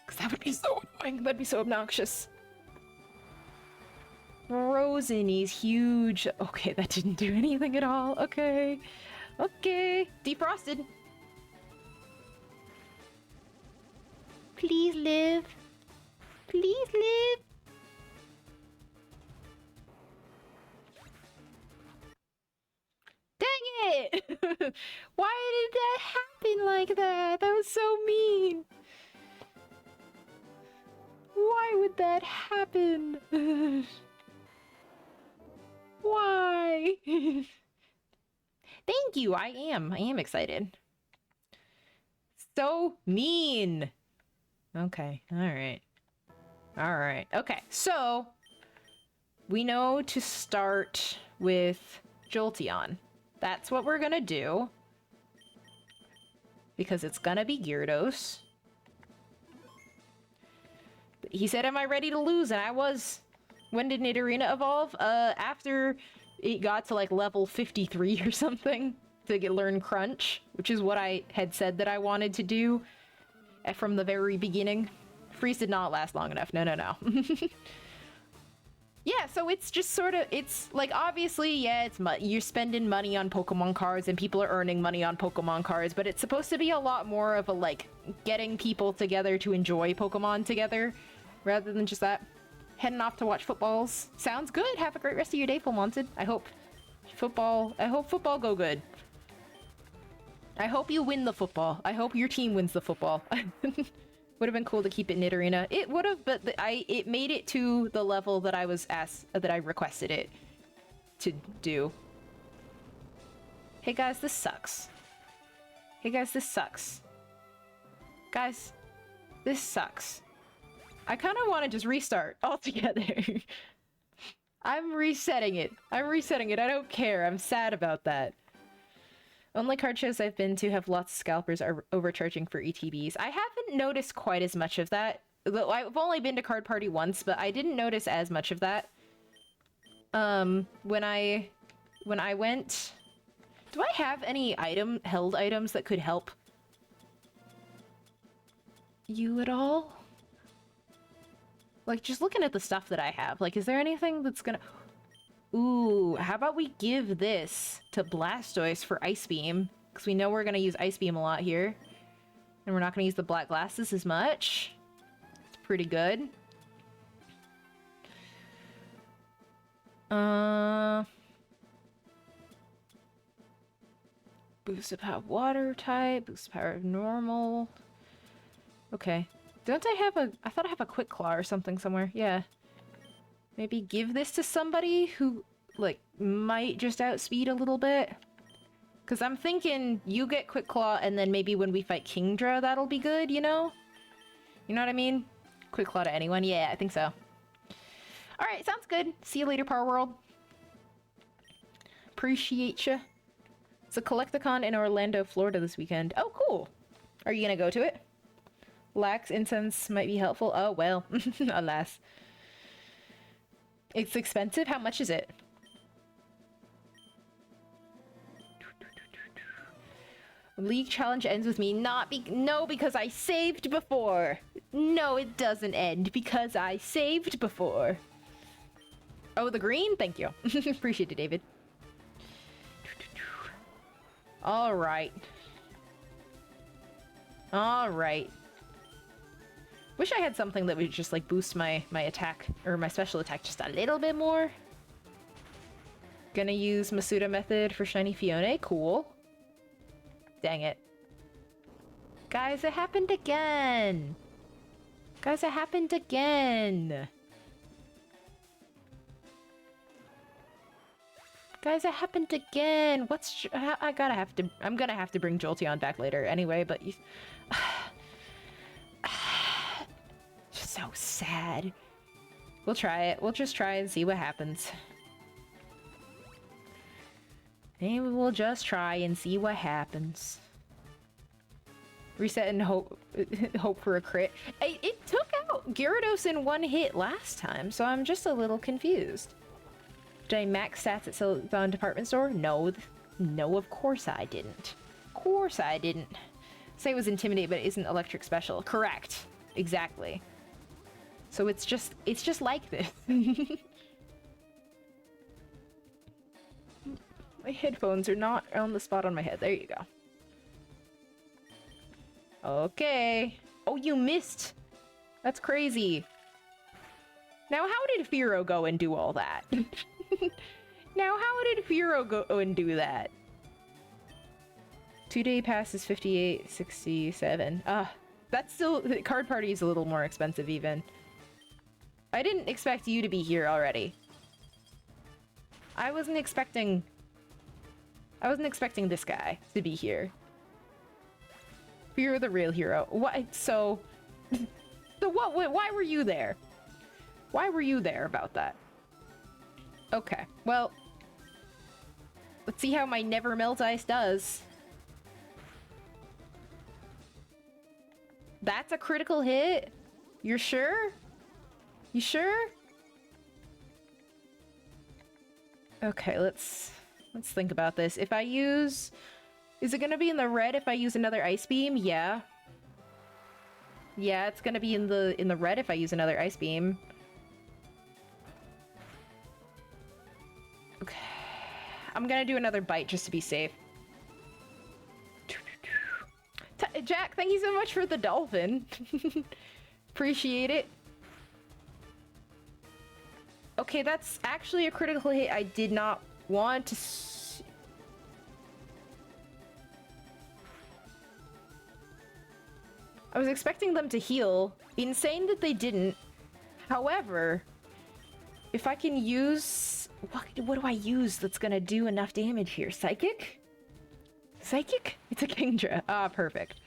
Because that would be so annoying. That'd be so obnoxious. Frozen is huge. Okay, that didn't do anything at all. Okay. Okay. Defrosted. Please live. Please live. Dang it! Why did that happen like that? That was so mean. Why would that happen? Why? Thank you. I am excited. So mean. Okay. All right. All right. Okay. So we know to start with Jolteon. That's what we're gonna do. Because it's gonna be Gyarados. He said, am I ready to lose? And I was. When did Nidorina evolve? After it got to like level 53 or something to learn Crunch, which is what I had said that I wanted to do from the very beginning. Freeze did not last long enough. No. Yeah, so it's just sort of, it's like, obviously, yeah, you're spending money on Pokemon cards and people are earning money on Pokemon cards, but it's supposed to be a lot more of a, like, getting people together to enjoy Pokemon together, rather than just that. Heading off to watch footballs. Sounds good. Have a great rest of your day, Full Wanted. I hope football go good. I hope you win the football. I hope your team wins the football. Would have been cool to keep it Nidorina. It would have, but it made it to the level that I was that I requested it to do. Hey guys, this sucks. Hey guys, this sucks. Guys, this sucks. I kind of want to just restart altogether. I'm resetting it. I'm resetting it. I don't care. I'm sad about that. Only card shows I've been to have lots of scalpers are overcharging for ETBs. I haven't noticed quite as much of that. I've only been to Card Party once, but I didn't notice as much of that. When I went... Do I have any held items that could help you at all? Like, just looking at the stuff that I have, like, is there anything that's gonna... Ooh, how about we give this to Blastoise for Ice Beam? Because we know we're gonna use Ice Beam a lot here. And we're not gonna use the Black Glasses as much. It's pretty good. Boost of power water type, boost of power of normal. Okay. Don't I have a... I thought I have a Quick Claw or something somewhere. Yeah. Maybe give this to somebody who, like, might just outspeed a little bit. Because I'm thinking you get Quick Claw and then maybe when we fight Kingdra that'll be good, you know? You know what I mean? Quick Claw to anyone? Yeah, I think so. Alright, sounds good. See you later, Power World. Appreciate ya. It's a Collecticon in Orlando, Florida this weekend. Oh, cool. Are you gonna go to it? Lax incense might be helpful. Oh, well. Alas. It's expensive? How much is it? League challenge ends with me not no, because I saved before. No, it doesn't end because I saved before. Oh, the green? Thank you. Appreciate it, David. All right. All right. Wish I had something that would just like boost my attack or my special attack just a little bit more. Gonna use Masuda method for Shiny Fiona. Cool. Dang it. Guys, it happened again. Guys, it happened again. Guys, it happened again. What's... I'm gonna have to bring Jolteon back later anyway, but you... So sad. We'll try it. We'll just try and see what happens. Maybe we'll just try and see what happens. Reset and hope for a crit. It took out Gyarados in one hit last time, so I'm just a little confused. Did I max stats at Silicon Department Store? No. No, of course I didn't. Of course I didn't. Say it was Intimidate, but it isn't Electric Special. Correct. Exactly. So it's just like this. My headphones are not on the spot on my head. There you go. Okay. Oh, you missed. That's crazy. Now, how did Firo go and do all that? Now, how did Firo go and do that? 2-day pass is 58.67. That's still... Card Party is a little more expensive, even. I didn't expect you to be here already. I wasn't expecting this guy to be here. You're the real hero. What? So what? Why were you there? Why were you there about that? Okay, well, let's see how my Never Melt Ice does. That's a critical hit? You're sure? You sure? Okay, let's think about this. If I use... Is it gonna be in the red if I use another Ice Beam? Yeah. Yeah, it's gonna be in the red if I use another Ice Beam. Okay. I'm gonna do another bite just to be safe. Jack, thank you so much for the dolphin. Appreciate it. Okay, that's actually a critical hit I did not want to... I was expecting them to heal. Insane that they didn't. However, if I can use... What do I use that's gonna do enough damage here? Psychic? Psychic? It's a Kingdra. Ah, perfect.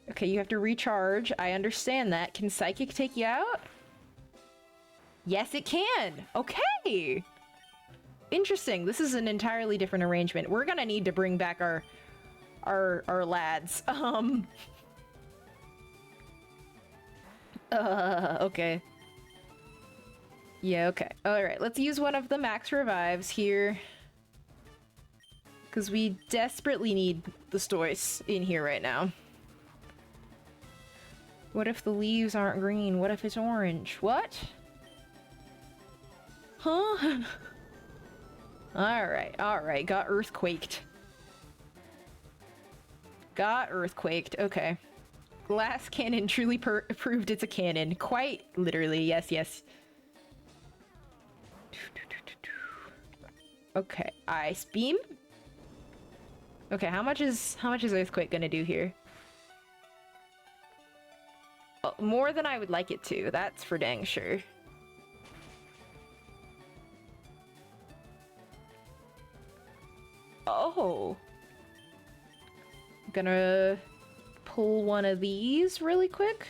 Okay, you have to recharge. I understand that. Can Psychic take you out? Yes, it can! Okay! Interesting. This is an entirely different arrangement. We're gonna need to bring back our lads. Okay. Yeah, okay. Alright, let's use one of the max revives here. Because we desperately need the Stoice in here right now. What if the leaves aren't green? What if it's orange? What? Huh? Alright. Got earthquaked. Okay. Glass cannon truly proved it's a cannon. Quite literally, yes. Okay, ice beam. Okay, how much is earthquake gonna do here? Oh, more than I would like it to. That's for dang sure. Oh. I'm gonna pull one of these really quick.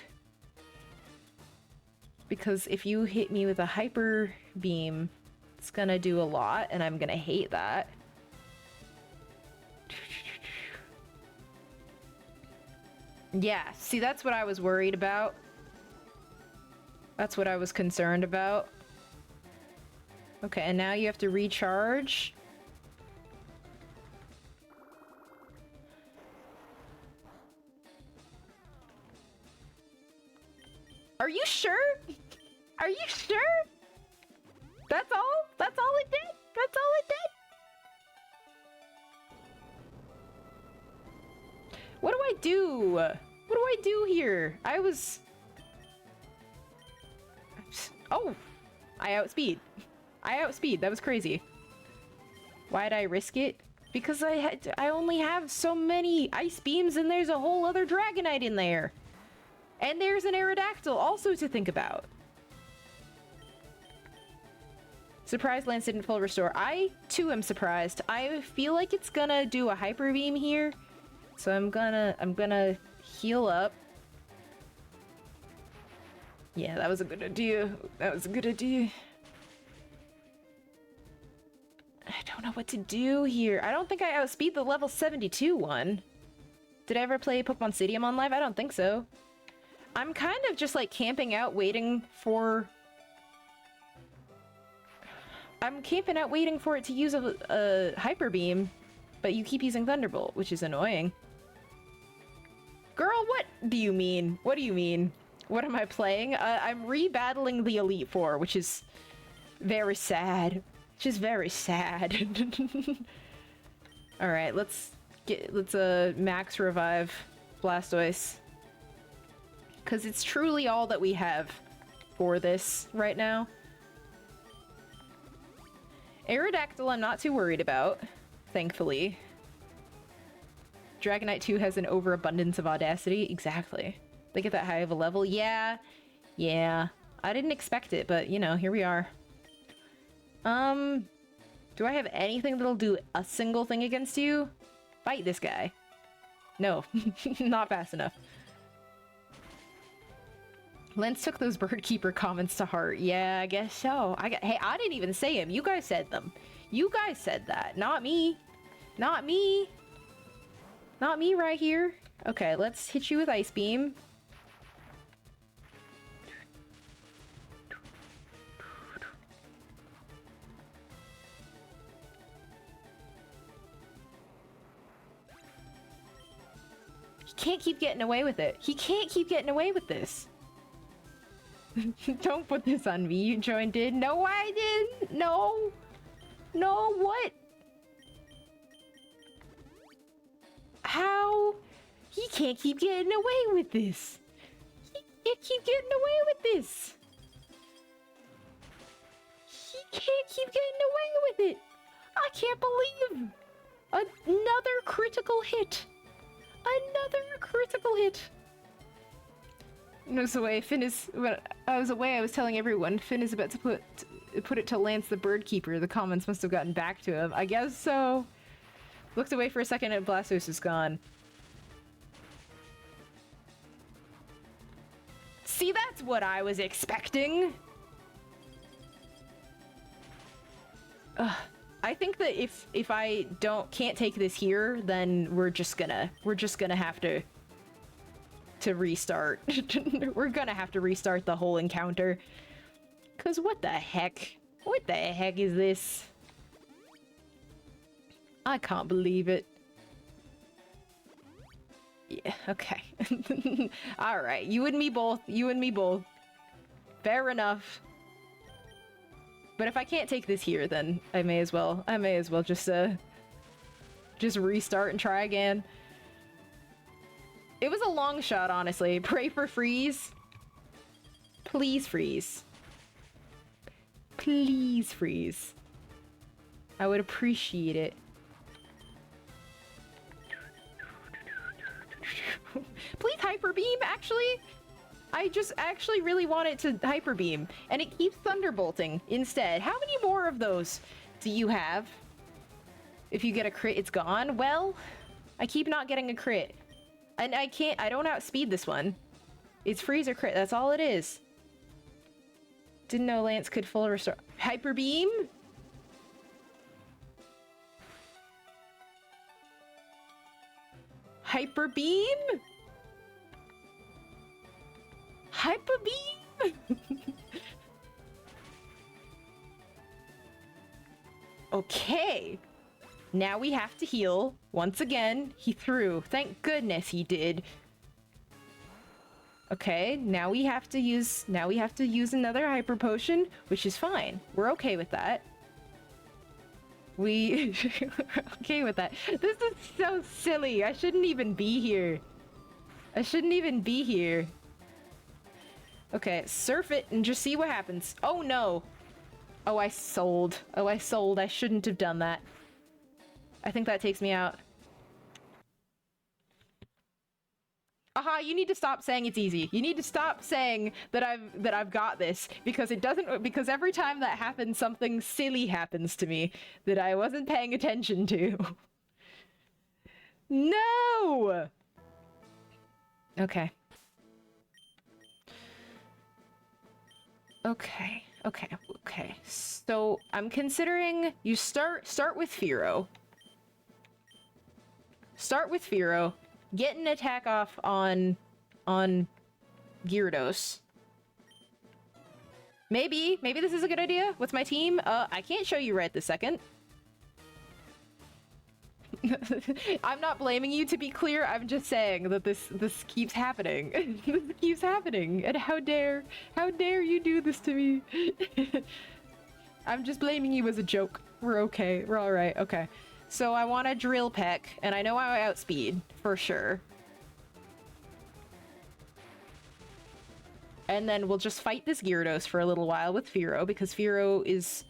Because if you hit me with a hyper beam, it's gonna do a lot, and I'm gonna hate that. Yeah, see, that's what I was worried about. That's what I was concerned about. Okay, and now you have to recharge. Are you sure? Are you sure? That's all? That's all it did? That's all it did? What do I do? What do I do here? I was... Oh! I outspeed. That was crazy. Why'd I risk it? Because I only have so many ice beams and there's a whole other Dragonite in there. And there's an Aerodactyl also to think about. Surprised Lance didn't full restore. I too am surprised. I feel like it's gonna do a Hyper Beam here. So I'm gonna heal up. Yeah, that was a good idea. I don't know what to do here. I don't think I outspeed the level 72 one. Did I ever play Pokemon Stadium on live? I don't think so. I'm kind of just like camping out waiting for... I'm camping out waiting for it to use a Hyper Beam, but you keep using Thunderbolt, which is annoying. Girl, what do you mean? What do you mean? What am I playing? I'm re-battling the Elite Four, which is very sad. Just very sad. Alright, let's max revive Blastoise. Because it's truly all that we have for this right now. Aerodactyl I'm not too worried about, thankfully. Dragonite 2 has an overabundance of audacity. Exactly. They get that high of a level. Yeah. I didn't expect it, but you know, here we are. Do I have anything that'll do a single thing against you? Fight this guy. No, not fast enough. Lance took those Birdkeeper comments to heart. Yeah, I guess so. Hey, I didn't even say him. You guys said them. You guys said that. Not me. Not me. Not me right here. Okay, let's hit you with Ice Beam. He can't keep getting away with it. He can't keep getting away with this. Don't put this on me. You joined in. No, I didn't. No. No, what? How? He can't keep getting away with this. He can't keep getting away with this. He can't keep getting away with it. I can't believe. Another critical hit. Another critical hit. I was away. When I was away, I was telling everyone Finn is about to put it to Lance the Birdkeeper. The comments must have gotten back to him. I guess so. Looked away for a second and Blastoise is gone. That's what I was expecting. I think that if I can't take this here, then we're just gonna have to restart. We're gonna have to restart the whole encounter. Cause what the heck? What the heck is this? I can't believe it. Yeah, okay. Alright, you and me both. You and me both. Fair enough. But if I can't take this here, then I may as well just restart and try again. It was a long shot, honestly. Pray for freeze. Please freeze. Please freeze. I would appreciate it. Please hyper beam, actually. I just actually really want it to hyper beam, and it keeps thunderbolting instead. How many more of those do you have? If you get a crit, it's gone. Well, I keep not getting a crit, and I don't outspeed this one. It's freeze or crit. That's all it is. Didn't know Lance could full restore. Hyper beam. Hyper beam? Hyper beam? Okay. Now we have to heal. Once again, he threw. Thank goodness he did. Okay, now we have to use another hyper potion, which is fine. We're okay with that. We're okay with that. This is so silly. I shouldn't even be here. I shouldn't even be here. Okay, surf it and just see what happens. Oh no. Oh, I sold. Oh, I sold. I shouldn't have done that. I think that takes me out. Aha, you need to stop saying it's easy. You need to stop saying that I've got this, because it doesn't, because every time that happens, something silly happens to me that I wasn't paying attention to. No! Okay. Okay. So I'm considering you start with Firo. Start with Firo. Get an attack off on Gyarados. Maybe this is a good idea. What's my team? I can't show you right this second. I'm not blaming you, to be clear. I'm just saying that this keeps happening. This keeps happening, and how dare you do this to me? I'm just blaming you as a joke. We're okay. We're all right. Okay. So I want to drill peck, and I know I outspeed for sure. And then we'll just fight this Gyarados for a little while with Firo, because Firo is...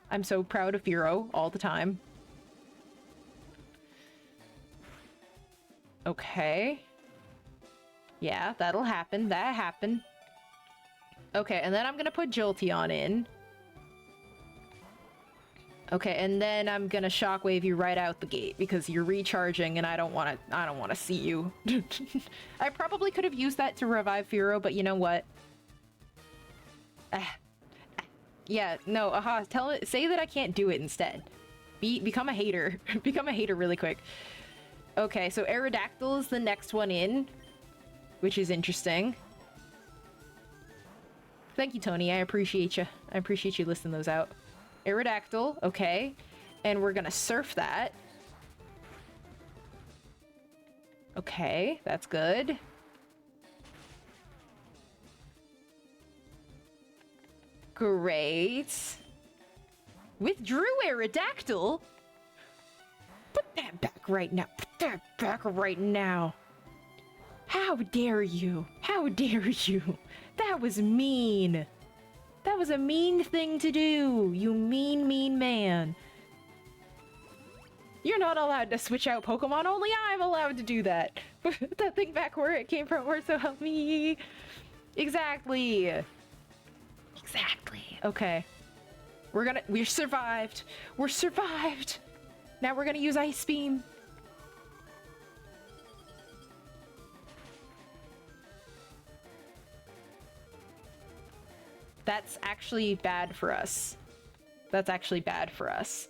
I'm so proud of Firo all the time. Okay. Yeah, that'll happen. That happened. Okay, and then I'm gonna put Jolteon in. Okay, and then I'm gonna shockwave you right out the gate because you're recharging and I don't wanna see you. I probably could have used that to revive Firo, but you know what? Yeah, no, aha, say that I can't do it instead. Become a hater. Become a hater really quick. Okay, so Aerodactyl is the next one in, which is interesting. Thank you, Tony. I appreciate you. I appreciate you listing those out. Aerodactyl, okay. And we're gonna surf that. Okay, that's good. Great. Withdrew Aerodactyl? Put that back right now. Put that back right now. How dare you? How dare you? That was mean. That was a mean thing to do, you mean, mean man. You're not allowed to switch out Pokemon, only I'm allowed to do that. Put that thing back where it came from, or so help me. Exactly. Exactly. Okay. We survived. We're survived. Now we're gonna use Ice Beam. That's actually bad for us. That's actually bad for us.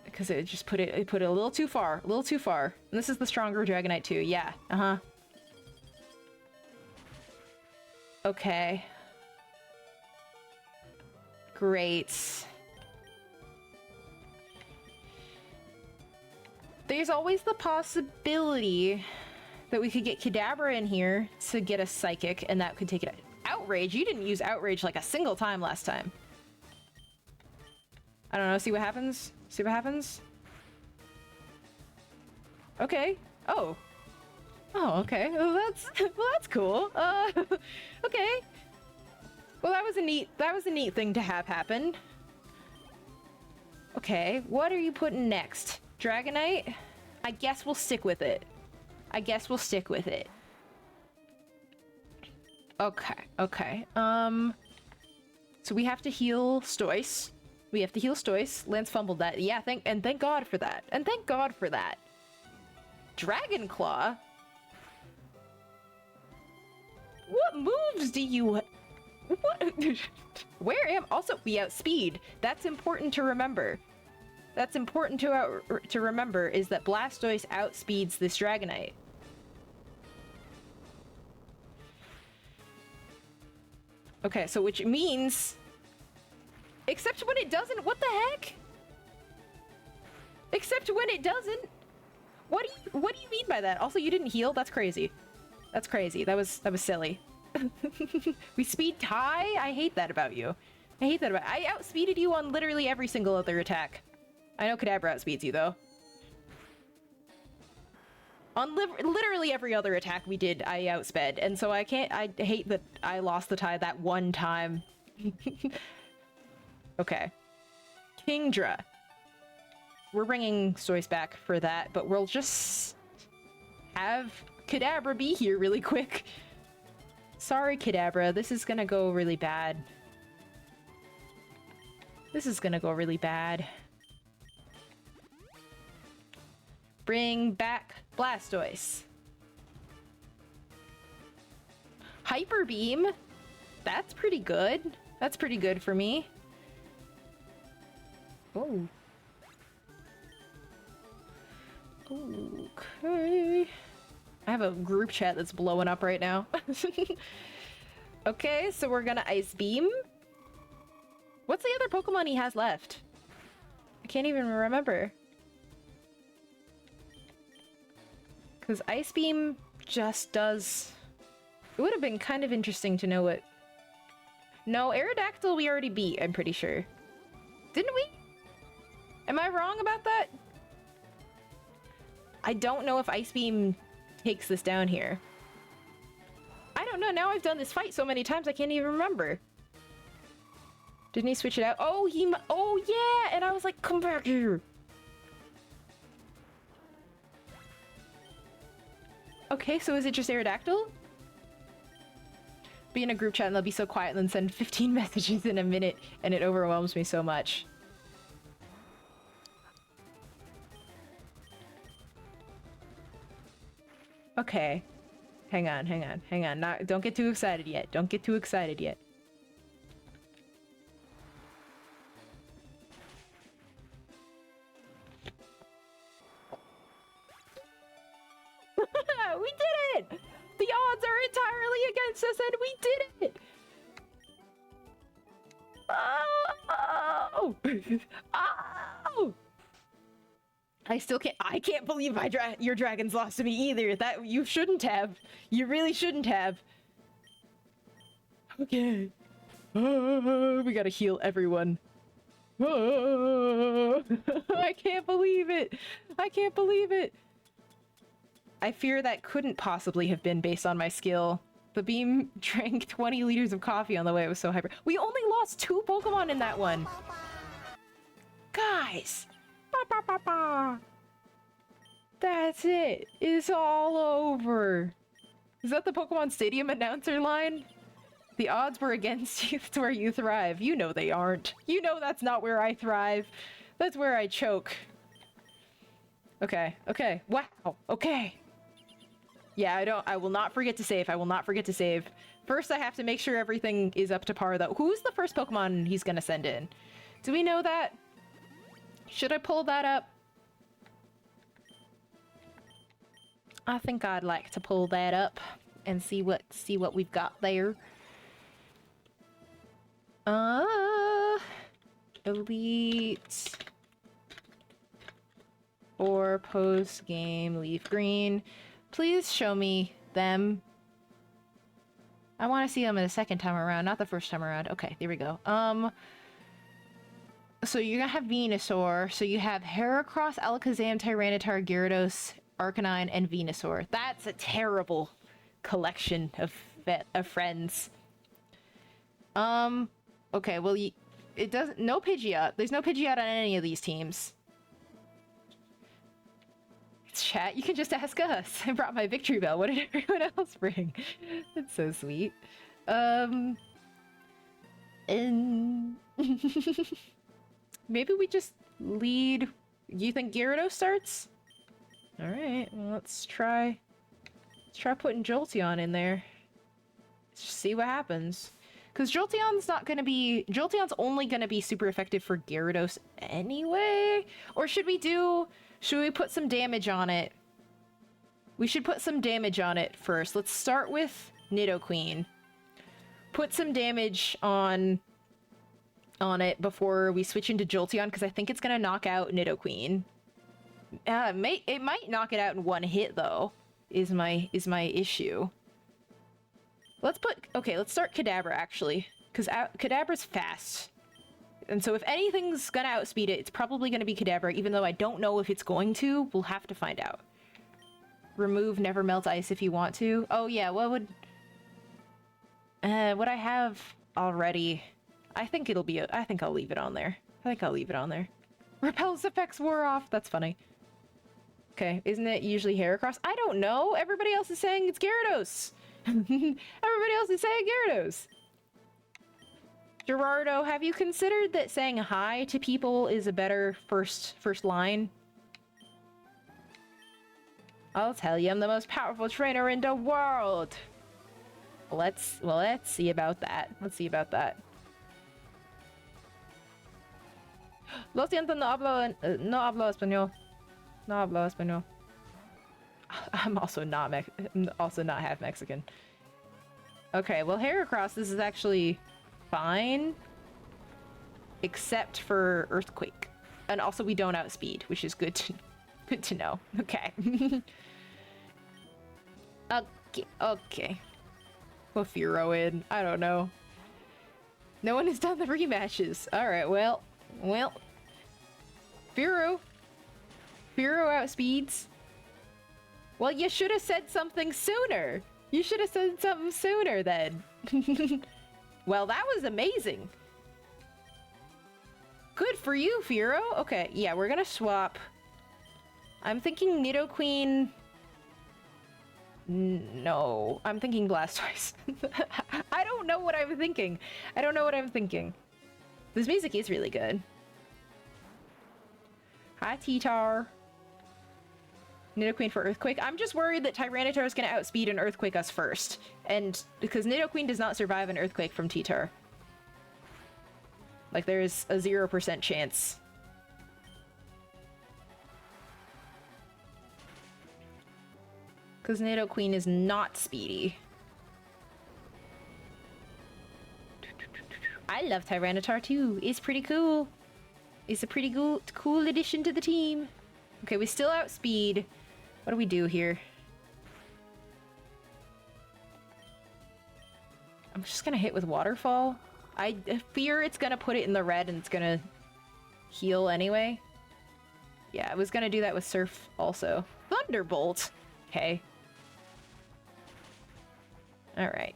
Because it just put it a little too far. A little too far. And this is the stronger Dragonite too. Yeah. Uh-huh. Okay. Great. There's always the possibility that we could get Kadabra in here to get a Psychic, and that could take it out. Outrage? You didn't use Outrage like a single time last time. I don't know. See what happens? See what happens? Okay. Oh. Oh, okay. Well, that's cool. Okay. Well, that was a neat thing to have happen. Okay, what are you putting next? Dragonite? I guess we'll stick with it. I guess we'll stick with it. Okay, okay. So we have to heal Stoice. We have to heal Stoice. Lance fumbled that. Yeah, thank God for that. And thank God for that. Dragon Claw? What moves do you... What? Where am... Also, we outspeed. That's important to remember. That's important to remember, is that Blastoise outspeeds this Dragonite. Okay, so which means... Except when it doesn't? What the heck? Except when it doesn't? What do you mean by that? Also, you didn't heal? That's crazy. That's crazy. That was silly. We speed tie? I hate that about you. I hate that about... I outspeeded you on literally every single other attack. I know Kadabra outspeeds you, though. On literally every other attack we did, I outsped. And so I hate that I lost the tie that one time. Okay. Kingdra. We're bringing Stoice back for that, but we'll just have Kadabra be here really quick. Sorry, Kadabra. This is gonna go really bad. This is gonna go really bad. Bring back Blastoise. Hyper Beam? That's pretty good. That's pretty good for me. Oh. Okay. I have a group chat that's blowing up right now. Okay, so we're gonna Ice Beam. What's the other Pokemon he has left? I can't even remember. Because Ice Beam just does... It would have been kind of interesting to know what... No, Aerodactyl we already beat, I'm pretty sure. Didn't we? Am I wrong about that? I don't know if Ice Beam takes this down here. I don't know. Now I've done this fight so many times I can't even remember. Didn't he switch it out? Oh, oh, yeah! And I was like, come back here! Okay, so is it just Aerodactyl? Be in a group chat and they'll be so quiet and then send 15 messages in a minute and it overwhelms me so much. Okay. Hang on, hang on, hang on. Don't get too excited yet. Don't get too excited yet. We did it! The odds are entirely against us and we did it! Oh! Oh! I can't believe your dragon's lost to me either. That you shouldn't have. You really shouldn't have. Okay. We gotta heal everyone. I can't believe it. I can't believe it. I fear that couldn't possibly have been based on my skill. The beam drank 20 liters of coffee on the way. It was so hyper. We only lost 2 Pokemon in that one. Guys. That's it. It's all over. Is that the Pokemon Stadium announcer line? The odds were against you. It's where you thrive. You know they aren't. You know that's not where I thrive. That's where I choke. Okay. Okay. Wow. Okay. Yeah, I will not forget to save. I will not forget to save. First, I have to make sure everything is up to par, though. Who's the first Pokemon he's gonna send in? Do we know that? Should I pull that up? I think I'd like to pull that up and see what we've got there. Elite or post-game LeafGreen. Please show me them. I want to see them the second time around, not the first time around. Okay, there we go. So you're gonna have Venusaur. So you have Heracross, Alakazam, Tyranitar, Gyarados, Arcanine, and Venusaur. That's a terrible collection of friends. Okay, well, it doesn't... No Pidgeot. There's no Pidgeot on any of these teams. Chat, you can just ask us. I brought my victory bell. What did everyone else bring? That's so sweet. And... Maybe we just lead... You think Gyarados starts? Alright, well, let's try putting Jolteon in there. Let's just see what happens. Because Jolteon's only gonna be super effective for Gyarados anyway? Or should we put some damage on it? We should put some damage on it first. Let's start with Nidoqueen. Put some damage on it before we switch into Jolteon, because I think it's gonna knock out Nidoqueen. It might knock it out in one hit, though, is my issue. Let's start Kadabra, actually, because Kadabra's fast. And so if anything's gonna outspeed it, it's probably gonna be Kadabra, even though I don't know if it's going to. We'll have to find out. Remove Never Melt Ice if you want to. Oh yeah, what would I have already? I think I'll leave it on there. Repel's effects wore off. That's funny. Okay, isn't it usually Heracross? I don't know. Everybody else is saying it's Gyarados. Everybody else is saying Gyarados. Gerardo, have you considered that saying hi to people is a better first line? I'll tell you, I'm the most powerful trainer in the world. Let's see about that. Lo siento, no hablo español. No hablo español. I'm also not half Mexican. Okay, well, Heracross, this is actually fine, except for Earthquake, and also we don't outspeed, which is good to know. Okay. Okay. We'll Furo in. I don't know. No one has done the rematches. All right. Well. Furo outspeeds. Well, you should have said something sooner. Then. Well, that was amazing. Good for you, Furo. Okay, yeah, we're gonna swap. I'm thinking Nidoqueen. No, I'm thinking Blastoise. I don't know what I'm thinking. This music is really good. Hi, T-Tar. Nidoqueen for Earthquake. I'm just worried that Tyranitar is going to outspeed and Earthquake us first. And because Nidoqueen does not survive an Earthquake from T-Tar. Like, there's a 0% chance. Because Nidoqueen is not speedy. I love Tyranitar too. It's pretty cool. It's a pretty cool addition to the team. Okay, we still outspeed. What do we do here? I'm just gonna hit with Waterfall. I fear it's gonna put it in the red and it's gonna heal anyway. Yeah, I was gonna do that with Surf also. Thunderbolt! Okay. Alright.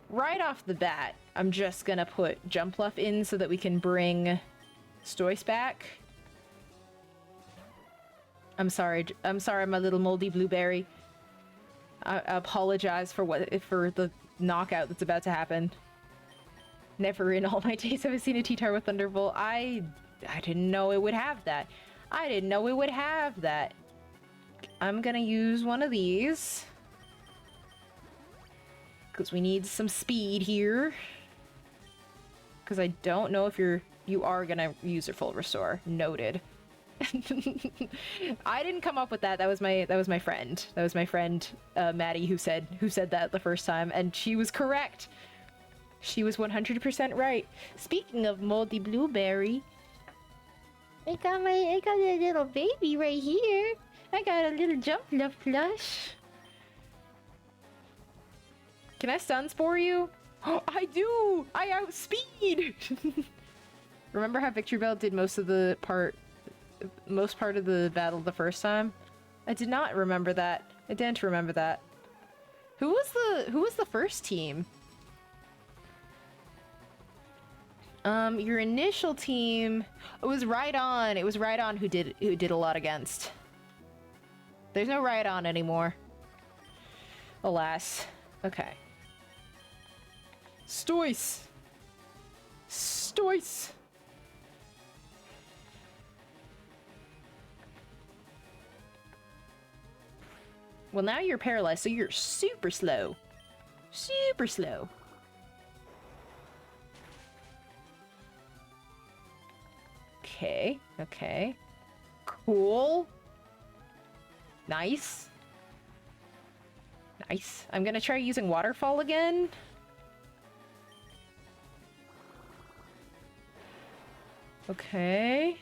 Right off the bat, I'm just gonna put Jumpluff in so that we can bring Stoice back. I'm sorry, my little moldy blueberry. I apologize for the knockout that's about to happen. Never in all my days have I seen a T-Tar with Thunderbolt. I didn't know it would have that. I'm gonna use one of these. Because we need some speed here. Because I don't know if you are gonna use your full restore. Noted. I didn't come up with that. That was my friend. That was my friend Maddie who said that the first time, and she was correct. She was 100% right. Speaking of moldy blueberry, I got a little baby right here. I got a little jump love plush. Can I stun spore you? Oh, I do! I outspeed! Remember how Victory Bell did most part of the battle the first time? I did not remember that. I didn't remember that. Who was the first team? Your initial team, it was Rhydon. It was Rhydon who did a lot against. There's no Rhydon anymore. Alas. Okay. Stoice! Stoice! Well, now you're paralyzed, so you're super slow. Super slow. Okay, okay. Cool. Nice. Nice. I'm gonna try using Waterfall again. Okay.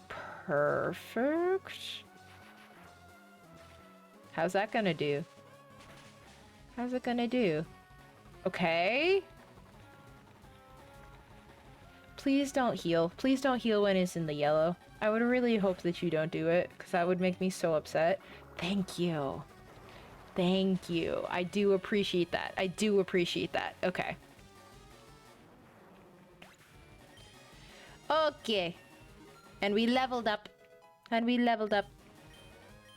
Perfect. How's that gonna do? How's it gonna do? Okay. Please don't heal. Please don't heal when it's in the yellow. I would really hope that you don't do it, because that would make me so upset. Thank you. Thank you. I do appreciate that. I do appreciate that. Okay. Okay. And we leveled up. And we leveled up.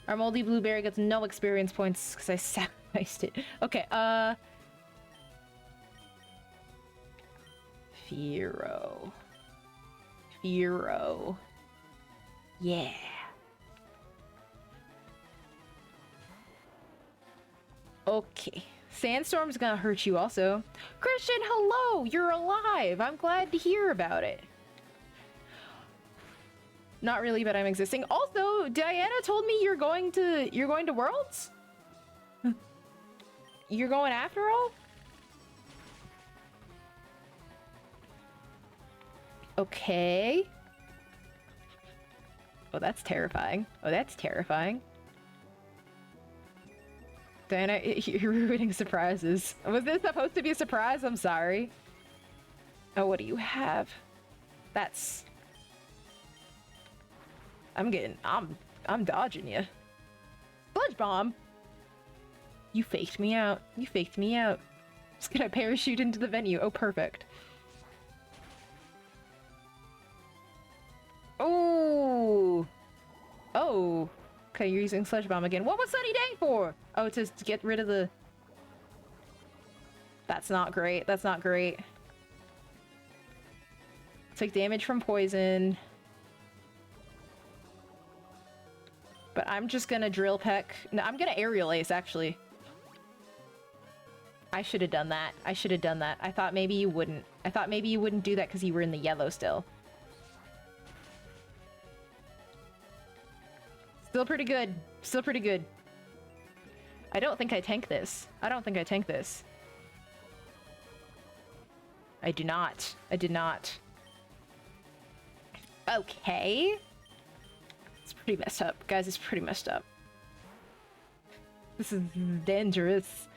Our moldy blueberry gets no experience points because I sacrificed it. Okay, Fearow. Fearow. Yeah. Okay. Sandstorm's gonna hurt you also. Christian, hello! You're alive! I'm glad to hear about it. Not really, but I'm existing. Also, Diana told me you're going to Worlds? You're going after all? Okay. Oh, that's terrifying. Oh, that's terrifying. Diana, you're ruining surprises. Was this supposed to be a surprise? I'm sorry. Oh, what do you have? That's... I'm dodging you. Sludge bomb! You faked me out. You faked me out. Just gonna parachute into the venue. Oh, perfect. Oh! Oh! Okay, you're using Sludge Bomb again. What was Sunny Day for? Oh, to get rid of the... That's not great. That's not great. Take damage from poison. But I'm just gonna Drill Peck. No, I'm gonna Aerial Ace, actually. I should have done that. I should have done that. I thought maybe you wouldn't. I thought maybe you wouldn't do that because you were in the yellow still. Still pretty good. Still pretty good. I don't think I tank this. I don't think I tank this. I do not. I did not. Okay. It's pretty messed up. Guys, it's pretty messed up. This is dangerous.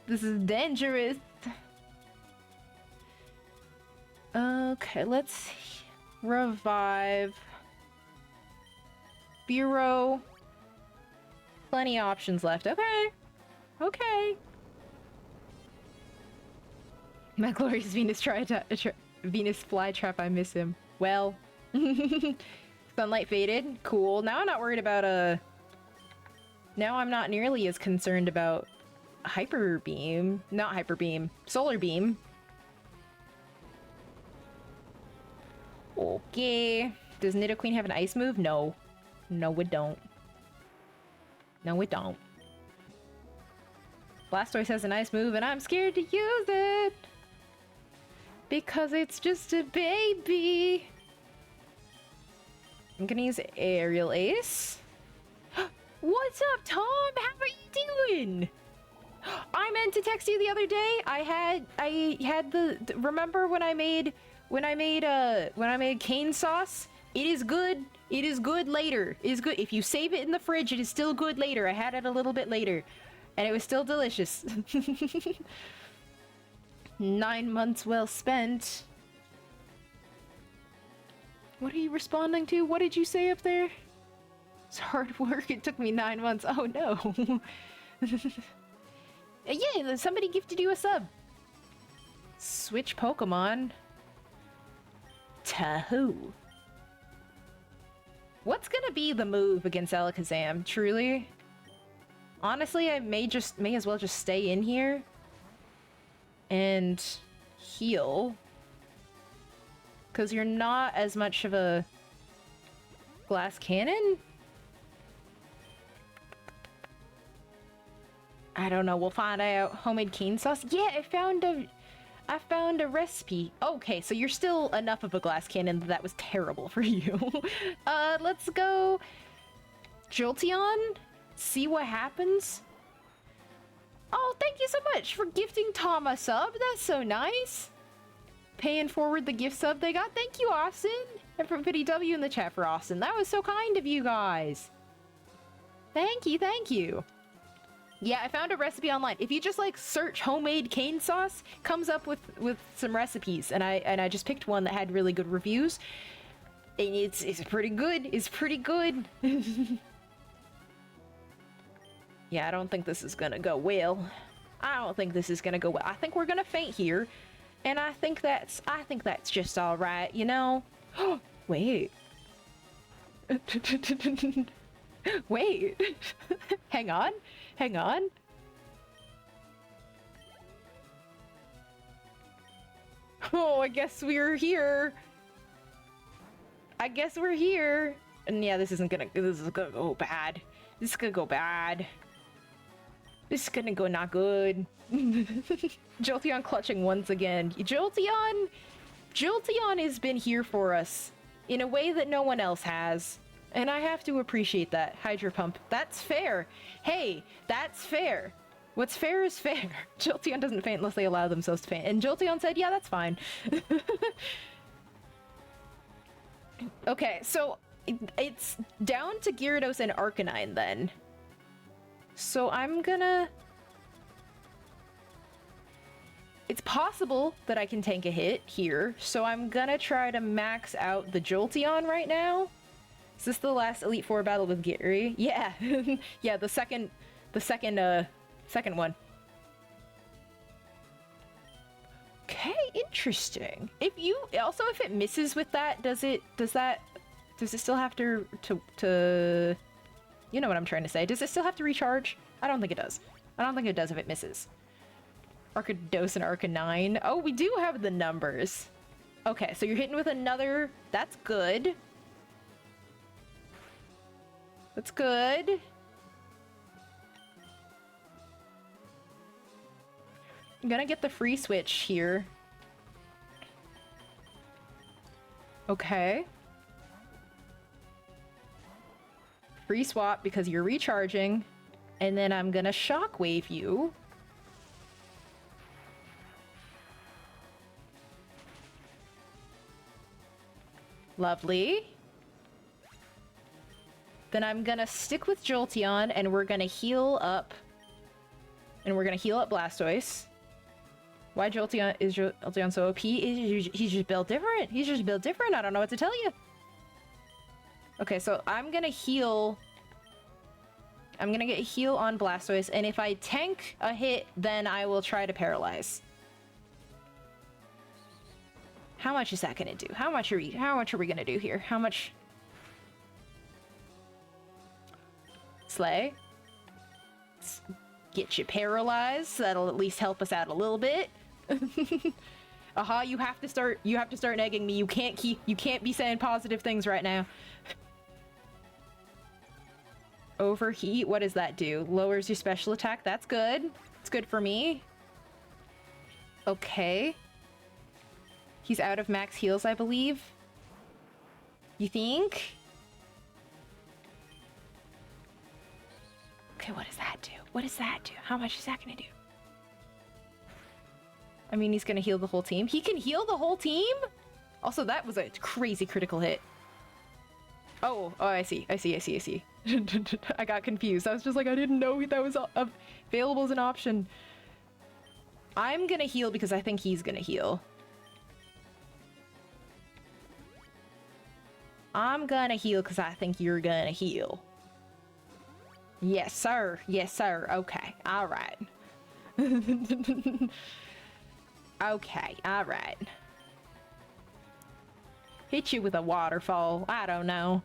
This is dangerous. Okay, let's revive. Bureau. Plenty of options left. Okay. Okay. My glorious Venus Venus flytrap, I miss him. Well. Sunlight faded. Cool. Now I'm not worried about now I'm not nearly as concerned about Hyper Beam. Not Hyper Beam. Solar Beam. Okay. Does Nidoqueen have an ice move? No. No, it don't. No, it don't. Blastoise has a nice move, and I'm scared to use it! Because it's just a baby! I'm gonna use Aerial Ace. What's up, Tom? How are you doing? I meant to text you the other day. I had the remember when I made cane sauce? It is good. It is good later. It is good. If you save it in the fridge, it is still good later. I had it a little bit later, and it was still delicious. 9 months well spent. What are you responding to? What did you say up there? It's hard work. It took me 9 months. Oh no. Yeah, somebody gifted you a sub. Switch Pokemon. Tahoo. What's gonna be the move against Alakazam, truly? Honestly, I may as well just stay in here and heal. Because you're not as much of a glass cannon? I don't know, we'll find out. Homemade cane sauce? Yeah, I found a recipe. Okay, so you're still enough of a glass cannon that was terrible for you. Let's go Jolteon, see what happens. Oh, thank you so much for gifting Tom a sub. That's so nice. Paying forward the gift sub they got. Thank you, Austin. And from Pity W in the chat for Austin. That was so kind of you guys. Thank you, thank you. Yeah, I found a recipe online. If you just like search homemade cane sauce, comes up with some recipes, and I just picked one that had really good reviews. And it's pretty good. It's pretty good. Yeah, I don't think this is gonna go well. I don't think this is gonna go well. I think we're gonna faint here, and I think that's just all right, you know. Wait. Wait. Hang on. Hang on. Oh, I guess we're here. I guess we're here. And yeah, this is gonna go bad. This is gonna go bad. This is gonna go not good. Jolteon clutching once again. Jolteon has been here for us in a way that no one else has. And I have to appreciate that. Hydro Pump. That's fair. Hey, that's fair. What's fair is fair. Jolteon doesn't faint unless they allow themselves to faint. And Jolteon said, yeah, that's fine. Okay, so it's down to Gyarados and Arcanine then. So I'm gonna... It's possible that I can tank a hit here, so I'm gonna try to max out the Jolteon right now. Is this the last Elite Four battle with Gary? Yeah. Yeah, the second one. Okay, interesting. If it misses with that, does it still have to you know what I'm trying to say? Does it still have to recharge? I don't think it does. I don't think it does if it misses. Arcados and Arcanine. Oh, we do have the numbers. Okay, so you're hitting with another. That's good. That's good. I'm gonna get the free switch here. Okay. Free swap because you're recharging. And then I'm gonna shockwave you. Lovely. Then I'm gonna stick with Jolteon, and we're gonna heal up. And we're gonna heal up Blastoise. Why is Jolteon so OP? He's just built different. He's just built different. I don't know what to tell you. Okay, so I'm gonna heal. I'm gonna get a heal on Blastoise, and if I tank a hit, then I will try to paralyze. How much is that gonna do? How much are we gonna do here? How much? Slay. Get you paralyzed. That'll at least help us out a little bit. Aha, you have to start negging me. You can't be saying positive things right now. Overheat, what does that do? Lowers your special attack. That's good. That's good for me. Okay. He's out of max heals, I believe. You think? Okay, what does that do? What does that do? How much is that gonna do? I mean, he's gonna heal the whole team. He can heal the whole team? Also, that was a crazy critical hit. Oh, I see. I got confused. I was just like, I didn't know that was available as an option. I'm gonna heal because I think he's gonna heal. I'm gonna heal because I think you're gonna heal. Yes, sir. Yes, sir. Okay. All right. Okay. All right. Hit you with a waterfall. I don't know.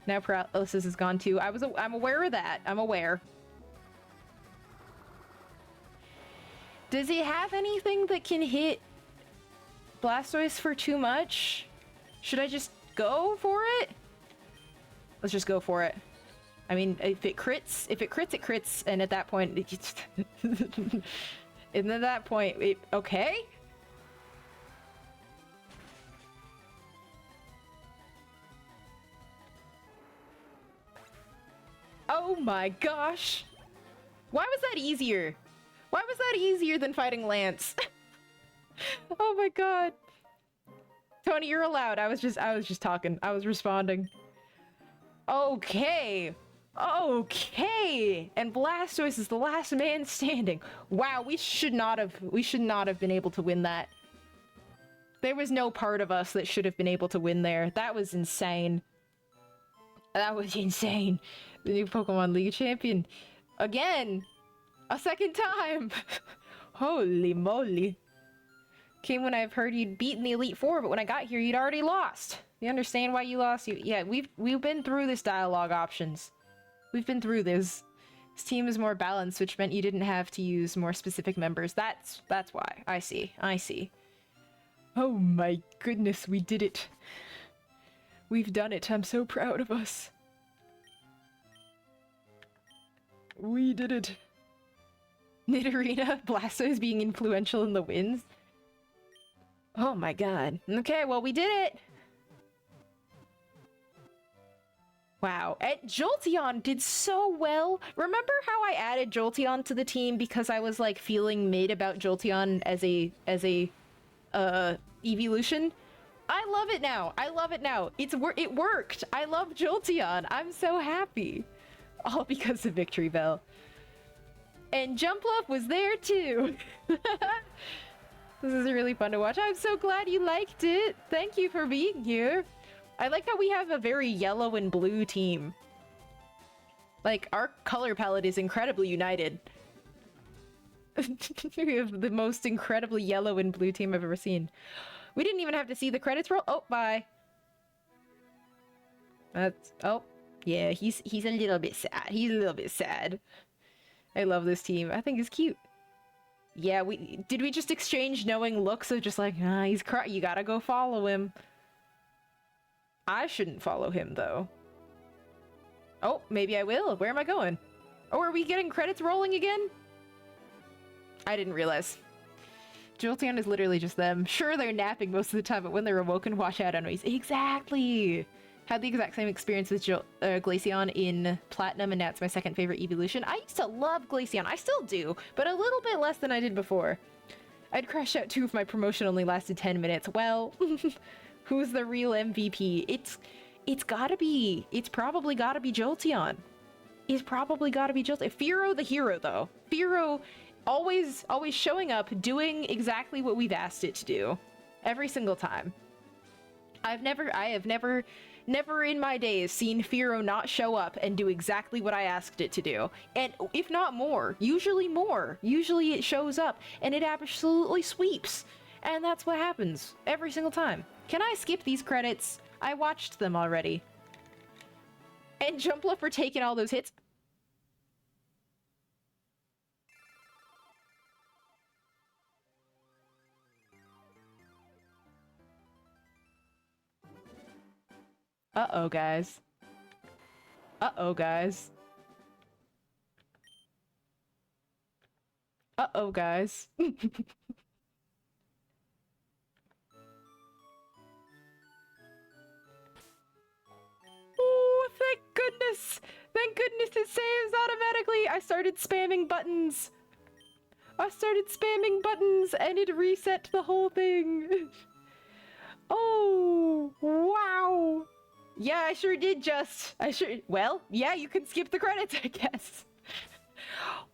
Now paralysis is gone too. I'm aware of that. I'm aware. Does he have anything that can hit Blastoise for too much? Should I just go for it? Let's just go for it. I mean, if it crits, it crits, and at that point, and at that point, okay? Oh my gosh! Why was that easier? Why was that easier than fighting Lance? Oh my god. Tony, you're allowed. I was just talking. I was responding. Okay. Okay. And Blastoise is the last man standing. Wow, we should not have been able to win that. There was no part of us that should have been able to win there. That was insane. That was insane. The new Pokemon League champion. Again. A second time. Holy moly. Came when I've heard you'd beaten the Elite Four, but when I got here, you'd already lost. You understand why you lost? Yeah, we've been through this dialogue options. We've been through this. This team is more balanced, which meant you didn't have to use more specific members. That's why. I see. Oh my goodness, we did it. We've done it. I'm so proud of us. We did it. Nidorina, Blastoise being influential in the wins. Oh my god. Okay, well, we did it! Wow. And Jolteon did so well. Remember how I added Jolteon to the team because I was, like, feeling mid about Jolteon as a evolution? I love it now. I love it now. It worked. I love Jolteon. I'm so happy. All because of Victory Bell. And Jumpluff was there, too. This is really fun to watch. I'm so glad you liked it. Thank you for being here. I like how we have a very yellow and blue team. Like, our color palette is incredibly united. We have the most incredibly yellow and blue team I've ever seen. We didn't even have to see the credits roll. Oh, bye. Oh, yeah, he's a little bit sad. He's a little bit sad. I love this team. I think it's cute. Yeah, did we just exchange knowing looks of just like, he's you gotta go follow him. I shouldn't follow him, though. Oh, maybe I will. Where am I going? Oh, are we getting credits rolling again? I didn't realize. Jolteon is literally just them. Sure, they're napping most of the time, but when they're awoken, watch out on noise. Exactly! Had the exact same experience with Glaceon in Platinum, and now it's my second favorite evolution. I used to love Glaceon. I still do, but a little bit less than I did before. I'd crash out too if my promotion only lasted 10 minutes. Well, who's the real MVP? It's probably gotta be Jolteon. It's probably gotta be Jolteon. Fearow the hero, though. Fearow always showing up, doing exactly what we've asked it to do. Every single time. I have never in my days seen Fearow not show up and do exactly what I asked it to do. And if not more. Usually it shows up and it absolutely sweeps. And that's what happens every single time. Can I skip these credits? I watched them already. And Jumpluff for taking all those hits. Uh-oh, guys. Uh-oh, guys. Uh-oh, guys. Oh, thank goodness! Thank goodness it saves automatically! I started spamming buttons! And it reset the whole thing! Oh, wow! Yeah, I sure did well, yeah, you can skip the credits, I guess.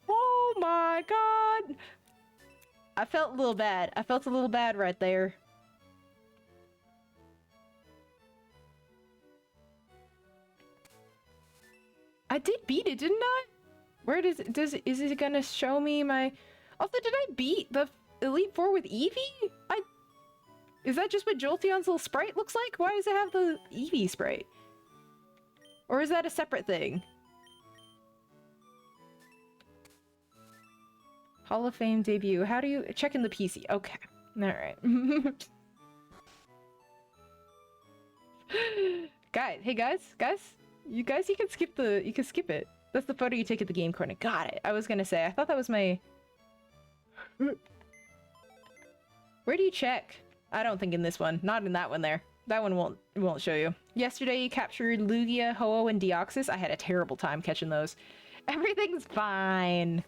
Oh my god! I felt a little bad. I felt a little bad right there. I did beat it, didn't I? Where is it gonna show me my... Also, did I beat the Elite Four with Eevee? Is that just what Jolteon's little sprite looks like? Why does it have the Eevee sprite? Or is that a separate thing? Hall of Fame debut. How do you... Check in the PC. Okay. Alright. Hey guys, you can skip it. That's the photo you take at the game corner. Got it. I was gonna say, I thought that was my... Where do you check? I don't think in this one. Not in that one there. That one won't show you. Yesterday you captured Lugia, Ho-Oh, and Deoxys. I had a terrible time catching those. Everything's fine.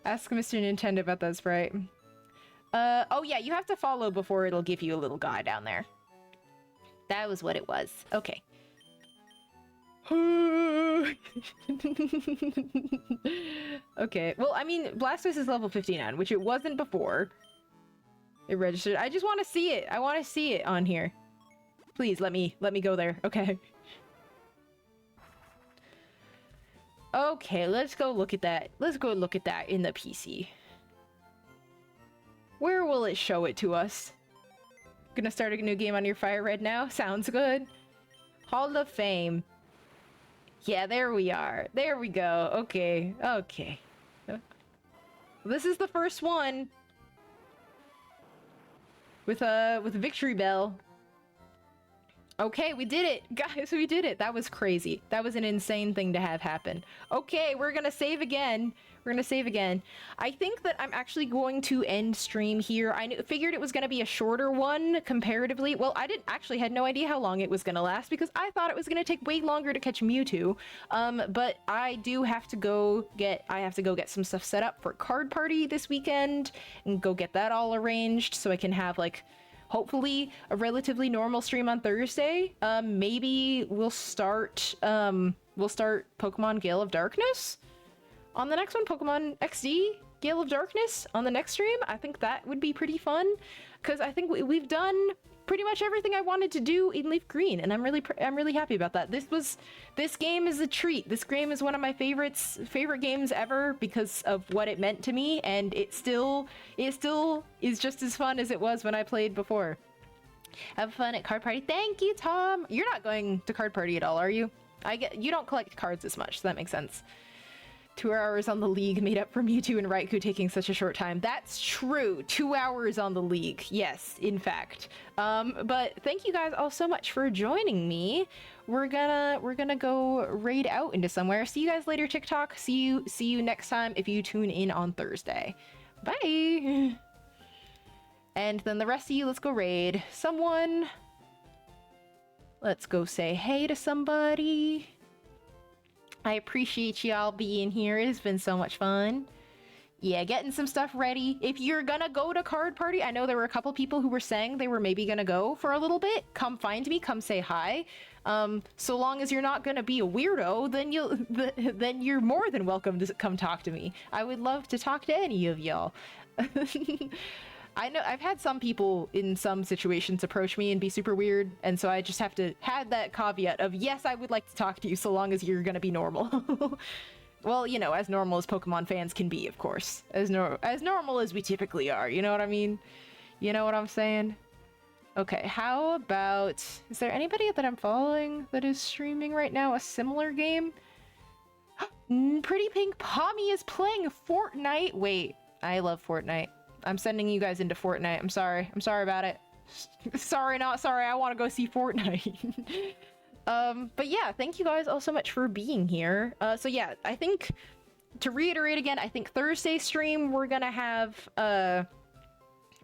Ask Mr. Nintendo about that sprite. Oh yeah, you have to follow before it'll give you a little guy down there. That was what it was. Okay. Okay, well, I mean, Blastoise is level 59, which it wasn't before it registered. I just want to see it. I want to see it on here. Please, let me go there. Okay. Okay, let's go look at that. Let's go look at that in the PC. Where will it show it to us? Gonna start a new game on your Fire Red now? Sounds good. Hall of Fame. Yeah, there we are. There we go. Okay. Okay. This is the first one. With Victory Bell. Okay, we did it! Guys, we did it! That was crazy. That was an insane thing to have happen. Okay, we're gonna save again. We're gonna save again. I think that I'm actually going to end stream here. I figured it was gonna be a shorter one, comparatively. Well, I had no idea how long it was gonna last, because I thought it was gonna take way longer to catch Mewtwo. But I do have to go get some stuff set up for Card Party this weekend, and go get that all arranged, so I can have, like, hopefully a relatively normal stream on Thursday. Maybe we'll start Pokemon Gale of Darkness on the next one. Pokemon XD Gale of Darkness on the next stream. I think that would be pretty fun, because I think we've done pretty much everything I wanted to do in LeafGreen, and I'm really happy about that. This game is a treat. This game is one of my favorite games ever because of what it meant to me, and it still is just as fun as it was when I played before. Have fun at Card Party. Thank you, Tom. You're not going to Card Party at all, are you? You don't collect cards as much, so that makes sense. 2 hours on the League made up for Mewtwo and Raikou taking such a short time. That's true. 2 hours on the League. Yes, in fact. But thank you guys all so much for joining me. We're gonna go raid out into somewhere. See you guys later, TikTok. See you next time if you tune in on Thursday. Bye. And then the rest of you, let's go raid someone. Let's go say hey to somebody. I appreciate y'all being here. It has been so much fun. Yeah, getting some stuff ready. If you're gonna go to Card Party, I know there were a couple people who were saying they were maybe gonna go for a little bit. Come find me, come say hi. So long as you're not gonna be a weirdo, then you're more than welcome to come talk to me. I would love to talk to any of y'all. I know I've had some people in some situations approach me and be super weird, and so I just have to have that caveat of, yes, I would like to talk to you so long as you're gonna be normal. Well, you know, as normal as Pokemon fans can be, of course. As normal as we typically are, you know what I mean? You know what I'm saying? Okay, how about... Is there anybody that I'm following that is streaming right now a similar game? Pretty Pink Pommy is playing Fortnite! Wait, I love Fortnite. I'm sending you guys into Fortnite. I'm sorry. I'm sorry about it. Sorry, not sorry. I want to go see Fortnite. But yeah, thank you guys all so much for being here. So yeah, I think to reiterate again, I think Thursday stream we're gonna have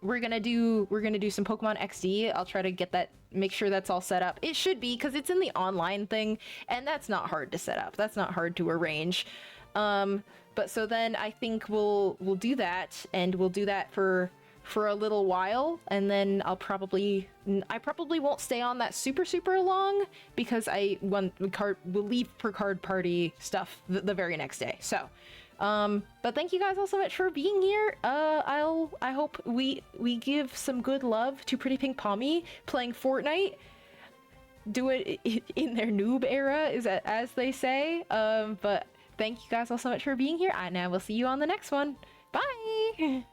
we're gonna do some Pokemon XD. I'll try to get that, make sure that's all set up. It should be, because it's in the online thing, and that's not hard to set up. That's not hard to arrange. But so then I think we'll do that, and we'll do that for a little while, and then I probably won't stay on that super long, because we'll leave for card party stuff the very next day. So but thank you guys all so much for being here. I hope we give some good love to Pretty Pink Pommy playing Fortnite, do it in their noob era, as they say. But thank you guys all so much for being here, and I will see you on the next one. Bye.